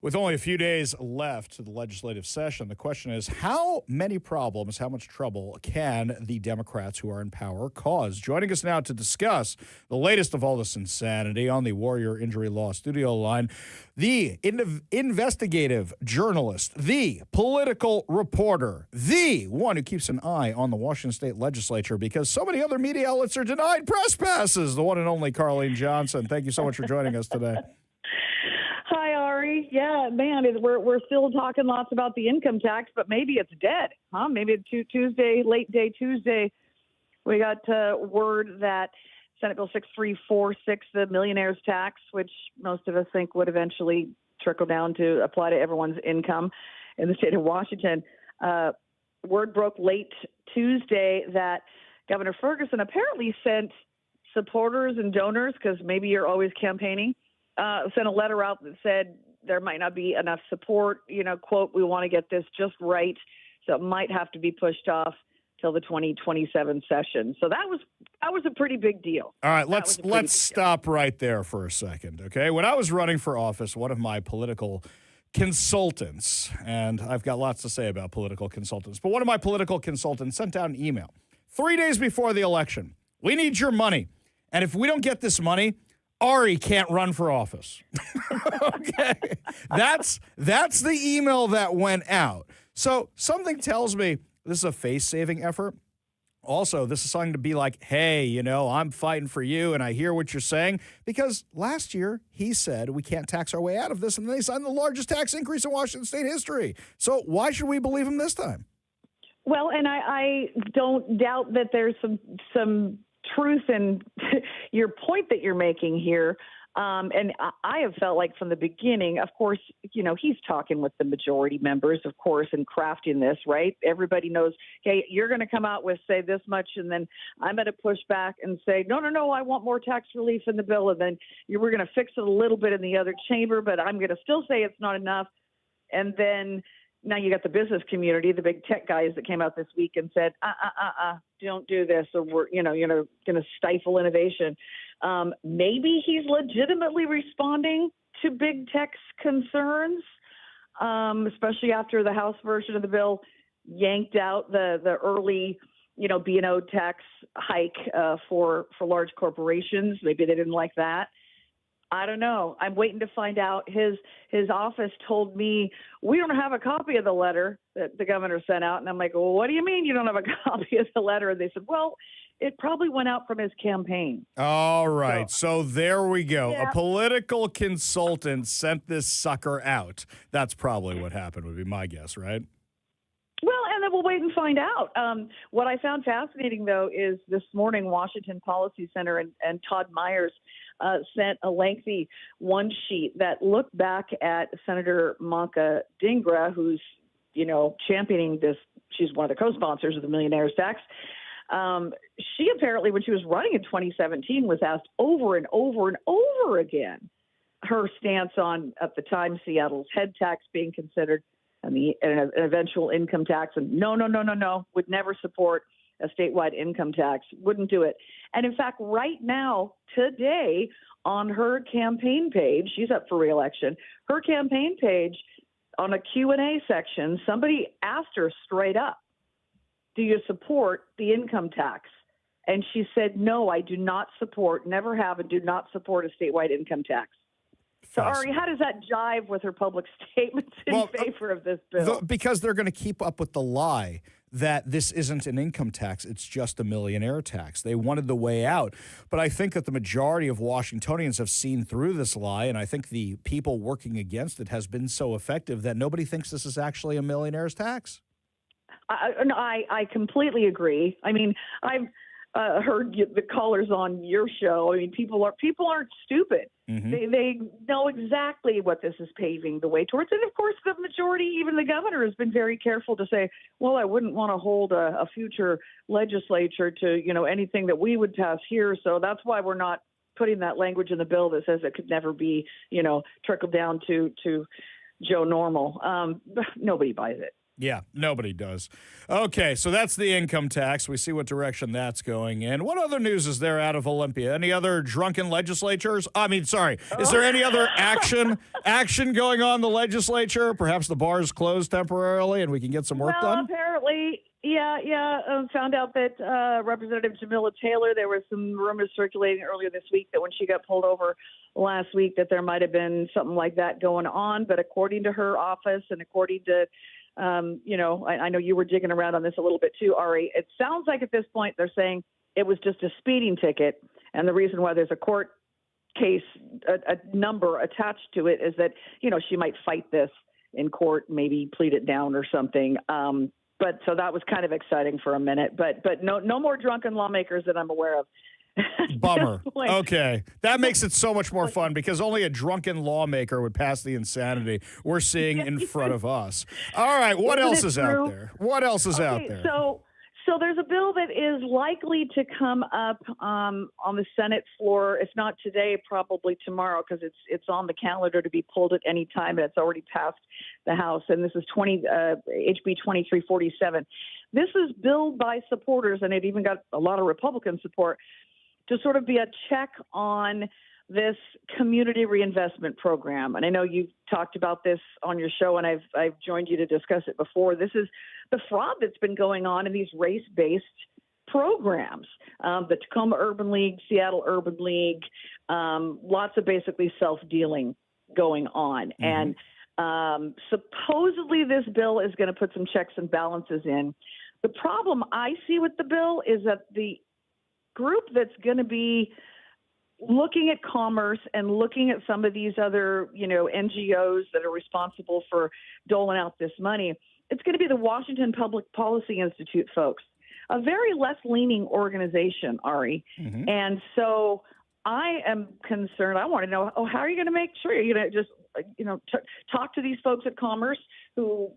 With only a few days left to the legislative session, the question is, how many problems, how much trouble can the Democrats who are in power cause? Joining us now to discuss the latest of all this insanity on the Warrior Injury Law studio line, the investigative journalist, the political reporter, the one who keeps an eye on the Washington State Legislature because so many other media outlets are denied press passes, the one and only Carlene Johnson. Thank you so much for joining us today. Hi, Ari. Yeah, man, we're still talking lots about the income tax, but maybe it's dead, huh? Maybe Tuesday, late day Tuesday, we got word that Senate Bill 6346, the millionaire's tax, which most of us think would eventually trickle down to apply to everyone's income in the state of Washington. Word broke late Tuesday that Governor Ferguson apparently sent supporters and donors, because maybe you're always campaigning, sent a letter out that said there might not be enough support, quote, we want to get this just right. So it might have to be pushed off till the 2027 session. So that was a pretty big deal. All right, let's stop right there for a second, okay? When I was running for office, one of my political consultants, and I've got lots to say about political consultants, but one of my political consultants sent out an email 3 days before the election. We need your money. And if we don't get this money, Ari can't run for office. Okay. That's the email that went out. So something tells me this is a face-saving effort. Also, this is something to be like, hey, I'm fighting for you, and I hear what you're saying. Because last year, he said we can't tax our way out of this, and they signed the largest tax increase in Washington State history. So why should we believe him this time? Well, and I don't doubt that there's some truth in your point that you're making here. And I have felt like from the beginning, of course, he's talking with the majority members, of course, and crafting this, right? Everybody knows, okay, you're going to come out with, say, this much, and then I'm going to push back and say, no, I want more tax relief in the bill. And then we're going to fix it a little bit in the other chamber, but I'm going to still say it's not enough. And then now you got the business community, the big tech guys that came out this week and said, don't do this, or we're, going to stifle innovation. Maybe he's legitimately responding to big tech's concerns, especially after the House version of the bill yanked out the early, B&O tax hike for large corporations. Maybe they didn't like that. I don't know. I'm waiting to find out. His office told me we don't have a copy of the letter that the governor sent out. And I'm like, well, what do you mean you don't have a copy of the letter? And they said, well, it probably went out from his campaign. All right. So there we go. Yeah. A political consultant sent this sucker out. That's probably what happened, would be my guess, right? Well, and then we'll wait and find out. What I found fascinating, though, is this morning, Washington Policy Center and Todd Myers sent a lengthy one sheet that looked back at Senator Manka Dhingra, who's, championing this. She's one of the co-sponsors of the millionaire's tax. She apparently, when she was running in 2017, was asked over and over and over again her stance on, at the time, Seattle's head tax being considered and an eventual income tax. And no, would never support a statewide income tax, wouldn't do it. And in fact, right now, today, on her campaign page, she's up for re-election, her campaign page on a Q&A section, somebody asked her straight up, do you support the income tax? And she said, no, I do not support, never have, and do not support a statewide income tax. So, Ari, how does that jive with her public statements in favor of this bill? Because they're going to keep up with the lie that this isn't an income tax, it's just a millionaire tax. They wanted the way out. But I think that the majority of Washingtonians have seen through this lie, and I think the people working against it has been so effective that nobody thinks this is actually a millionaire's tax. I completely agree. I mean, I've heard the callers on your show. I mean, people aren't stupid. Mm-hmm. They know exactly what this is paving the way towards. And of course, the majority, even the governor, has been very careful to say, well, I wouldn't want to hold a future legislature to, anything that we would pass here. So that's why we're not putting that language in the bill that says it could never be, trickled down to Joe Normal. Nobody buys it. Yeah, nobody does. Okay, so that's the income tax. We see what direction that's going in. What other news is there out of Olympia? Any other drunken legislatures? Is there any other action going on in the legislature? Perhaps the bar's closed temporarily and we can get some work done? Apparently, found out that Representative Jamila Taylor, there were some rumors circulating earlier this week that when she got pulled over last week that there might have been something like that going on. But according to her office and according to I know you were digging around on this a little bit too, Ari. It sounds like at this point they're saying it was just a speeding ticket. And the reason why there's a court case, a number attached to it is that, she might fight this in court, maybe plead it down or something. But so that was kind of exciting for a minute. But no more drunken lawmakers that I'm aware of. Bummer. Okay. That makes it so much more fun because only a drunken lawmaker would pass the insanity we're seeing in front of us. All right. What else is out there? What else is out there? So there's a bill that is likely to come up on the Senate floor, if not today, probably tomorrow, because it's on the calendar to be pulled at any time, and it's already passed the House. And this is HB 2347. This is billed by supporters, and it even got a lot of Republican support, to sort of be a check on this community reinvestment program. And I know you've talked about this on your show, and I've joined you to discuss it before. This is the fraud that's been going on in these race-based programs. The Tacoma Urban League, Seattle Urban League, lots of basically self-dealing going on. Mm-hmm. And supposedly this bill is going to put some checks and balances in. The problem I see with the bill is that the group that's going to be looking at commerce and looking at some of these other, NGOs that are responsible for doling out this money, it's going to be the Washington Public Policy Institute folks, a very left-leaning organization, Ari. Mm-hmm. And so I am concerned. I want to know, how are you going to make sure you're going to just, talk to these folks at Commerce who,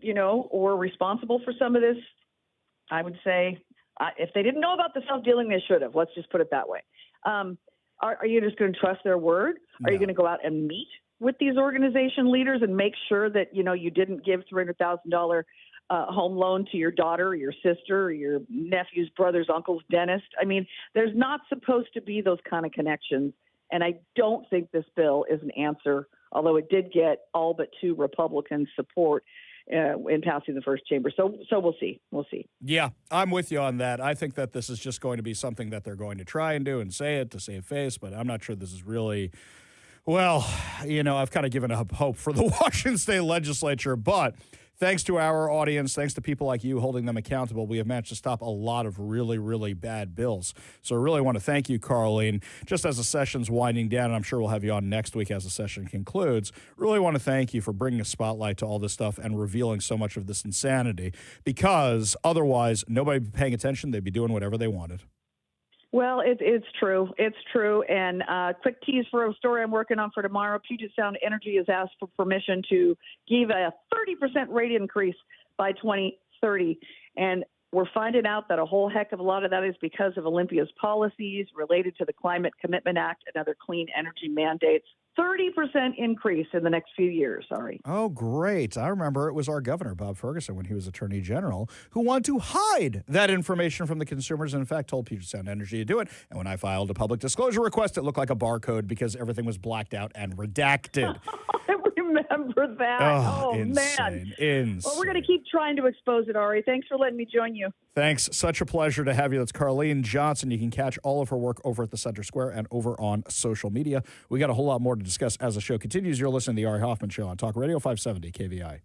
were responsible for some of this? I would say if they didn't know about the self-dealing, they should have. Let's just put it that way. Are you just going to trust their word? Are you going to go out and meet with these organization leaders and make sure that, you didn't give $300,000 home loan to your daughter or your sister or your nephew's brother's uncle's dentist? I mean, there's not supposed to be those kind of connections. And I don't think this bill is an answer, although it did get all but 2 Republican support in passing the first chamber. So we'll see. We'll see. Yeah, I'm with you on that. I think that this is just going to be something that they're going to try and do and say it to save face, but I'm not sure this is really, I've kind of given up hope for the Washington State Legislature, but thanks to our audience, thanks to people like you holding them accountable, we have managed to stop a lot of really, really bad bills. So I really want to thank you, Carlene. Just as the session's winding down, and I'm sure we'll have you on next week as the session concludes, really want to thank you for bringing a spotlight to all this stuff and revealing so much of this insanity, because otherwise nobody would be paying attention. They'd be doing whatever they wanted. Well, it's true. It's true. And quick tease for a story I'm working on for tomorrow. Puget Sound Energy has asked for permission to give a 30% rate increase by 2030. And we're finding out that a whole heck of a lot of that is because of Olympia's policies related to the Climate Commitment Act and other clean energy mandates. 30% increase in the next few years, sorry. Oh, great. I remember it was our governor, Bob Ferguson, when he was Attorney General, who wanted to hide that information from the consumers and, in fact, told Puget Sound Energy to do it. And when I filed a public disclosure request, it looked like a barcode because everything was blacked out and redacted. I remember that. Oh, insane. man. Insane. Well, we're going to keep trying to expose it, Ari. Thanks for letting me join you. Thanks. Such a pleasure to have you. That's Carlene Johnson. You can catch all of her work over at the Center Square and over on social media. We got a whole lot more to discuss as the show continues. You're listening to The Ari Hoffman Show on Talk Radio 570 KVI.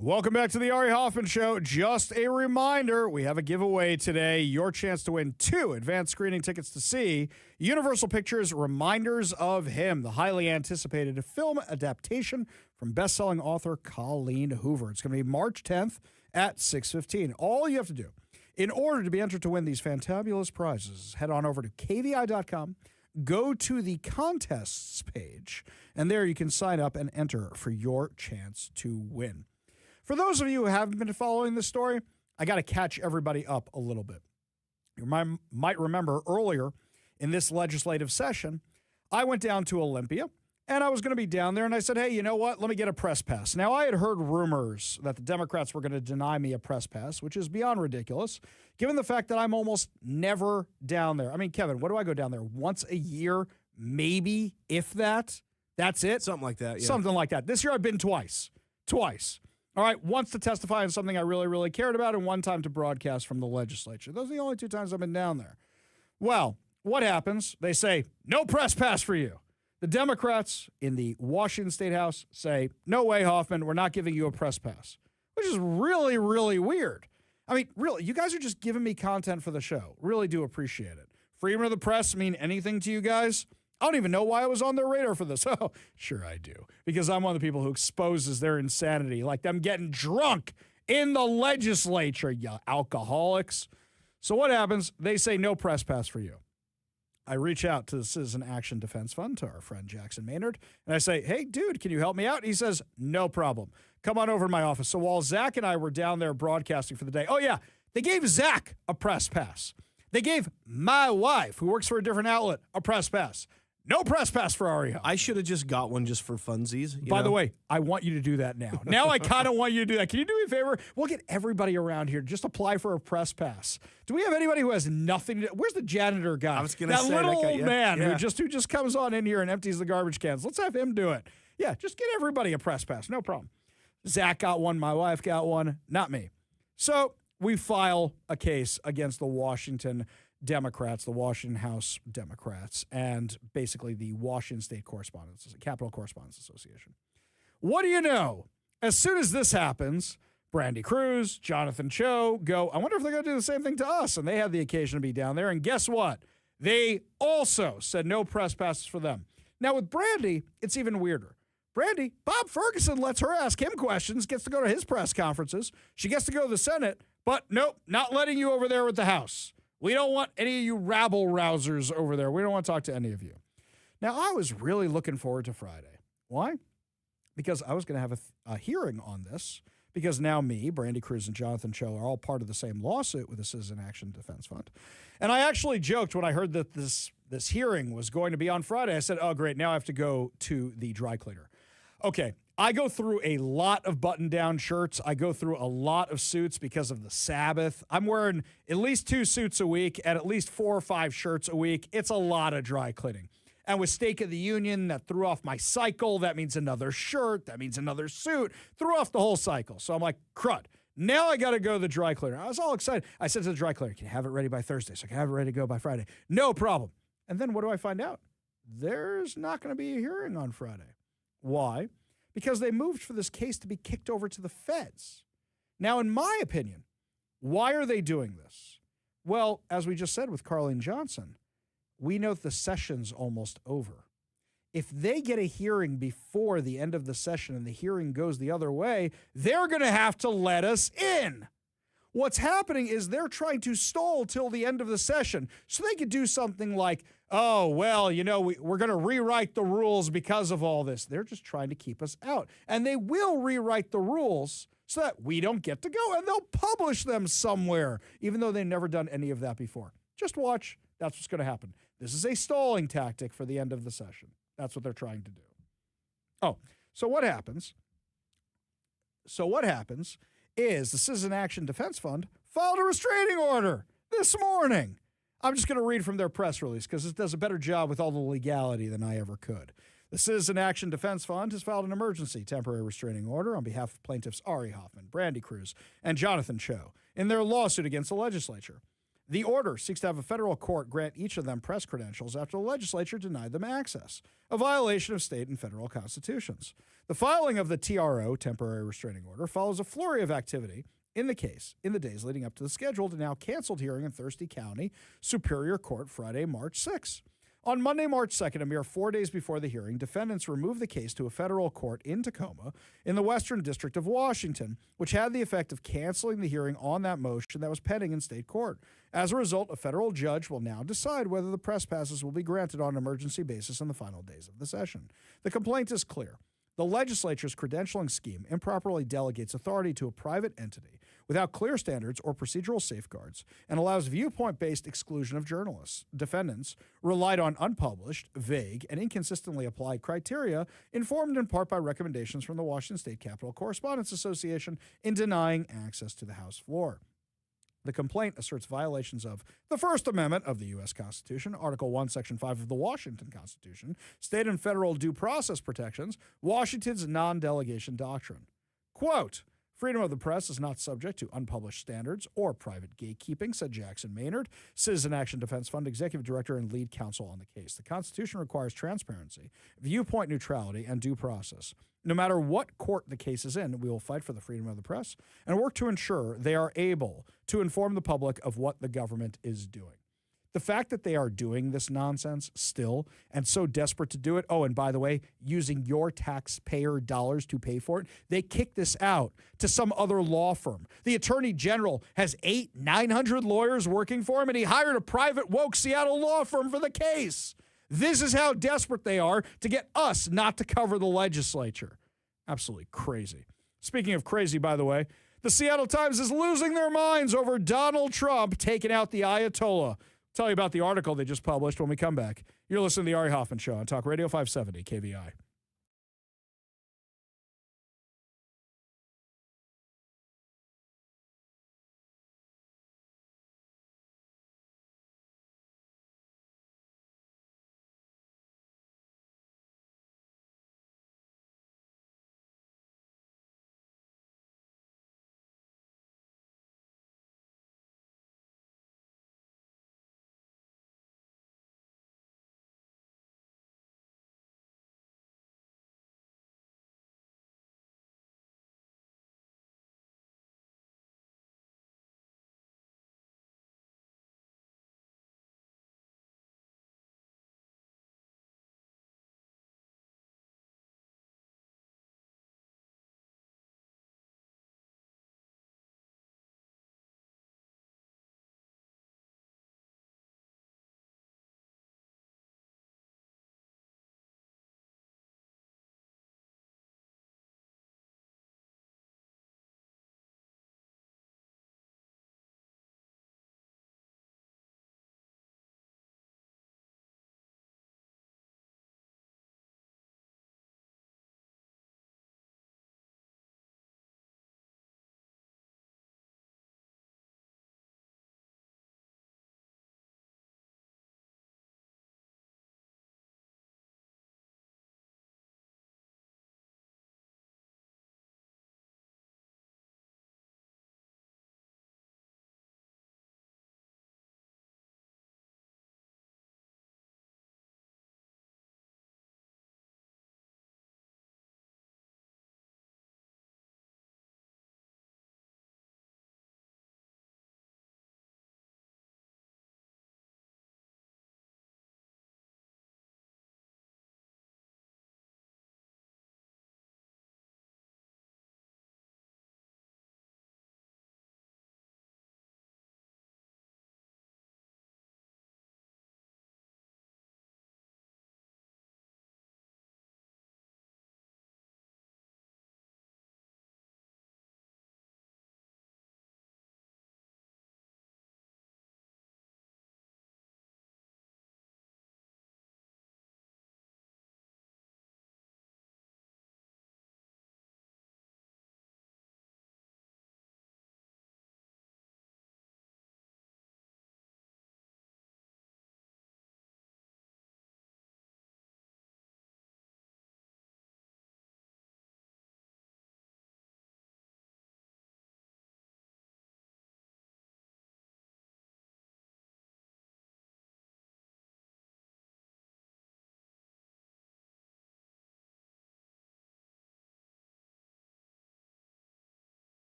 Welcome back to the Ari Hoffman Show. Just a reminder, we have a giveaway today. Your chance to win 2 advanced screening tickets to see Universal Pictures' Reminders of Him, the highly anticipated film adaptation from best-selling author Colleen Hoover. It's going to be March 10th at 6:15. All you have to do, in order to be entered to win these fantabulous prizes, head on over to kvi.com, go to the contests page, and there you can sign up and enter for your chance to win. For those of you who haven't been following this story, I got to catch everybody up a little bit. You might remember earlier in this legislative session, I went down to Olympia, and I was going to be down there, and I said, hey, you know what? Let me get a press pass. Now, I had heard rumors that the Democrats were going to deny me a press pass, which is beyond ridiculous, given the fact that I'm almost never down there. I mean, Kevin, what do I go down there? Once a year, maybe, if that? That's it? Something like that, yeah. Something like that. This year I've been twice. All right, once to testify on something I really, really cared about, and one time to broadcast from the legislature. Those are the only 2 times I've been down there. Well, what happens? They say, no press pass for you. The Democrats in the Washington State House say, no way, Hoffman, we're not giving you a press pass, which is really, really weird. I mean, really, you guys are just giving me content for the show. Really do appreciate it. Freedom of the press mean anything to you guys? I don't even know why I was on their radar for this. Oh, sure I do. Because I'm one of the people who exposes their insanity, like them getting drunk in the legislature, you alcoholics. So what happens? They say no press pass for you. I reach out to the Citizen Action Defense Fund, to our friend Jackson Maynard, and I say, hey, dude, can you help me out? He says, no problem. Come on over to my office. So while Zach and I were down there broadcasting for the day, oh, yeah, they gave Zach a press pass. They gave my wife, who works for a different outlet, a press pass. No press pass for Ari. I should have just got one just for funsies. By the way, I want you to do that now. Now I kind of want you to do that. Can you do me a favor? We'll get everybody around here. Just apply for a press pass. Do we have anybody who has nothing to do? Where's the janitor guy? I was going to say that little guy, old yeah. man Yeah. who just comes on in here and empties the garbage cans. Let's have him do it. Yeah, just get everybody a press pass. No problem. Zach got one. My wife got one. Not me. So we file a case against the Washington Democrats, the Washington House Democrats, and basically the Washington State Capitol Correspondents Association. What do you know? As soon as this happens, Brandy Cruz, Jonathan Cho go, I wonder if they're going to do the same thing to us. And they had the occasion to be down there. And guess what? They also said no press passes for them. Now with Brandy, it's even weirder. Brandy, Bob Ferguson lets her ask him questions, gets to go to his press conferences. She gets to go to the Senate, but nope, not letting you over there with the House. We don't want any of you rabble-rousers over there. We don't want to talk to any of you. Now, I was really looking forward to Friday. Why? Because I was going to have a hearing on this, because now me, Brandy Cruz, and Jonathan Cho are all part of the same lawsuit with the Citizen Action Defense Fund. And I actually joked when I heard that this hearing was going to be on Friday. I said, oh, great, now I have to go to the dry cleaner. Okay, I go through a lot of button-down shirts. I go through a lot of suits because of the Sabbath. I'm wearing at least 2 suits a week and at least 4 or 5 shirts a week. It's a lot of dry cleaning. And with Stake of the Union, that threw off my cycle. That means another shirt. That means another suit. Threw off the whole cycle. So I'm like, crud. Now I got to go to the dry cleaner. I was all excited. I said to the dry cleaner, can you have it ready by Thursday so I can have it ready to go by Friday? No problem. And then what do I find out? There's not going to be a hearing on Friday. Why? Because they moved for this case to be kicked over to the feds. Now, in my opinion, why are they doing this? Well, as we just said with Carlene Johnson, we know the session's almost over. If they get a hearing before the end of the session and the hearing goes the other way, they're going to have to let us in. What's happening is they're trying to stall till the end of the session so they could do something like, oh, well, you know, we're going to rewrite the rules because of all this. They're just trying to keep us out. And they will rewrite the rules so that we don't get to go, and they'll publish them somewhere, even though they've never done any of that before. Just watch. That's what's going to happen. This is a stalling tactic for the end of the session. That's what they're trying to do. Oh, so what happens? Is the Citizen Action Defense Fund filed a restraining order this morning. I'm just going to read from their press release because it does a better job with all the legality than I ever could. The Citizen Action Defense Fund has filed an emergency temporary restraining order on behalf of plaintiffs Ari Hoffman, Brandy Cruz, and Jonathan Cho in their lawsuit against the legislature. The order seeks to have a federal court grant each of them press credentials after the legislature denied them access, a violation of state and federal constitutions. The filing of the TRO, temporary restraining order, follows a flurry of activity in the case in the days leading up to the scheduled and now canceled hearing in Thirsty County Superior Court Friday, March 6. On Monday, March 2nd, a mere 4 days before the hearing, defendants removed the case to a federal court in Tacoma in the Western District of Washington, which had the effect of canceling the hearing on that motion that was pending in state court. As a result, a federal judge will now decide whether the press passes will be granted on an emergency basis in the final days of the session. The complaint is clear. The legislature's credentialing scheme improperly delegates authority to a private entity without clear standards or procedural safeguards and allows viewpoint-based exclusion of journalists. Defendants relied on unpublished, vague, and inconsistently applied criteria informed in part by recommendations from the Washington State Capitol Correspondents Association in denying access to the House floor. The complaint asserts violations of the First Amendment of the U.S. Constitution, Article 1, Section 5 of the Washington Constitution, state and federal due process protections, Washington's non-delegation doctrine. Quote, freedom of the press is not subject to unpublished standards or private gatekeeping, said Jackson Maynard, Citizen Action Defense Fund executive director and lead counsel on the case. The Constitution requires transparency, viewpoint neutrality, and due process. No matter what court the case is in, we will fight for the freedom of the press and work to ensure they are able to inform the public of what the government is doing. The fact that they are doing this nonsense still and so desperate to do it, oh, and by the way, using your taxpayer dollars to pay for it, they kick this out to some other law firm. The attorney general has 900 lawyers working for him, and he hired a private woke Seattle law firm for the case. This is how desperate they are to get us not to cover the legislature. Absolutely crazy. Speaking of crazy, by the way, the Seattle Times is losing their minds over Donald Trump taking out the Ayatollah. I'll tell you about the article they just published when we come back. You're listening to the Ari Hoffman Show on Talk Radio 570 KVI.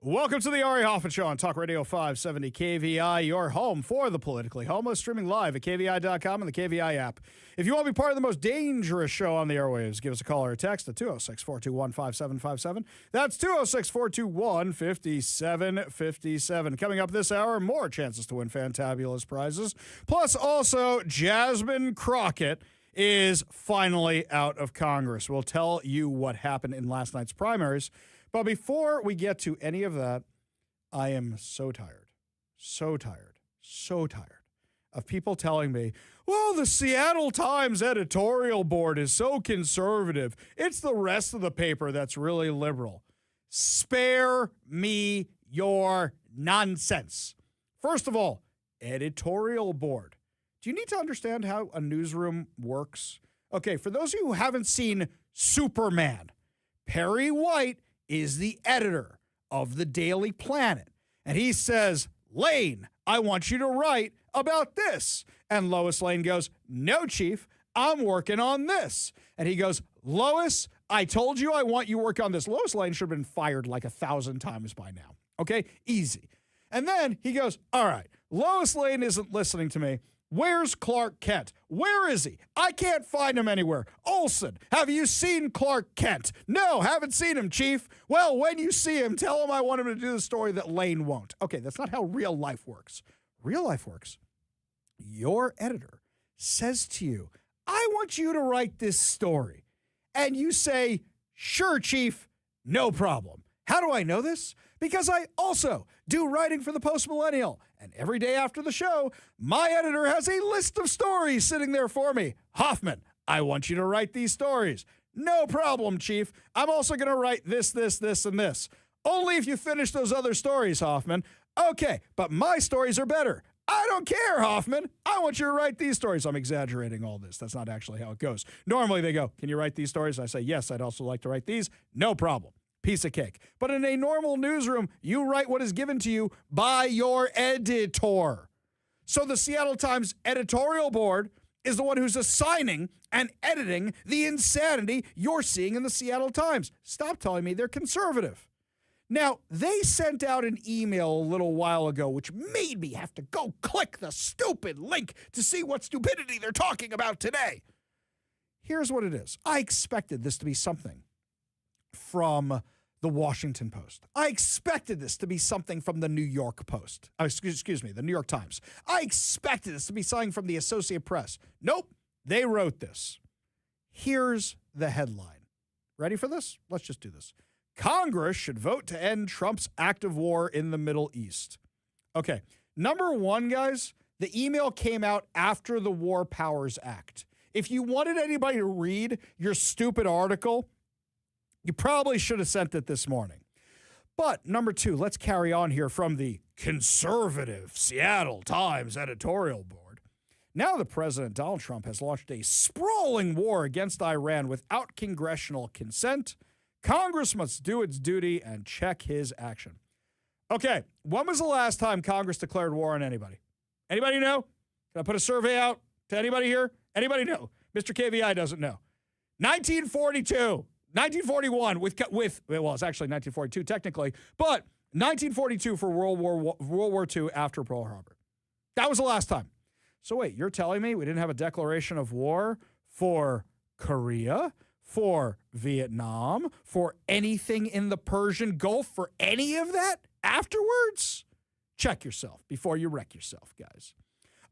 Welcome to the Ari Hoffman Show on Talk Radio 570 KVI, your home for the politically homeless, streaming live at KVI.com and the KVI app. If you want to be part of the most dangerous show on the airwaves, give us a call or a text at 206-421-5757. That's 206-421-5757. Coming up this hour, more chances to win fantabulous prizes. Plus, also, Jasmine Crockett is finally out of Congress. We'll tell you what happened in last night's primaries. But before we get to any of that, I am so tired of people telling me, well, the Seattle Times editorial board is so conservative. It's the rest of the paper that's really liberal. Spare me your nonsense. First of all, editorial board. Do you need to understand how a newsroom works? Okay, for those of you who haven't seen Superman, Perry White is the editor of the Daily Planet. And he says, Lane, I want you to write about this. And Lois Lane goes, no, Chief, I'm working on this. And he goes, Lois, I told you I want you to work on this. Lois Lane should have been fired like 1,000 times by now. Okay, easy. And then he goes, all right, Lois Lane isn't listening to me. Where's Clark Kent? Where is he? I can't find him anywhere. Olson, have you seen Clark Kent? No, haven't seen him, Chief. Well, when you see him, tell him I want him to do the story that Lane won't. Okay, that's not how real life works. Real life works. Your editor says to you, I want you to write this story. And you say, sure, Chief, no problem. How do I know this? Because I also do writing for the Post Millennial. And every day after the show, my editor has a list of stories sitting there for me. Hoffman, I want you to write these stories. No problem, Chief. I'm also going to write this, and this. Only if you finish those other stories, Hoffman. Okay, but my stories are better. I don't care, Hoffman. I want you to write these stories. I'm exaggerating all this. That's not actually how it goes. Normally they go, can you write these stories? I say, yes, I'd also like to write these. No problem. Piece of cake. But in a normal newsroom, you write what is given to you by your editor. So the Seattle Times editorial board is the one who's assigning and editing the insanity you're seeing in the Seattle Times. Stop telling me they're conservative. Now, they sent out an email a little while ago, which made me have to go click the stupid link to see what stupidity they're talking about today. Here's what it is. I expected this to be something from the Washington Post. I expected this to be something from the New York Post. Excuse me, the New York Times. I expected this to be something from the Associated Press. Nope, they wrote this. Here's the headline. Ready for this? Let's just do this. Congress should vote to end Trump's active war in the Middle East. Okay, number one, guys, the email came out after the War Powers Act. If you wanted anybody to read your stupid article, you probably should have sent it this morning. But number two, let's carry on here from the conservative Seattle Times editorial board. Now the President, Donald Trump, has launched a sprawling war against Iran without congressional consent. Congress must do its duty and check his action. Okay, when was the last time Congress declared war on anybody? Anybody know? Can I put a survey out to anybody here? Anybody know? Mr. KVI doesn't know. 1942. 1941 well, it's actually 1942 technically, but 1942 for World War II after Pearl Harbor. That was the last time. So wait, you're telling me we didn't have a declaration of war for Korea, for Vietnam, for anything in the Persian Gulf, for any of that afterwards? Check yourself before you wreck yourself, guys.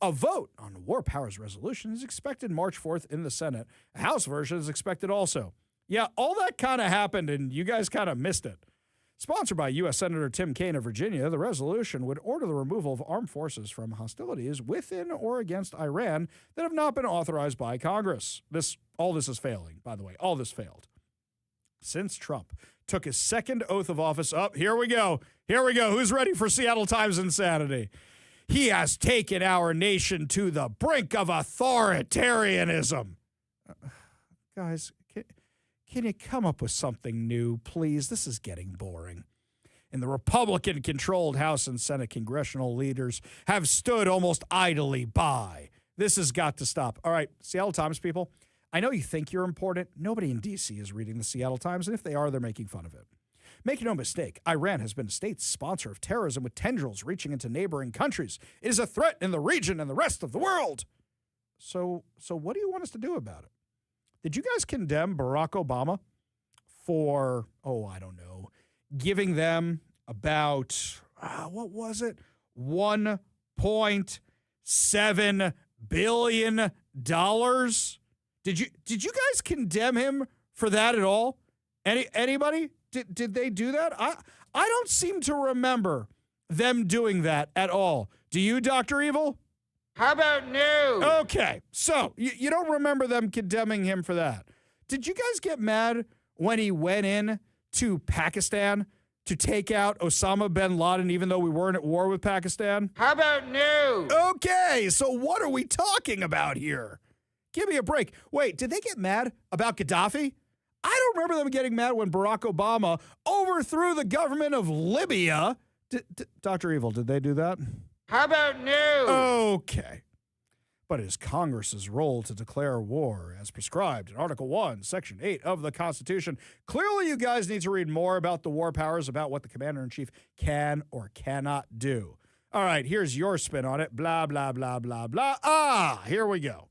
A vote on a War Powers resolution is expected March 4th in the Senate. A House version is expected also. Yeah, all that kind of happened, and you guys kind of missed it. Sponsored by U.S. Senator Tim Kaine of Virginia, the resolution would order the removal of armed forces from hostilities within or against Iran that have not been authorized by Congress. All this is failing, by the way. All this failed. Since Trump took his second oath of office, here we go. Here we go. Who's ready for Seattle Times insanity? He has taken our nation to the brink of authoritarianism. Guys, can you come up with something new, please? This is getting boring. And the Republican-controlled House and Senate congressional leaders have stood almost idly by. This has got to stop. All right, Seattle Times people, I know you think you're important. Nobody in D.C. is reading the Seattle Times, and if they are, they're making fun of it. Make no mistake, Iran has been a state sponsor of terrorism with tendrils reaching into neighboring countries. It is a threat in the region and the rest of the world. So what do you want us to do about it? Did you guys condemn Barack Obama for, I don't know, giving them about, what was it? $1.7 billion? Did you guys condemn him for that at all? Anybody? Did they do that? I don't seem to remember them doing that at all. Do you, Dr. Evil? How about no? Okay, so you don't remember them condemning him for that. Did you guys get mad when he went in to Pakistan to take out Osama bin Laden, even though we weren't at war with Pakistan? How about no? Okay, so what are we talking about here? Give me a break. Wait, did they get mad about Gaddafi? I don't remember them getting mad when Barack Obama overthrew the government of Libya. Dr. Evil, did they do that? How about no? Okay. But it is Congress's role to declare war as prescribed in Article 1, Section 8 of the Constitution. Clearly, you guys need to read more about the war powers, about what the commander-in-chief can or cannot do. All right, here's your spin on it. Blah, blah, blah, blah, blah. Here we go.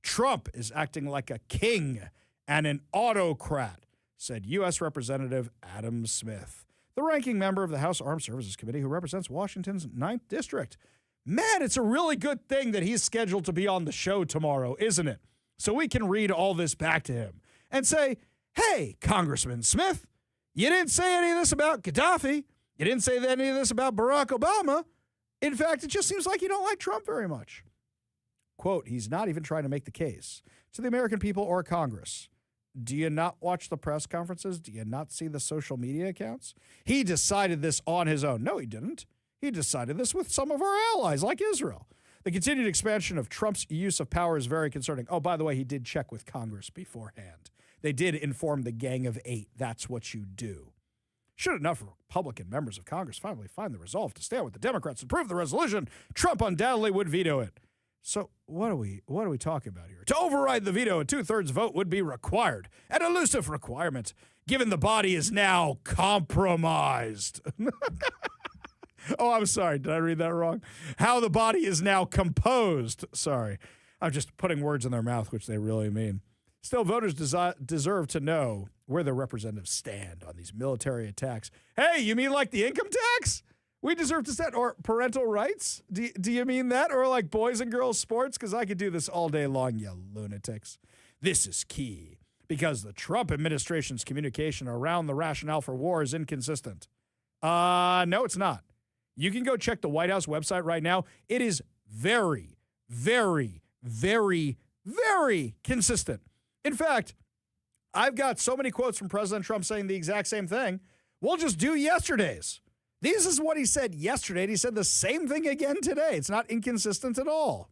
Trump is acting like a king and an autocrat, said U.S. Representative Adam Smith, the ranking member of the House Armed Services Committee who represents Washington's 9th District. Man, it's a really good thing that he's scheduled to be on the show tomorrow, isn't it? So we can read all this back to him and say, hey, Congressman Smith, you didn't say any of this about Gaddafi. You didn't say any of this about Barack Obama. In fact, it just seems like you don't like Trump very much. Quote, he's not even trying to make the case to the American people or Congress. Do you not watch the press conferences? Do you not see the social media accounts? He decided this on his own. No, he didn't. He decided this with some of our allies, like Israel. The continued expansion of Trump's use of power is very concerning. Oh, by the way, he did check with Congress beforehand. They did inform the Gang of Eight. That's what you do. Should enough Republican members of Congress finally find the resolve to stand with the Democrats and approve the resolution, Trump undoubtedly would veto it. So what are we talking about here? To override the veto, a 2/3 vote would be required, an elusive requirement, given the body is now compromised. Oh, I'm sorry. Did I read that wrong? How the body is now composed. Sorry. I'm just putting words in their mouth, which they really mean. Still, voters deserve to know where their representatives stand on these military attacks. Hey, you mean like the income tax? We deserve to stand, or parental rights? Do you mean that? Or like boys and girls sports? Because I could do this all day long, you lunatics. This is key because the Trump administration's communication around the rationale for war is inconsistent. No, it's not. You can go check the White House website right now. It is very, very, very, very consistent. In fact, I've got so many quotes from President Trump saying the exact same thing. We'll just do yesterday's. This is what he said yesterday, and he said the same thing again today. It's not inconsistent at all.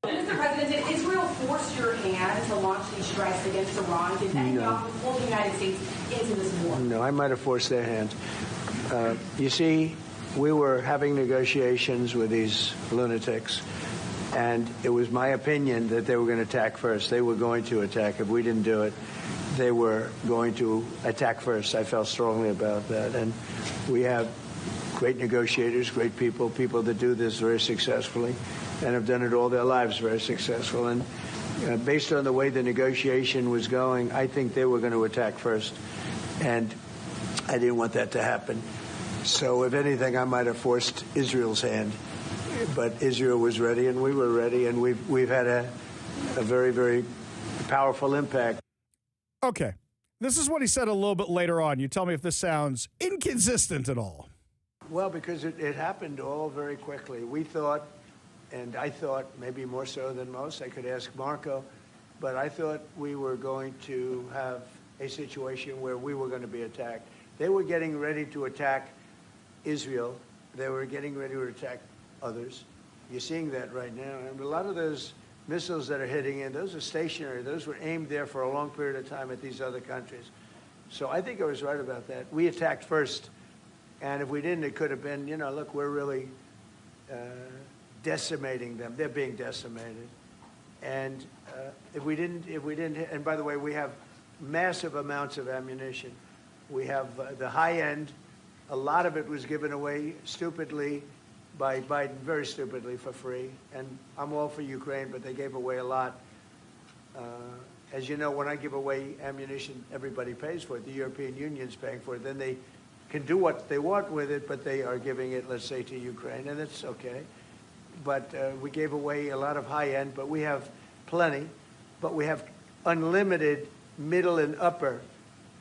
Mr. President, did Israel force your hand to launch these strikes against Iran? Did Netanyahu pull the United States into this war? No, I might have forced their hand. You see, we were having negotiations with these lunatics, and it was my opinion that they were going to attack first. They were going to attack. If we didn't do it, they were going to attack first. I felt strongly about that. And we have great negotiators, great people that do this very successfully and have done it all their lives very successful. And based on the way the negotiation was going, I think they were going to attack first. And I didn't want that to happen. So if anything, I might have forced Israel's hand. But Israel was ready and we were ready, and we've had a very, very powerful impact. Okay. This is what he said a little bit later on. You tell me if this sounds inconsistent at all. Well, because it happened all very quickly. We thought, and I thought maybe more so than most, I could ask Marco, but I thought we were going to have a situation where we were going to be attacked. They were getting ready to attack Israel. They were getting ready to attack others. You're seeing that right now. And a lot of those missiles that are hitting in, those are stationary. Those were aimed there for a long period of time at these other countries. So I think I was right about that. We attacked first. And if we didn't, it could have been, look, we're really decimating them. They're being decimated. And if we didn't, and by the way, we have massive amounts of ammunition. We have the high end. A lot of it was given away stupidly by Biden, very stupidly, for free. And I'm all for Ukraine, but they gave away a lot. As you know, when I give away ammunition, everybody pays for it. The European Union's paying for it. Then they can do what they want with it, but they are giving it, let's say, to Ukraine, and it's okay. But we gave away a lot of high end, but we have plenty. But we have unlimited middle and upper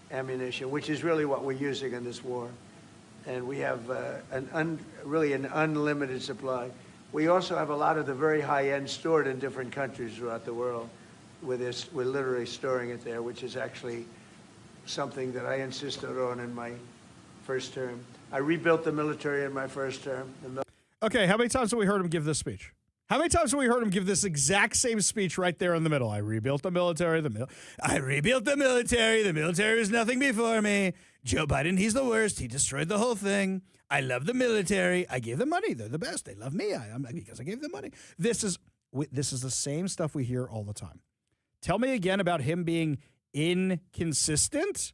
ammunition, which is really what we're using in this war. And we have really an unlimited supply. We also have a lot of the very high end stored in different countries throughout the world. We're literally storing it there, which is actually something that I insisted on in my first term. I rebuilt the military in my first term. Okay, how many times have we heard him give this speech? How many times have we heard him give this exact same speech right there in the middle? I rebuilt the military. I rebuilt the military. The military was nothing before me. Joe Biden, he's the worst. He destroyed the whole thing. I love the military. I gave them money. They're the best. They love me. I'm because I gave them money. This is the same stuff we hear all the time. Tell me again about him being inconsistent.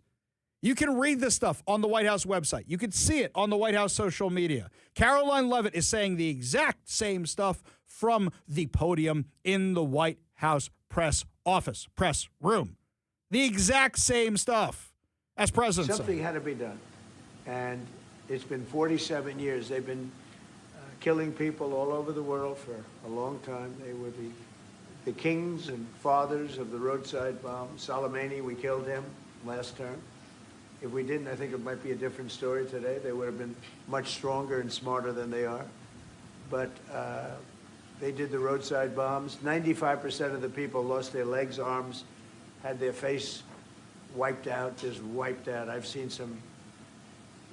You can read this stuff on the White House website. You can see it on the White House social media. Caroline Leavitt is saying the exact same stuff from the podium in the White House press office, press room. The exact same stuff as President said. Something had to be done. And it's been 47 years. They've been killing people all over the world for a long time. They were the kings and fathers of the roadside bomb. Soleimani, we killed him last term. If we didn't, I think it might be a different story today. They would have been much stronger and smarter than they are. But they did the roadside bombs. 95% of the people lost their legs, arms, had their face wiped out, just wiped out. I've seen some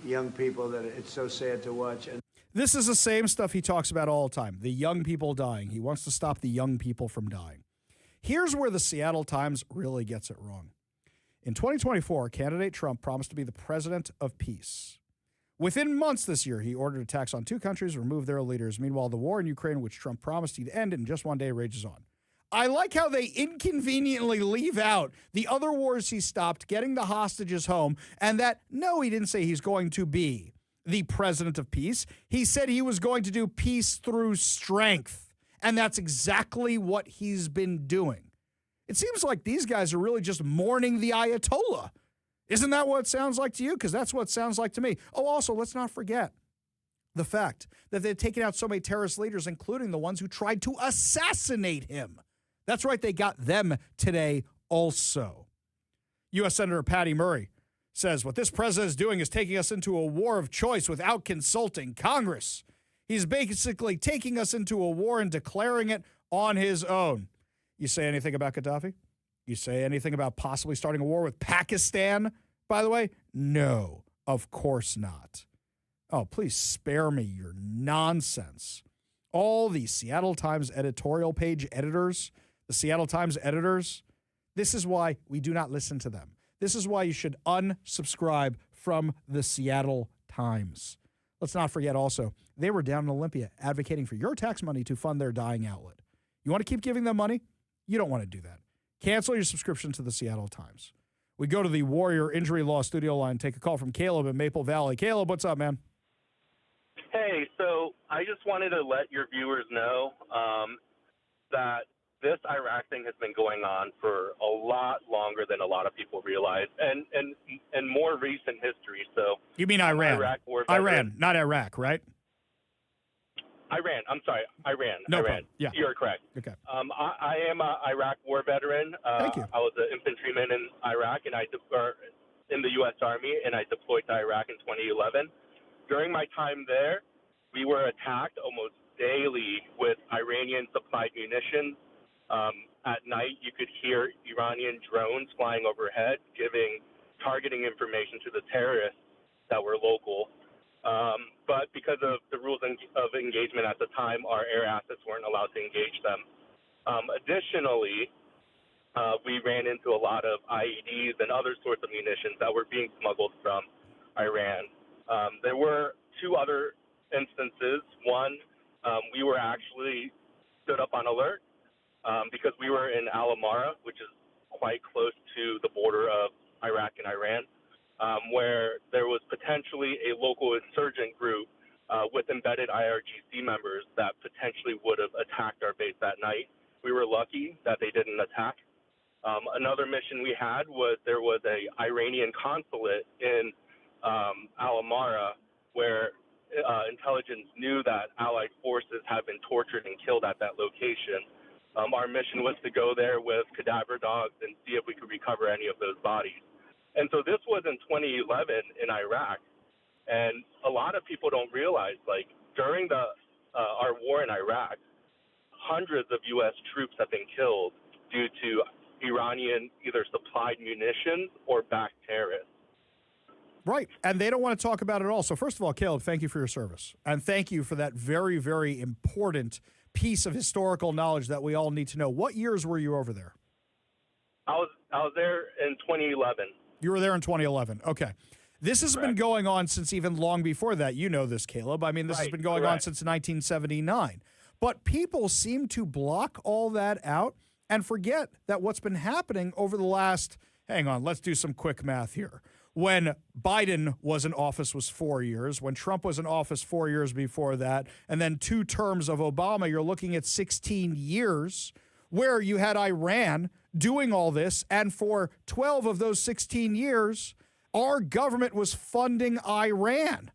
young people that it's so sad to watch. And this is the same stuff he talks about all the time, the young people dying. He wants to stop the young people from dying. Here's where the Seattle Times really gets it wrong. In 2024, candidate Trump promised to be the president of peace. Within months this year, he ordered attacks on two countries, removed their leaders. Meanwhile, the war in Ukraine, which Trump promised he'd end in just one day, rages on. I like how they inconveniently leave out the other wars he stopped, getting the hostages home, and that, no, he didn't say he's going to be the president of peace. He said he was going to do peace through strength, and that's exactly what he's been doing. It seems like these guys are really just mourning the Ayatollah. Isn't that what it sounds like to you? Because that's what it sounds like to me. Oh, also, let's not forget the fact that they've taken out so many terrorist leaders, including the ones who tried to assassinate him. That's right, they got them today also. U.S. Senator Patty Murray says, what this president is doing is taking us into a war of choice without consulting Congress. He's basically taking us into a war and declaring it on his own. You say anything about Gaddafi? You say anything about possibly starting a war with Pakistan, by the way? No, of course not. Oh, please spare me your nonsense. All the Seattle Times editorial page editors, the Seattle Times editors, this is why we do not listen to them. This is why you should unsubscribe from the Seattle Times. Let's not forget also, they were down in Olympia advocating for your tax money to fund their dying outlet. You want to keep giving them money? You don't want to do that. Cancel your subscription to the Seattle Times. We go to the Warrior Injury Law studio line, take a call from Caleb in Maple Valley. Caleb, what's up, man? Hey, so I just wanted to let your viewers know that this Iraq thing has been going on for a lot longer than a lot of people realize, and more recent history. So you mean Iran? Iran, not Iraq, right? Iran. I'm sorry, Iran. No Iran. problem. Yeah. You're correct. Okay. I am an Iraq war veteran. Thank you. I was an infantryman in Iraq, and in the U.S. Army, and I deployed to Iraq in 2011. During my time there, we were attacked almost daily with Iranian-supplied munitions. At night, you could hear Iranian drones flying overhead, giving targeting information to the terrorists that were local. But because of the rules of engagement at the time, our air assets weren't allowed to engage them. Additionally, we ran into a lot of IEDs and other sorts of munitions that were being smuggled from Iran. There were two other instances. One, we were actually stood up on alert because we were in Al-Amara, which is quite close to the border of Iraq and Iran, where spotted IRGC members that potentially would have attacked our base that night. We were lucky that they didn't attack. Another mission we had was there was a Iranian consulate in Alamara where intelligence knew that Allied forces had been tortured and killed at that location. Our mission was to go there with cadaver dogs and see if we could recover any of those bodies. And so this was in 2011 in Iraq. And a lot of people don't realize, like, during our war in Iraq, hundreds of U.S. troops have been killed due to Iranian either supplied munitions or backed terrorists. Right. And they don't want to talk about it at all. So first of all, Caleb, thank you for your service. And thank you for that very, very important piece of historical knowledge that we all need to know. What years were you over there? I was there in 2011. You were there in 2011. Okay. This has Correct. been going on since even long before that. You know this, Caleb. I mean, this has been going on since 1979. But people seem to block all that out and forget that what's been happening over the last, hang on, let's do some quick math here. When Biden was in office was 4 years. When Trump was in office 4 years before that, and then 2 terms of Obama, you're looking at 16 years where you had Iran doing all this. And for 12 of those 16 years, our government was funding Iran.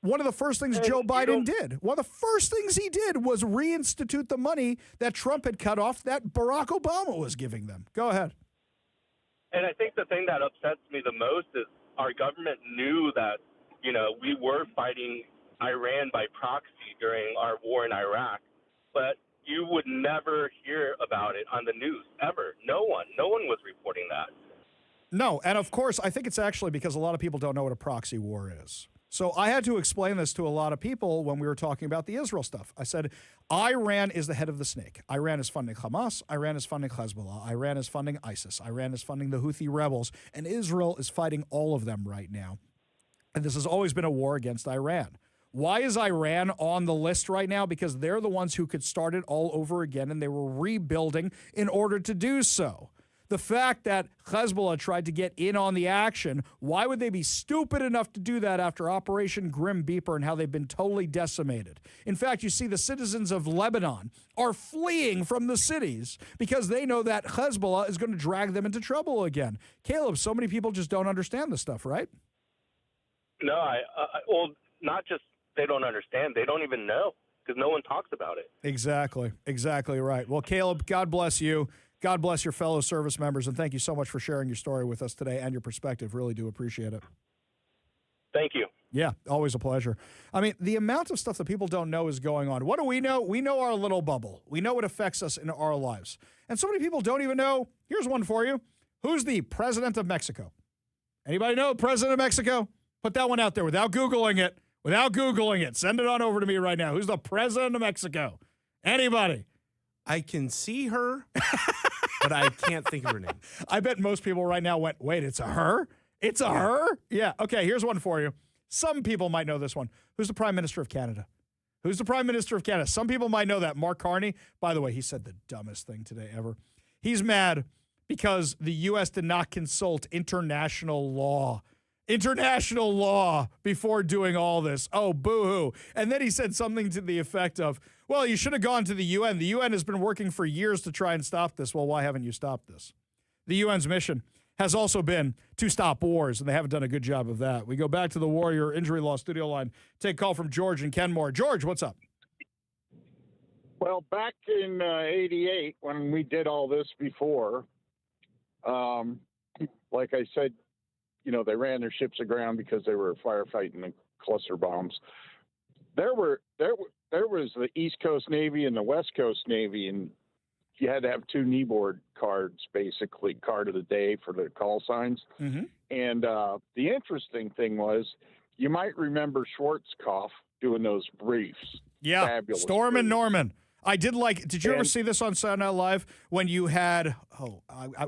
One of the first things Joe Biden did, one of the first things he did was reinstitute the money that Trump had cut off that Barack Obama was giving them. Go ahead. And I think the thing that upsets me the most is our government knew that, you know, we were fighting Iran by proxy during our war in Iraq, but you would never hear about it on the news, ever. No one was reporting that. No, and of course, I think it's actually because a lot of people don't know what a proxy war is. So I had to explain this to a lot of people when we were talking about the Israel stuff. I said, Iran is the head of the snake. Iran is funding Hamas. Iran is funding Hezbollah. Iran is funding ISIS. Iran is funding the Houthi rebels. And Israel is fighting all of them right now. And this has always been a war against Iran. Why is Iran on the list right now? Because they're the ones who could start it all over again, and they were rebuilding in order to do so. The fact that Hezbollah tried to get in on the action, why would they be stupid enough to do that after Operation Grim Beeper and how they've been totally decimated? In fact, you see the citizens of Lebanon are fleeing from the cities because they know that Hezbollah is going to drag them into trouble again. Caleb, so many people just don't understand this stuff, right? No, well, not just they don't understand, they don't even know because no one talks about it. Exactly right. Well, Caleb, God bless you. God bless your fellow service members, and thank you so much for sharing your story with us today and your perspective. Really do appreciate it. Thank you. Yeah, always a pleasure. I mean, the amount of stuff that people don't know is going on. What do we know? We know our little bubble. We know what affects us in our lives. And so many people don't even know. Here's one for you. Who's the president of Mexico? Anybody know the president of Mexico? Put that one out there without Googling it. Without Googling it. Send it on over to me right now. Who's the president of Mexico? Anybody? I can see her, but I can't think of her name. I bet most people right now went, wait, it's a her? It's a her? Yeah. Okay, here's one for you. Some people might know this one. Who's the Prime Minister of Canada? Who's the Prime Minister of Canada? Some people might know that. Mark Carney. By the way, he said the dumbest thing today ever. He's mad because the U.S. did not consult international law before doing all this. Oh, boo-hoo. And then he said something to the effect of, well, you should have gone to the UN. The UN has been working for years to try and stop this. Well, why haven't you stopped this? The UN's mission has also been to stop wars, and they haven't done a good job of that. We go back to the Warrior Injury Law studio line. Take a call from George and Kenmore. George, what's up? Well, back in 88, when we did all this before, like I said, you know, they ran their ships aground because they were firefighting the cluster bombs. There was the East Coast Navy and the West Coast Navy, and you had to have 2 kneeboard cards, basically, card of the day for the call signs. Mm-hmm. And the interesting thing was, you might remember Schwarzkopf doing those briefs. Yeah, Fabulous Storm briefs. and Norman. I did did you ever see this on Saturday Night Live when you had,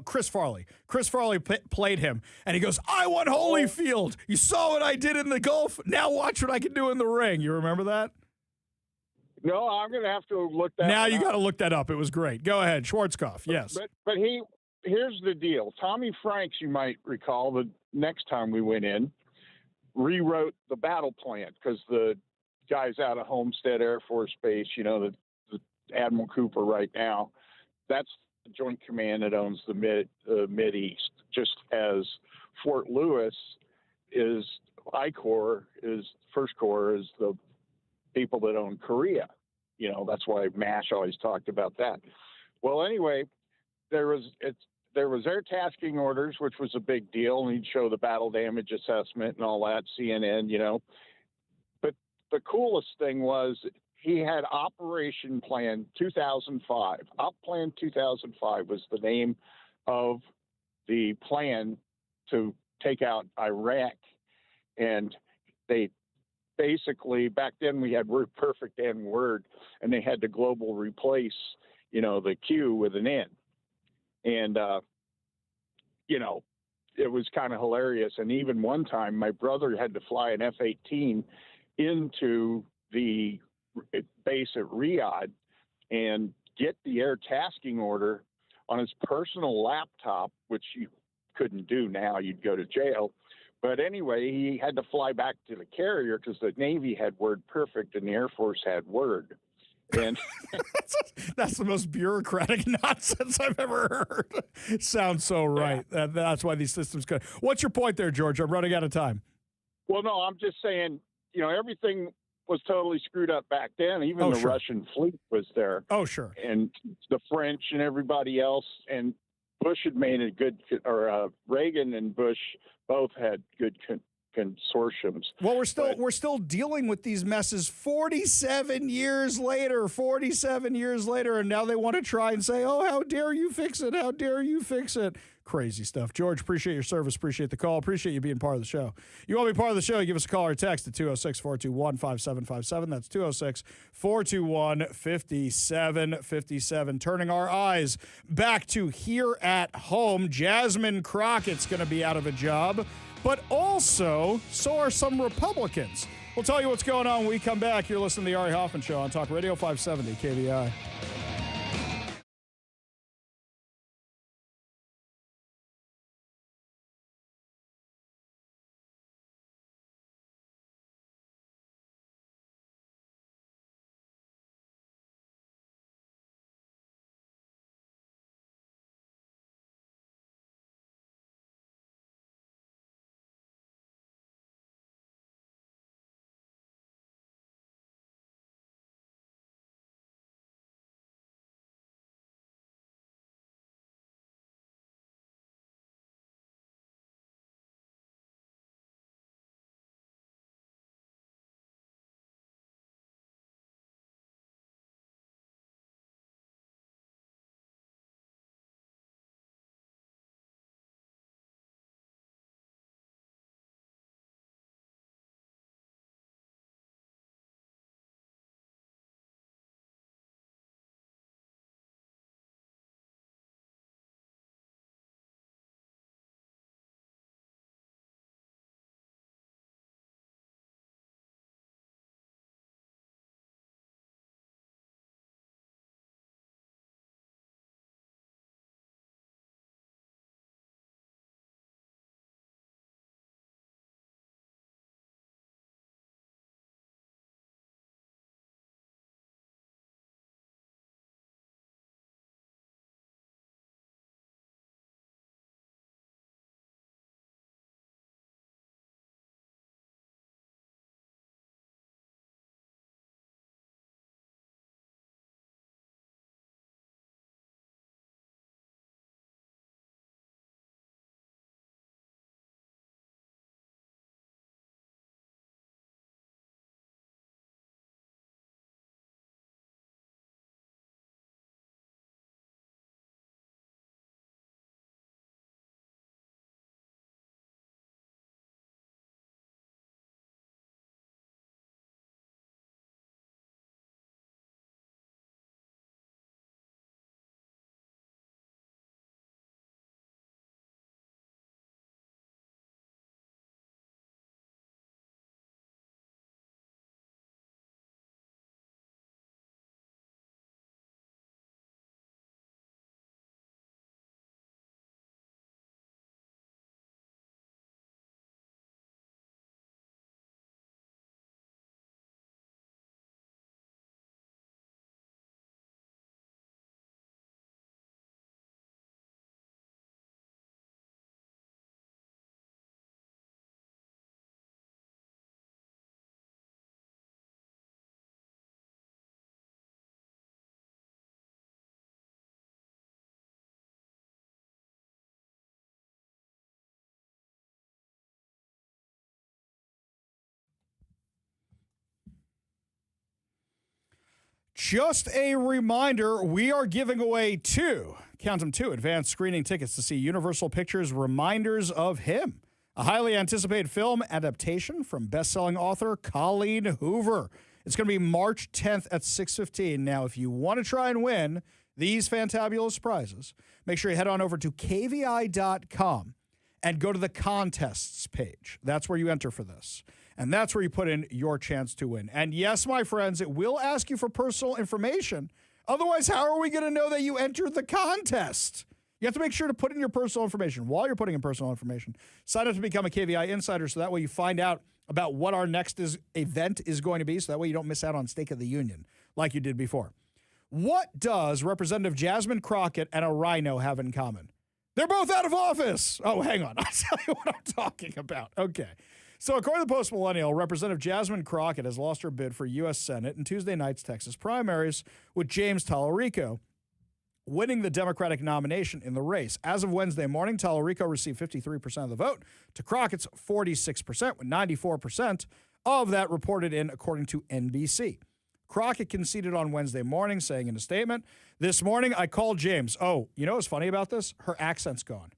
Chris Farley? Chris Farley played him, and he goes, I won Holyfield. You saw what I did in the Gulf. Now watch what I can do in the ring. You remember that? No, I'm going to have to look that Now up. you got to look that up. It was great. Go ahead, Schwarzkopf, yes. But here's the deal. Tommy Franks, you might recall, the next time we went in, rewrote the battle plan because the guys out of Homestead Air Force Base, the Admiral Cooper right now, that's the Joint Command that owns the Mid-East, just as Fort Lewis is First Corps is the people that own Korea. That's why MASH always talked about that. Well, anyway, there was air tasking orders, which was a big deal, and he'd show the battle damage assessment and all that, CNN, But the coolest thing was he had Operation Plan 2005. Op Plan 2005 was the name of the plan to take out Iraq. And they basically, back then we had Word Perfect and Word, and they had to global replace, the Q with an N. And, it was kind of hilarious. And even one time my brother had to fly an F-18 into the base at Riyadh and get the air tasking order on his personal laptop, which you couldn't do now. You'd go to jail. But anyway, he had to fly back to the carrier because the Navy had Word Perfect and the Air Force had Word. And that's the most bureaucratic nonsense I've ever heard. Sounds so right. Yeah. That's why these systems go. What's your point there, George? I'm running out of time. Well, no, I'm just saying, everything was totally screwed up back then. Even the Russian fleet was there. Oh, sure. And the French and everybody else. And Bush had made a good, Reagan and Bush both had good consortiums. Well, we're still dealing with these messes 47 years later, and now they want to try and say, oh, how dare you fix it? How dare you fix it? Crazy stuff. George, appreciate your service. Appreciate the call. Appreciate you being part of the show. You want to be part of the show, you give us a call or text at 206-421-5757. That's 206-421-5757. Turning our eyes back to here at home. Jasmine Crockett's going to be out of a job, but also so are some Republicans. We'll tell you what's going on when we come back. You're listening to the Ari Hoffman Show on Talk Radio 570 KBI. Just a reminder, we are giving away count them two, advanced screening tickets to see Universal Pictures' Reminders of Him, a highly anticipated film adaptation from best-selling author Colleen Hoover. It's going to be March 10th at 6:15. Now, if you want to try and win these fantabulous prizes, make sure you head on over to kvi.com and go to the contests page. That's where you enter for this. And that's where you put in your chance to win. And yes, my friends, it will ask you for personal information. Otherwise, how are we going to know that you entered the contest? You have to make sure to put in your personal information. While you're putting in personal information, sign up to become a KVI insider so that way you find out about what our next event is going to be, so that way you don't miss out on Stake of the Union like you did before. What does Representative Jasmine Crockett and a rhino have in common? They're both out of office. Oh, hang on. I'll tell you what I'm talking about. Okay. So according to the Post Millennial, Representative Jasmine Crockett has lost her bid for U.S. Senate in Tuesday night's Texas primaries, with James Tallarico winning the Democratic nomination in the race. As of Wednesday morning, Tallarico received 53% of the vote to Crockett's 46%, with 94% of that reported in, according to NBC. Crockett conceded on Wednesday morning, saying in a statement, "This morning I called James." Oh, you know what's funny about this? Her accent's gone.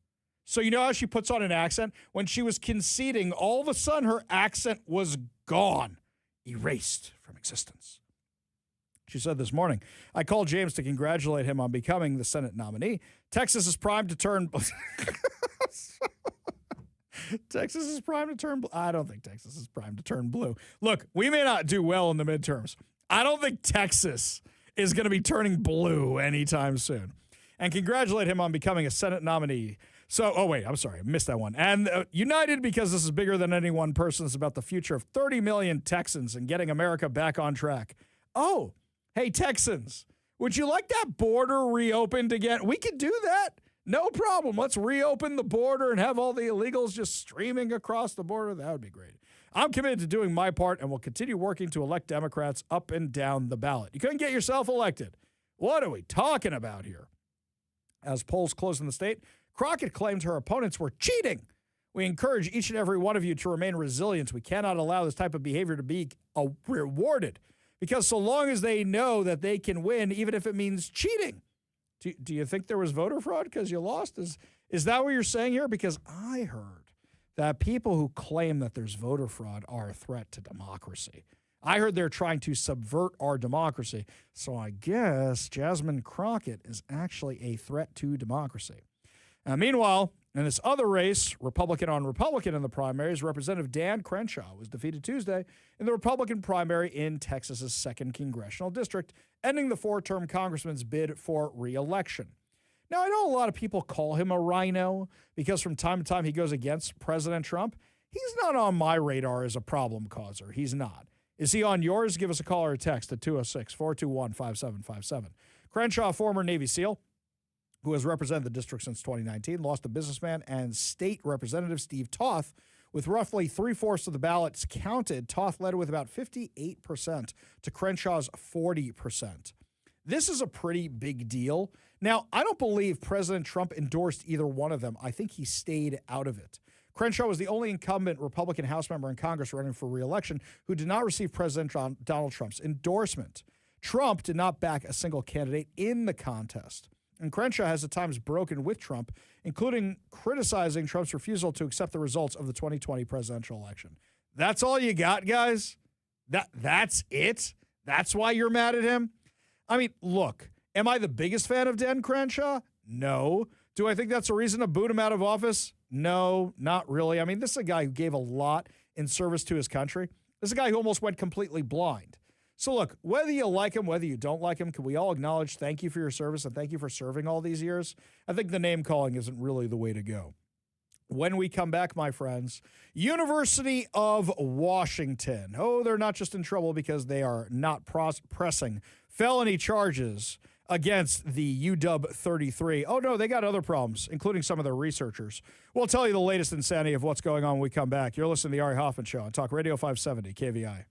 So you know how she puts on an accent? When she was conceding, all of a sudden her accent was gone, erased from existence. She said this morning, "I called James to congratulate him on becoming the Senate nominee. Texas is primed to turn..." Texas is primed to turn... I don't think Texas is primed to turn blue. Look, we may not do well in the midterms. I don't think Texas is going to be turning blue anytime soon. And congratulate him on becoming a Senate nominee. So, oh, wait, I'm sorry. I missed that one. And united because this is bigger than any one person. It's about the future of 30 million Texans and getting America back on track. Oh, hey, Texans, would you like that border reopened again? We could do that. No problem. Let's reopen the border and have all the illegals just streaming across the border. That would be great. I'm committed to doing my part and will continue working to elect Democrats up and down the ballot. You couldn't get yourself elected. What are we talking about here? As polls close in the state, Crockett claimed her opponents were cheating. "We encourage each and every one of you to remain resilient. We cannot allow this type of behavior to be rewarded, because so long as they know that they can win, even if it means cheating." Do you think there was voter fraud because you lost? Is that what you're saying here? Because I heard that people who claim that there's voter fraud are a threat to democracy. I heard they're trying to subvert our democracy. So I guess Jasmine Crockett is actually a threat to democracy. Meanwhile, in this other race, Republican on Republican in the primaries, Representative Dan Crenshaw was defeated Tuesday in the Republican primary in Texas's 2nd Congressional District, ending the 4-term congressman's bid for re-election. Now, I know a lot of people call him a rhino because from time to time he goes against President Trump. He's not on my radar as a problem causer. He's not. Is he on yours? Give us a call or a text at 206-421-5757. Crenshaw, former Navy SEAL, who has represented the district since 2019, lost to businessman and state representative Steve Toth. With roughly 3/4 of the ballots counted, Toth led with about 58% to Crenshaw's 40%. This is a pretty big deal. Now, I don't believe President Trump endorsed either one of them. I think he stayed out of it. Crenshaw was the only incumbent Republican House member in Congress running for re-election who did not receive President Donald Trump's endorsement. Trump did not back a single candidate in the contest. And Crenshaw has at times broken with Trump, including criticizing Trump's refusal to accept the results of the 2020 presidential election. That's all you got, guys? That's it? That's why you're mad at him? I mean, look, am I the biggest fan of Dan Crenshaw? No. Do I think that's a reason to boot him out of office? No, not really. I mean, this is a guy who gave a lot in service to his country. This is a guy who almost went completely blind. So look, whether you like him, whether you don't like him, can we all acknowledge thank you for your service and thank you for serving all these years? I think the name calling isn't really the way to go. When we come back, my friends, University of Washington. Oh, they're not just in trouble because they are not pressing felony charges against the UW 33. Oh, no, they got other problems, including some of their researchers. We'll tell you the latest insanity of what's going on when we come back. You're listening to the Ari Hoffman Show on Talk Radio 570 KVI.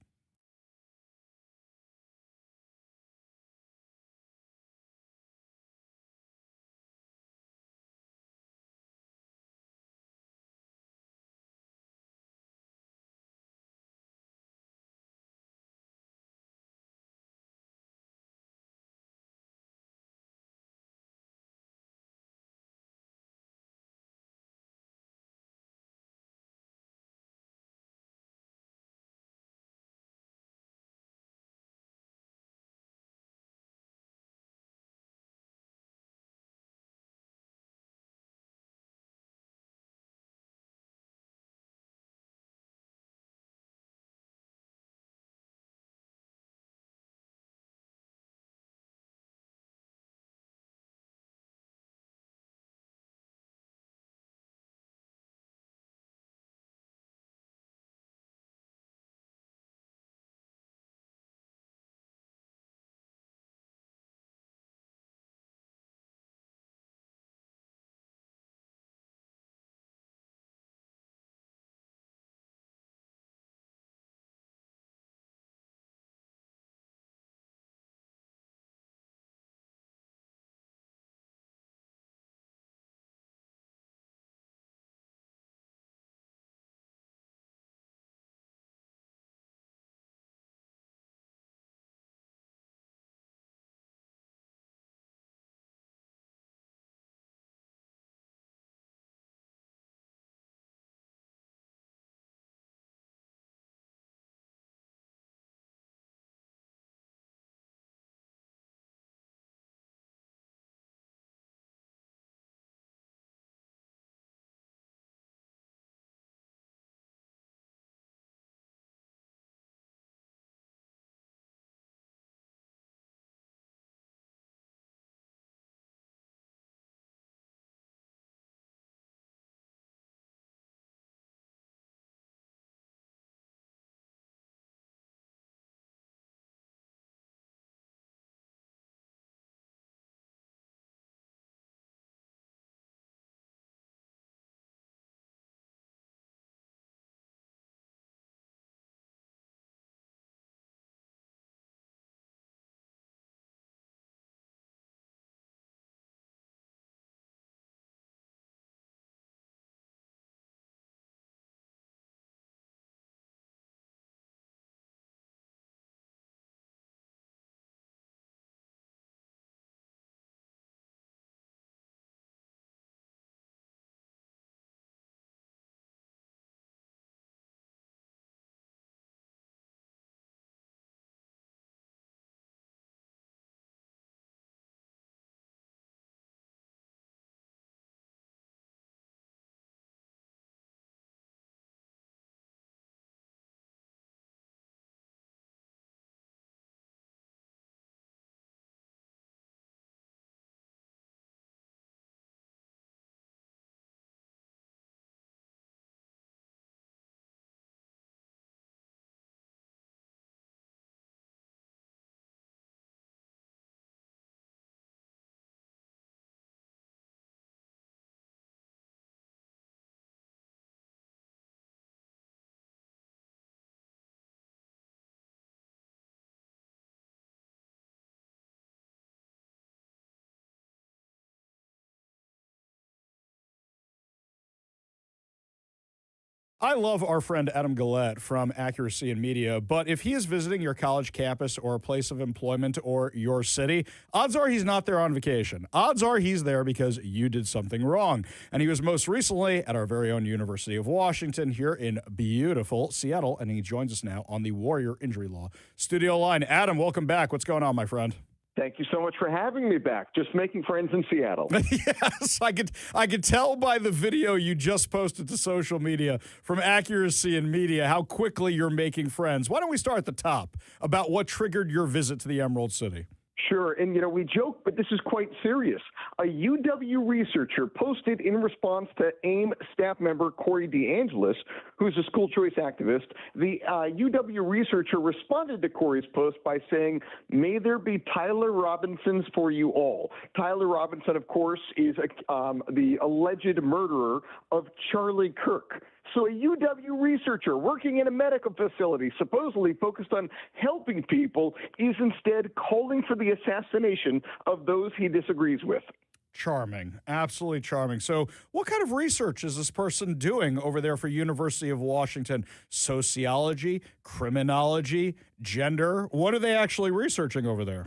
I love our friend Adam Gillette from Accuracy in Media, but if he is visiting your college campus or place of employment or your city, odds are he's not there on vacation. Odds are he's there because you did something wrong. And he was most recently at our very own University of Washington here in beautiful Seattle, and he joins us now on the Warrior Injury Law studio line. Adam, welcome back. What's going on, my friend? Thank you so much for having me back. Just making friends in Seattle. Yes, I could tell by the video you just posted to social media from Accuracy in Media how quickly you're making friends. Why don't we start at the top about what triggered your visit to the Emerald City? Sure. And, we joke, but this is quite serious. A UW researcher posted in response to AIM staff member Corey DeAngelis, who's a school choice activist. The UW researcher responded to Corey's post by saying, "May there be Tyler Robinsons for you all." Tyler Robinson, of course, is the alleged murderer of Charlie Kirk. So a UW researcher working in a medical facility, supposedly focused on helping people, is instead calling for the assassination of those he disagrees with. Charming. Absolutely charming. So what kind of research is this person doing over there for University of Washington? Sociology, criminology, gender? What are they actually researching over there?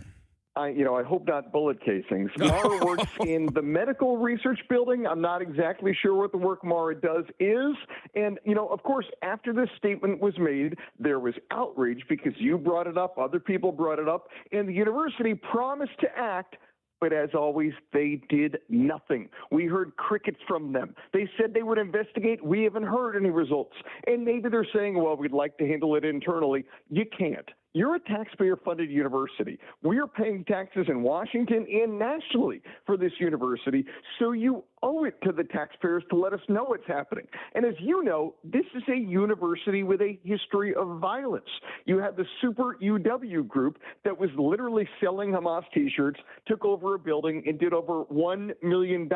I hope not bullet casings. Mara works in the medical research building. I'm not exactly sure what the work Mara does is. And, of course, after this statement was made, there was outrage because you brought it up, other people brought it up, and the university promised to act. But as always, they did nothing. We heard crickets from them. They said they would investigate. We haven't heard any results. And maybe they're saying, well, we'd like to handle it internally. You can't. You're a taxpayer-funded university. We're paying taxes in Washington and nationally for this university, so you owe it to the taxpayers to let us know what's happening. And as you know, this is a university with a history of violence. You had the Super UW group that was literally selling Hamas T-shirts, took over a building, and did over $1 million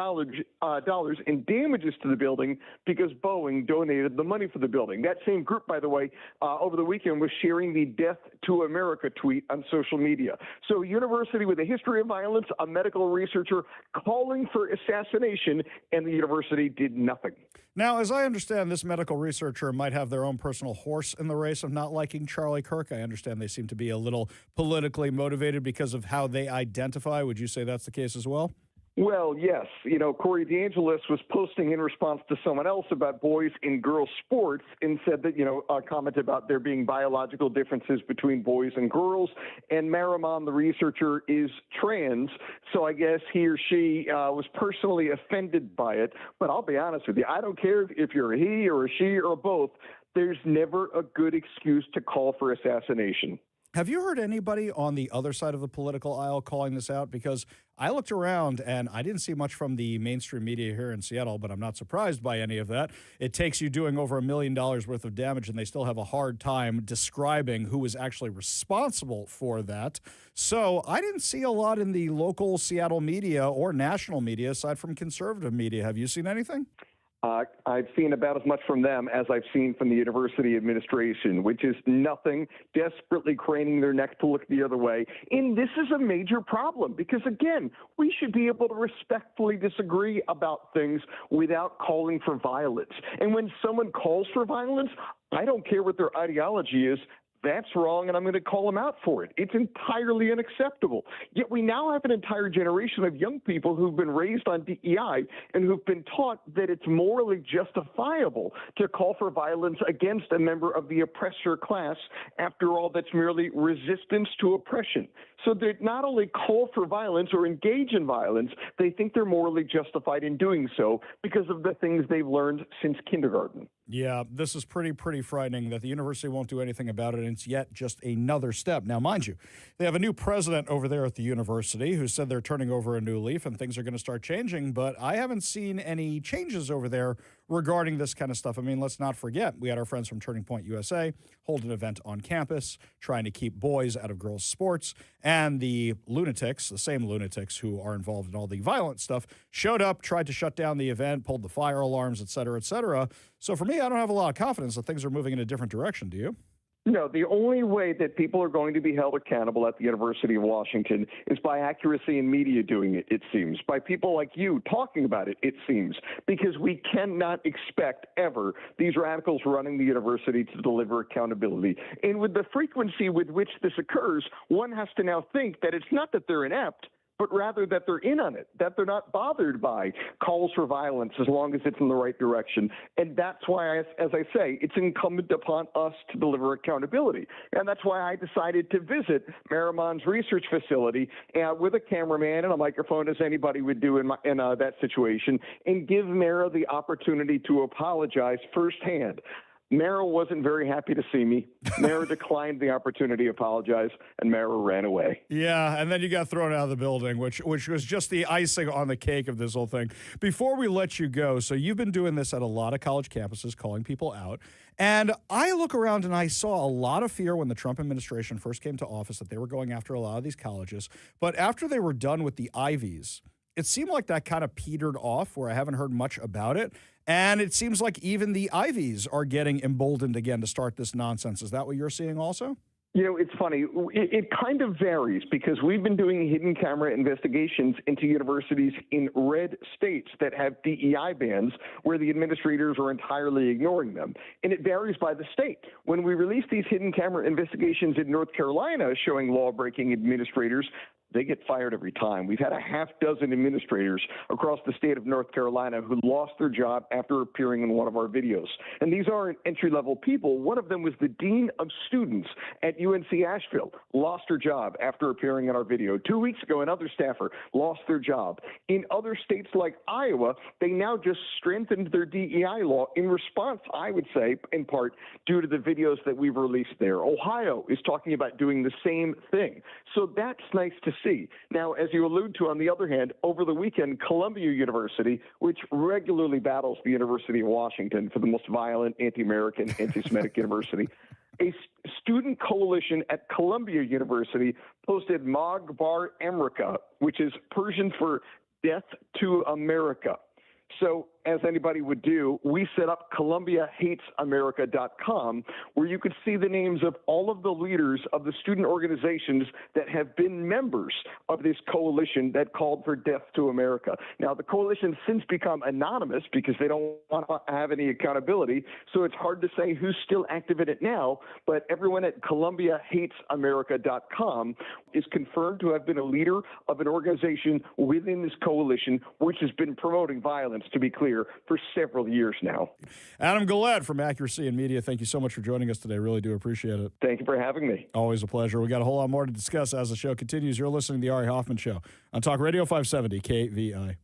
in damages to the building because Boeing donated the money for the building. That same group, by the way, over the weekend was sharing the Death to America tweet on social media. So a university with a history of violence, a medical researcher calling for assassination, and the university did nothing. Now, as I understand, this medical researcher might have their own personal horse in the race of not liking Charlie Kirk. I understand they seem to be a little politically motivated because of how they identify. Would you say that's the case as well? Well, yes. Corey DeAngelis was posting in response to someone else about boys and girls sports and said that, a comment about there being biological differences between boys and girls. And Marimon, the researcher, is trans. So I guess he or she was personally offended by it. But I'll be honest with you. I don't care if you're a he or a she or both. There's never a good excuse to call for assassination. Have you heard anybody on the other side of the political aisle calling this out? Because I looked around and I didn't see much from the mainstream media here in Seattle, but I'm not surprised by any of that. It takes you doing over $1 million worth of damage, and they still have a hard time describing who was actually responsible for that. So I didn't see a lot in the local Seattle media or national media aside from conservative media. Have you seen anything? I've seen about as much from them as I've seen from the university administration, which is nothing, desperately craning their neck to look the other way. And this is a major problem because, again, we should be able to respectfully disagree about things without calling for violence. And when someone calls for violence, I don't care what their ideology is. That's wrong, and I'm going to call them out for it. It's entirely unacceptable. Yet we now have an entire generation of young people who've been raised on DEI and who've been taught that it's morally justifiable to call for violence against a member of the oppressor class. After all, that's merely resistance to oppression. So they not only call for violence or engage in violence, they think they're morally justified in doing so because of the things they've learned since kindergarten. Yeah, this is pretty frightening that the university won't do anything about it, and it's yet just another step. Now, mind you, they have a new president over there at the university who said they're turning over a new leaf and things are going to start changing, but I haven't seen any changes over there regarding this kind of stuff. I mean, let's not forget, we had our friends from Turning Point USA hold an event on campus trying to keep boys out of girls' sports, and the lunatics, the same lunatics who are involved in all the violent stuff, showed up, tried to shut down the event, pulled the fire alarms, et cetera, et cetera. So for me, I don't have a lot of confidence that things are moving in a different direction. Do you? No, the only way that people are going to be held accountable at the University of Washington is by accuracy in media doing it, it seems, by people like you talking about it, it seems, because we cannot expect ever these radicals running the university to deliver accountability. And with the frequency with which this occurs, one has to now think that it's not that they're inept, but rather that they're in on it, that they're not bothered by calls for violence as long as it's in the right direction. And that's why, as I say, it's incumbent upon us to deliver accountability. And that's why I decided to visit Merriman's research facility with a cameraman and a microphone, as anybody would do in that situation, and give Mara the opportunity to apologize firsthand. Mara wasn't very happy to see me. Mara declined the opportunity to apologize, and Mara ran away. Yeah, and then you got thrown out of the building, which was just the icing on the cake of this whole thing. Before we let you go, so you've been doing this at a lot of college campuses, calling people out, and I look around and I saw a lot of fear when the Trump administration first came to office that they were going after a lot of these colleges, but after they were done with the Ivies, it seemed like that kind of petered off where I haven't heard much about it. And it seems like even the Ivies are getting emboldened again to start this nonsense. Is that what you're seeing also? You know, it's funny. It kind of varies because we've been doing hidden camera investigations into universities in red states that have DEI bans where the administrators are entirely ignoring them. And it varies by the state. When we release these hidden camera investigations in North Carolina showing law-breaking administrators, they get fired every time. We've had a half dozen administrators across the state of North Carolina who lost their job after appearing in one of our videos. And these aren't entry-level people. One of them was the dean of students at UNC Asheville, lost her job after appearing in our video. 2 weeks ago, another staffer lost their job. In other states like Iowa, they now just strengthened their DEI law in response, I would say, in part, due to the videos that we've released there. Ohio is talking about doing the same thing. So that's nice to see. Now, as you allude to, on the other hand, over the weekend, Columbia University, which regularly battles the University of Washington for the most violent, anti-American, anti-Semitic university, a student coalition at Columbia University posted Mag Bar America, which is Persian for death to America. So, as anybody would do, we set up ColumbiaHatesAmerica.com, where you could see the names of all of the leaders of the student organizations that have been members of this coalition that called for death to America. Now, the coalition has since become anonymous because they don't want to have any accountability, so it's hard to say who's still active in it now, but everyone at ColumbiaHatesAmerica.com is confirmed to have been a leader of an organization within this coalition, which has been promoting violence, to be clear, for several years now. Adam Gillette from Accuracy in Media, thank you so much for joining us today. Really do appreciate it. Thank you for having me. Always a pleasure. We got a whole lot more to discuss as the show continues. You're listening to The Ari Hoffman Show on Talk Radio 570 KVI.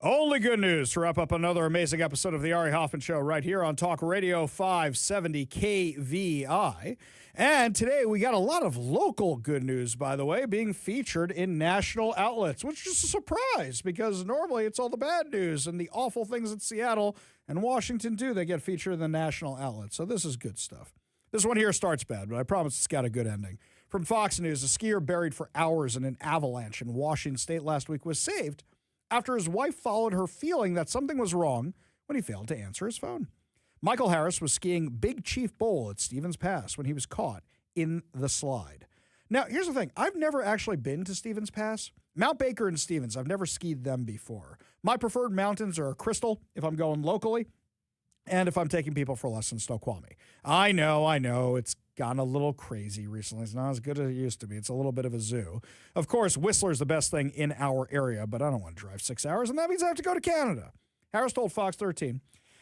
Only good news to wrap up another amazing episode of the Ari Hoffman Show right here on Talk Radio 570 KVI. And today we got a lot of local good news, by the way, being featured in national outlets, which is a surprise because normally it's all the bad news and the awful things that Seattle and Washington do. They get featured in the national outlets. So this is good stuff. This one here starts bad, but I promise it's got a good ending. From Fox News, a skier buried for hours in an avalanche in Washington State last week was saved after his wife followed her feeling that something was wrong when he failed to answer his phone. Michael Harris was skiing Big Chief Bowl at Stevens Pass when he was caught in the slide. Now, here's the thing. I've never actually been to Stevens Pass. Mount Baker and Stevens, I've never skied them before. My preferred mountains are Crystal if I'm going locally, and if I'm taking people for lessons, Snoqualmie. I know, it's gotten a little crazy recently. It's not as good as it used to be. It's a little bit of a zoo. Of course, Whistler's the best thing in our area, but I don't want to drive 6 hours, and that means I have to go to Canada. Harris told Fox 13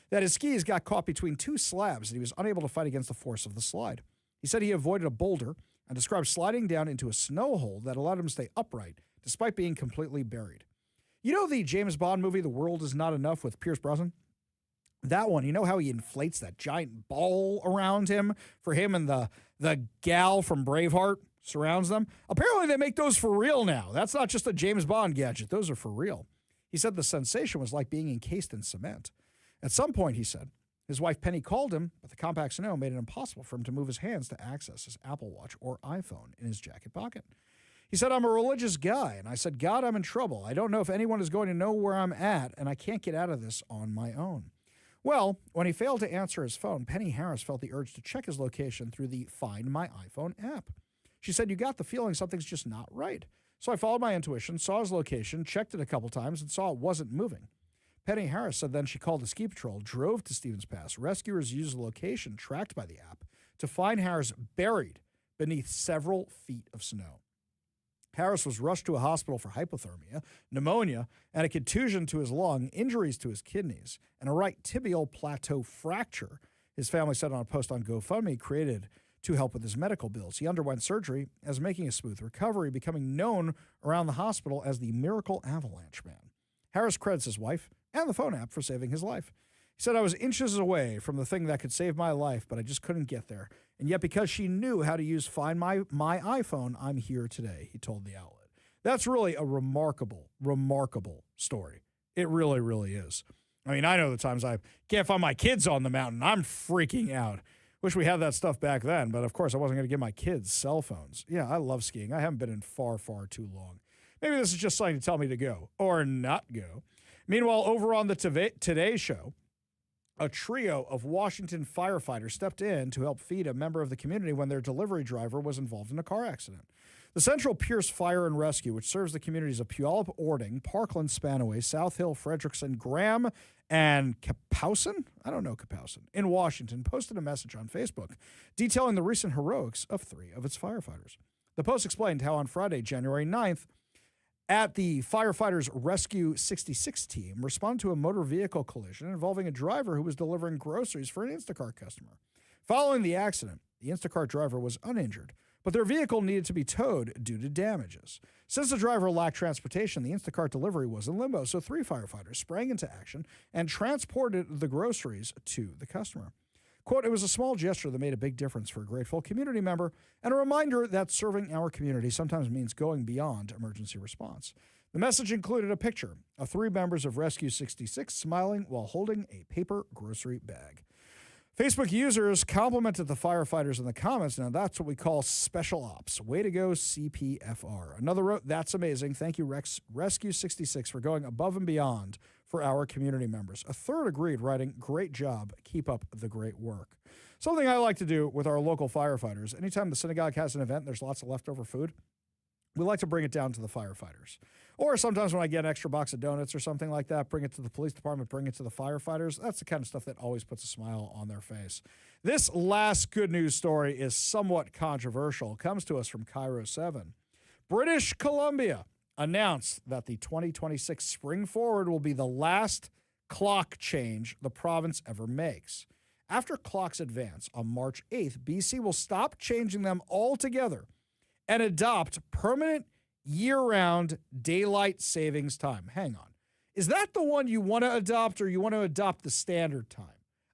that his skis got caught between two slabs and he was unable to fight against the force of the slide. He said he avoided a boulder and described sliding down into a snow hole that allowed him to stay upright despite being completely buried. You know the James Bond movie, The World Is Not Enough, with Pierce Brosnan? That one, you know how he inflates that giant ball around him for him and the gal from Braveheart surrounds them? Apparently they make those for real now. That's not just a James Bond gadget. Those are for real. He said the sensation was like being encased in cement. At some point, he said, his wife Penny called him, but the compact snow made it impossible for him to move his hands to access his Apple Watch or iPhone in his jacket pocket. He said, I'm a religious guy, and I said, God, I'm in trouble. I don't know if anyone is going to know where I'm at, and I can't get out of this on my own. Well, when he failed to answer his phone, Penny Harris felt the urge to check his location through the Find My iPhone app. She said, you got the feeling something's just not right. So I followed my intuition, saw his location, checked it a couple times, and saw it wasn't moving. Penny Harris said then she called the ski patrol, drove to Stevens Pass. Rescuers used the location tracked by the app to find Harris buried beneath several feet of snow. Harris was rushed to a hospital for hypothermia, pneumonia, and a contusion to his lung, injuries to his kidneys, and a right tibial plateau fracture. His family said on a post on GoFundMe created to help with his medical bills. He underwent surgery as making a smooth recovery, becoming known around the hospital as the Miracle Avalanche Man. Harris credits his wife and the phone app for saving his life. He said, I was inches away from the thing that could save my life, but I just couldn't get there. And yet because she knew how to use Find My iPhone, I'm here today, he told the outlet. That's really a remarkable, remarkable story. It really, really is. I mean, I know the times I can't find my kids on the mountain. I'm freaking out. Wish we had that stuff back then, but of course I wasn't going to give my kids cell phones. Yeah, I love skiing. I haven't been in far, far too long. Maybe this is just something to tell me to go or not go. Meanwhile, over on the Today Show, a trio of Washington firefighters stepped in to help feed a member of the community when their delivery driver was involved in a car accident. The Central Pierce Fire and Rescue, which serves the communities of Puyallup, Ording, Parkland, Spanaway, South Hill, Frederickson, Graham, and Kapowson? I don't know Kapowson. In Washington, posted a message on Facebook detailing the recent heroics of 3 of its firefighters. The post explained how on Friday, January 9th, at the Firefighters Rescue 66 team responded to a motor vehicle collision involving a driver who was delivering groceries for an Instacart customer. Following the accident, the Instacart driver was uninjured, but their vehicle needed to be towed due to damages. Since the driver lacked transportation, the Instacart delivery was in limbo, so 3 firefighters sprang into action and transported the groceries to the customer. Quote, it was a small gesture that made a big difference for a grateful community member and a reminder that serving our community sometimes means going beyond emergency response. The message included a picture of 3 members of Rescue 66 smiling while holding a paper grocery bag. Facebook users complimented the firefighters in the comments. Now, that's what we call special ops. Way to go, CPFR. Another wrote, that's amazing. Thank you, Rescue 66, for going above and beyond for our community members. A third agreed, writing, great job. Keep up the great work. Something I like to do with our local firefighters, anytime the synagogue has an event and there's lots of leftover food, we like to bring it down to the firefighters. Or sometimes when I get an extra box of donuts or something like that, bring it to the police department, bring it to the firefighters. That's the kind of stuff that always puts a smile on their face. This last good news story is somewhat controversial. It comes to us from Cairo 7. British Columbia announced that the 2026 spring forward will be the last clock change the province ever makes. After clocks advance on March 8th, BC will stop changing them altogether and adopt permanent year-round daylight savings time. Hang on. Is that the one you want to adopt, or you want to adopt the standard time?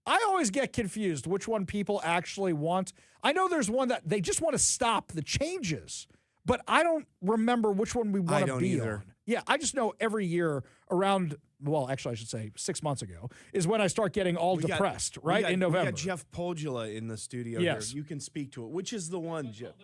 I always get confused which one people actually want. I know there's one that they just want to stop the changes, but I don't remember which one we want to be on. Yeah, I just know every year around, well, actually I should say 6 months ago, is when I start getting all depressed, right, in November. We got Jeff Podula in the studio Yes. here. You can speak to it. Which is the one, Jeff?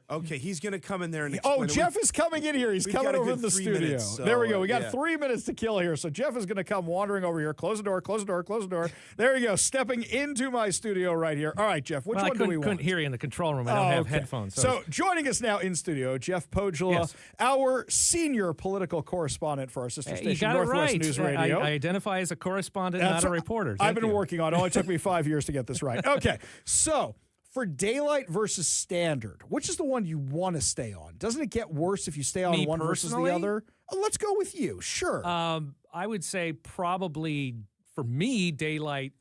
Okay, he's going to come in there and Oh, explain it. Jeff is coming in here. He's We've coming got a over good to the 3 studio. minutes, so, There we go. We got yeah. 3 minutes to kill here. So Jeff is going to come wandering over here. Close the door, close the door, close the door. There you go. Stepping into my studio right here. All right, Jeff, which one do we want? I couldn't hear you in the control room. I don't have headphones. So joining us now in studio, Jeff Podula, Yes. our senior political correspondent for our sister You station, got it Northwest right. News Radio. I identify as a correspondent, That's not a reporter. I've Thank been you. working on it. It only took me 5 years to get this right. Okay, so for daylight versus standard, which is the one you want to stay on? Doesn't it get worse if you stay on Me one versus the personally? other? Let's go with you. Sure. I would say probably for me, daylight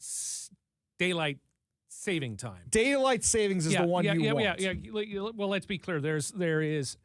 saving time. Daylight savings is the one you want. Yeah. Well, let's be clear. There is.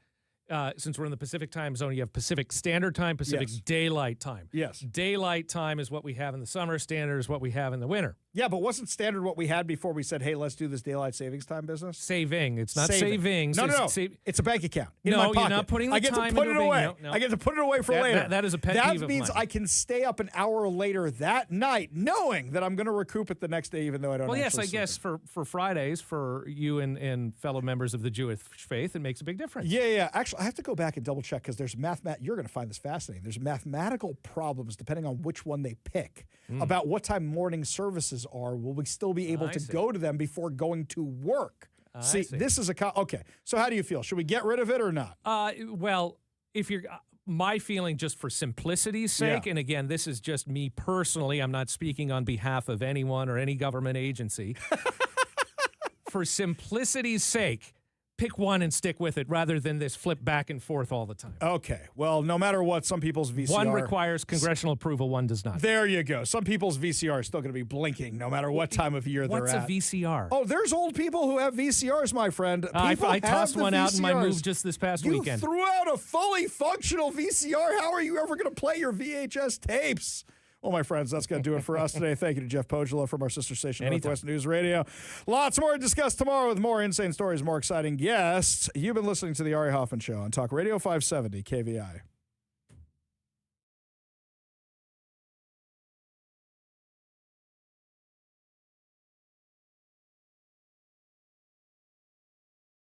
Since we're in the Pacific time zone, you have Pacific Standard Time, Pacific Yes. Daylight Time. Yes. Daylight time is what we have in the summer. Standard is what we have in the winter. Yeah, but wasn't standard what we had before we said, hey, let's do this daylight savings time business? Saving. It's not savings. No. It's It's a bank account. In No, my you're pocket. not putting the I get time to put into it a away. bank. No. I get to put it away for later. That is a pet peeve That of means mine. I can stay up an hour later that night knowing that I'm going to recoup it the next day even though I don't Well, yes, actually I sleep guess for Fridays, for you and fellow members of the Jewish faith, it makes a big difference. Yeah. Actually, I have to go back and double check because there's you're going to find this fascinating. There's mathematical problems depending on which one they pick about what time morning services are. Will we still be able to go to them before going to work? See, this is okay. So how do you feel? Should we get rid of it or not? Well, if you're my feeling, just for simplicity's sake, Yeah. and again, this is just me personally. I'm not speaking on behalf of anyone or any government agency. For simplicity's sake, pick one and stick with it rather than this flip back and forth all the time. Okay. Well, no matter what, some people's VCR... One requires congressional approval, one does not. There you go. Some people's VCR is still going to be blinking no matter what time of year they're at. What's a VCR? Oh, there's old people who have VCRs, my friend. I People tossed have one the out in my VCRs. move just this past You weekend. threw out a fully functional VCR. How are you ever going to play your VHS tapes? Well, my friends, that's going to do it for us today. Thank you to Jeff Podula from our sister station, Northwest News Radio. Lots more to discuss tomorrow with more insane stories, more exciting guests. You've been listening to The Ari Hoffman Show on Talk Radio 570 KVI.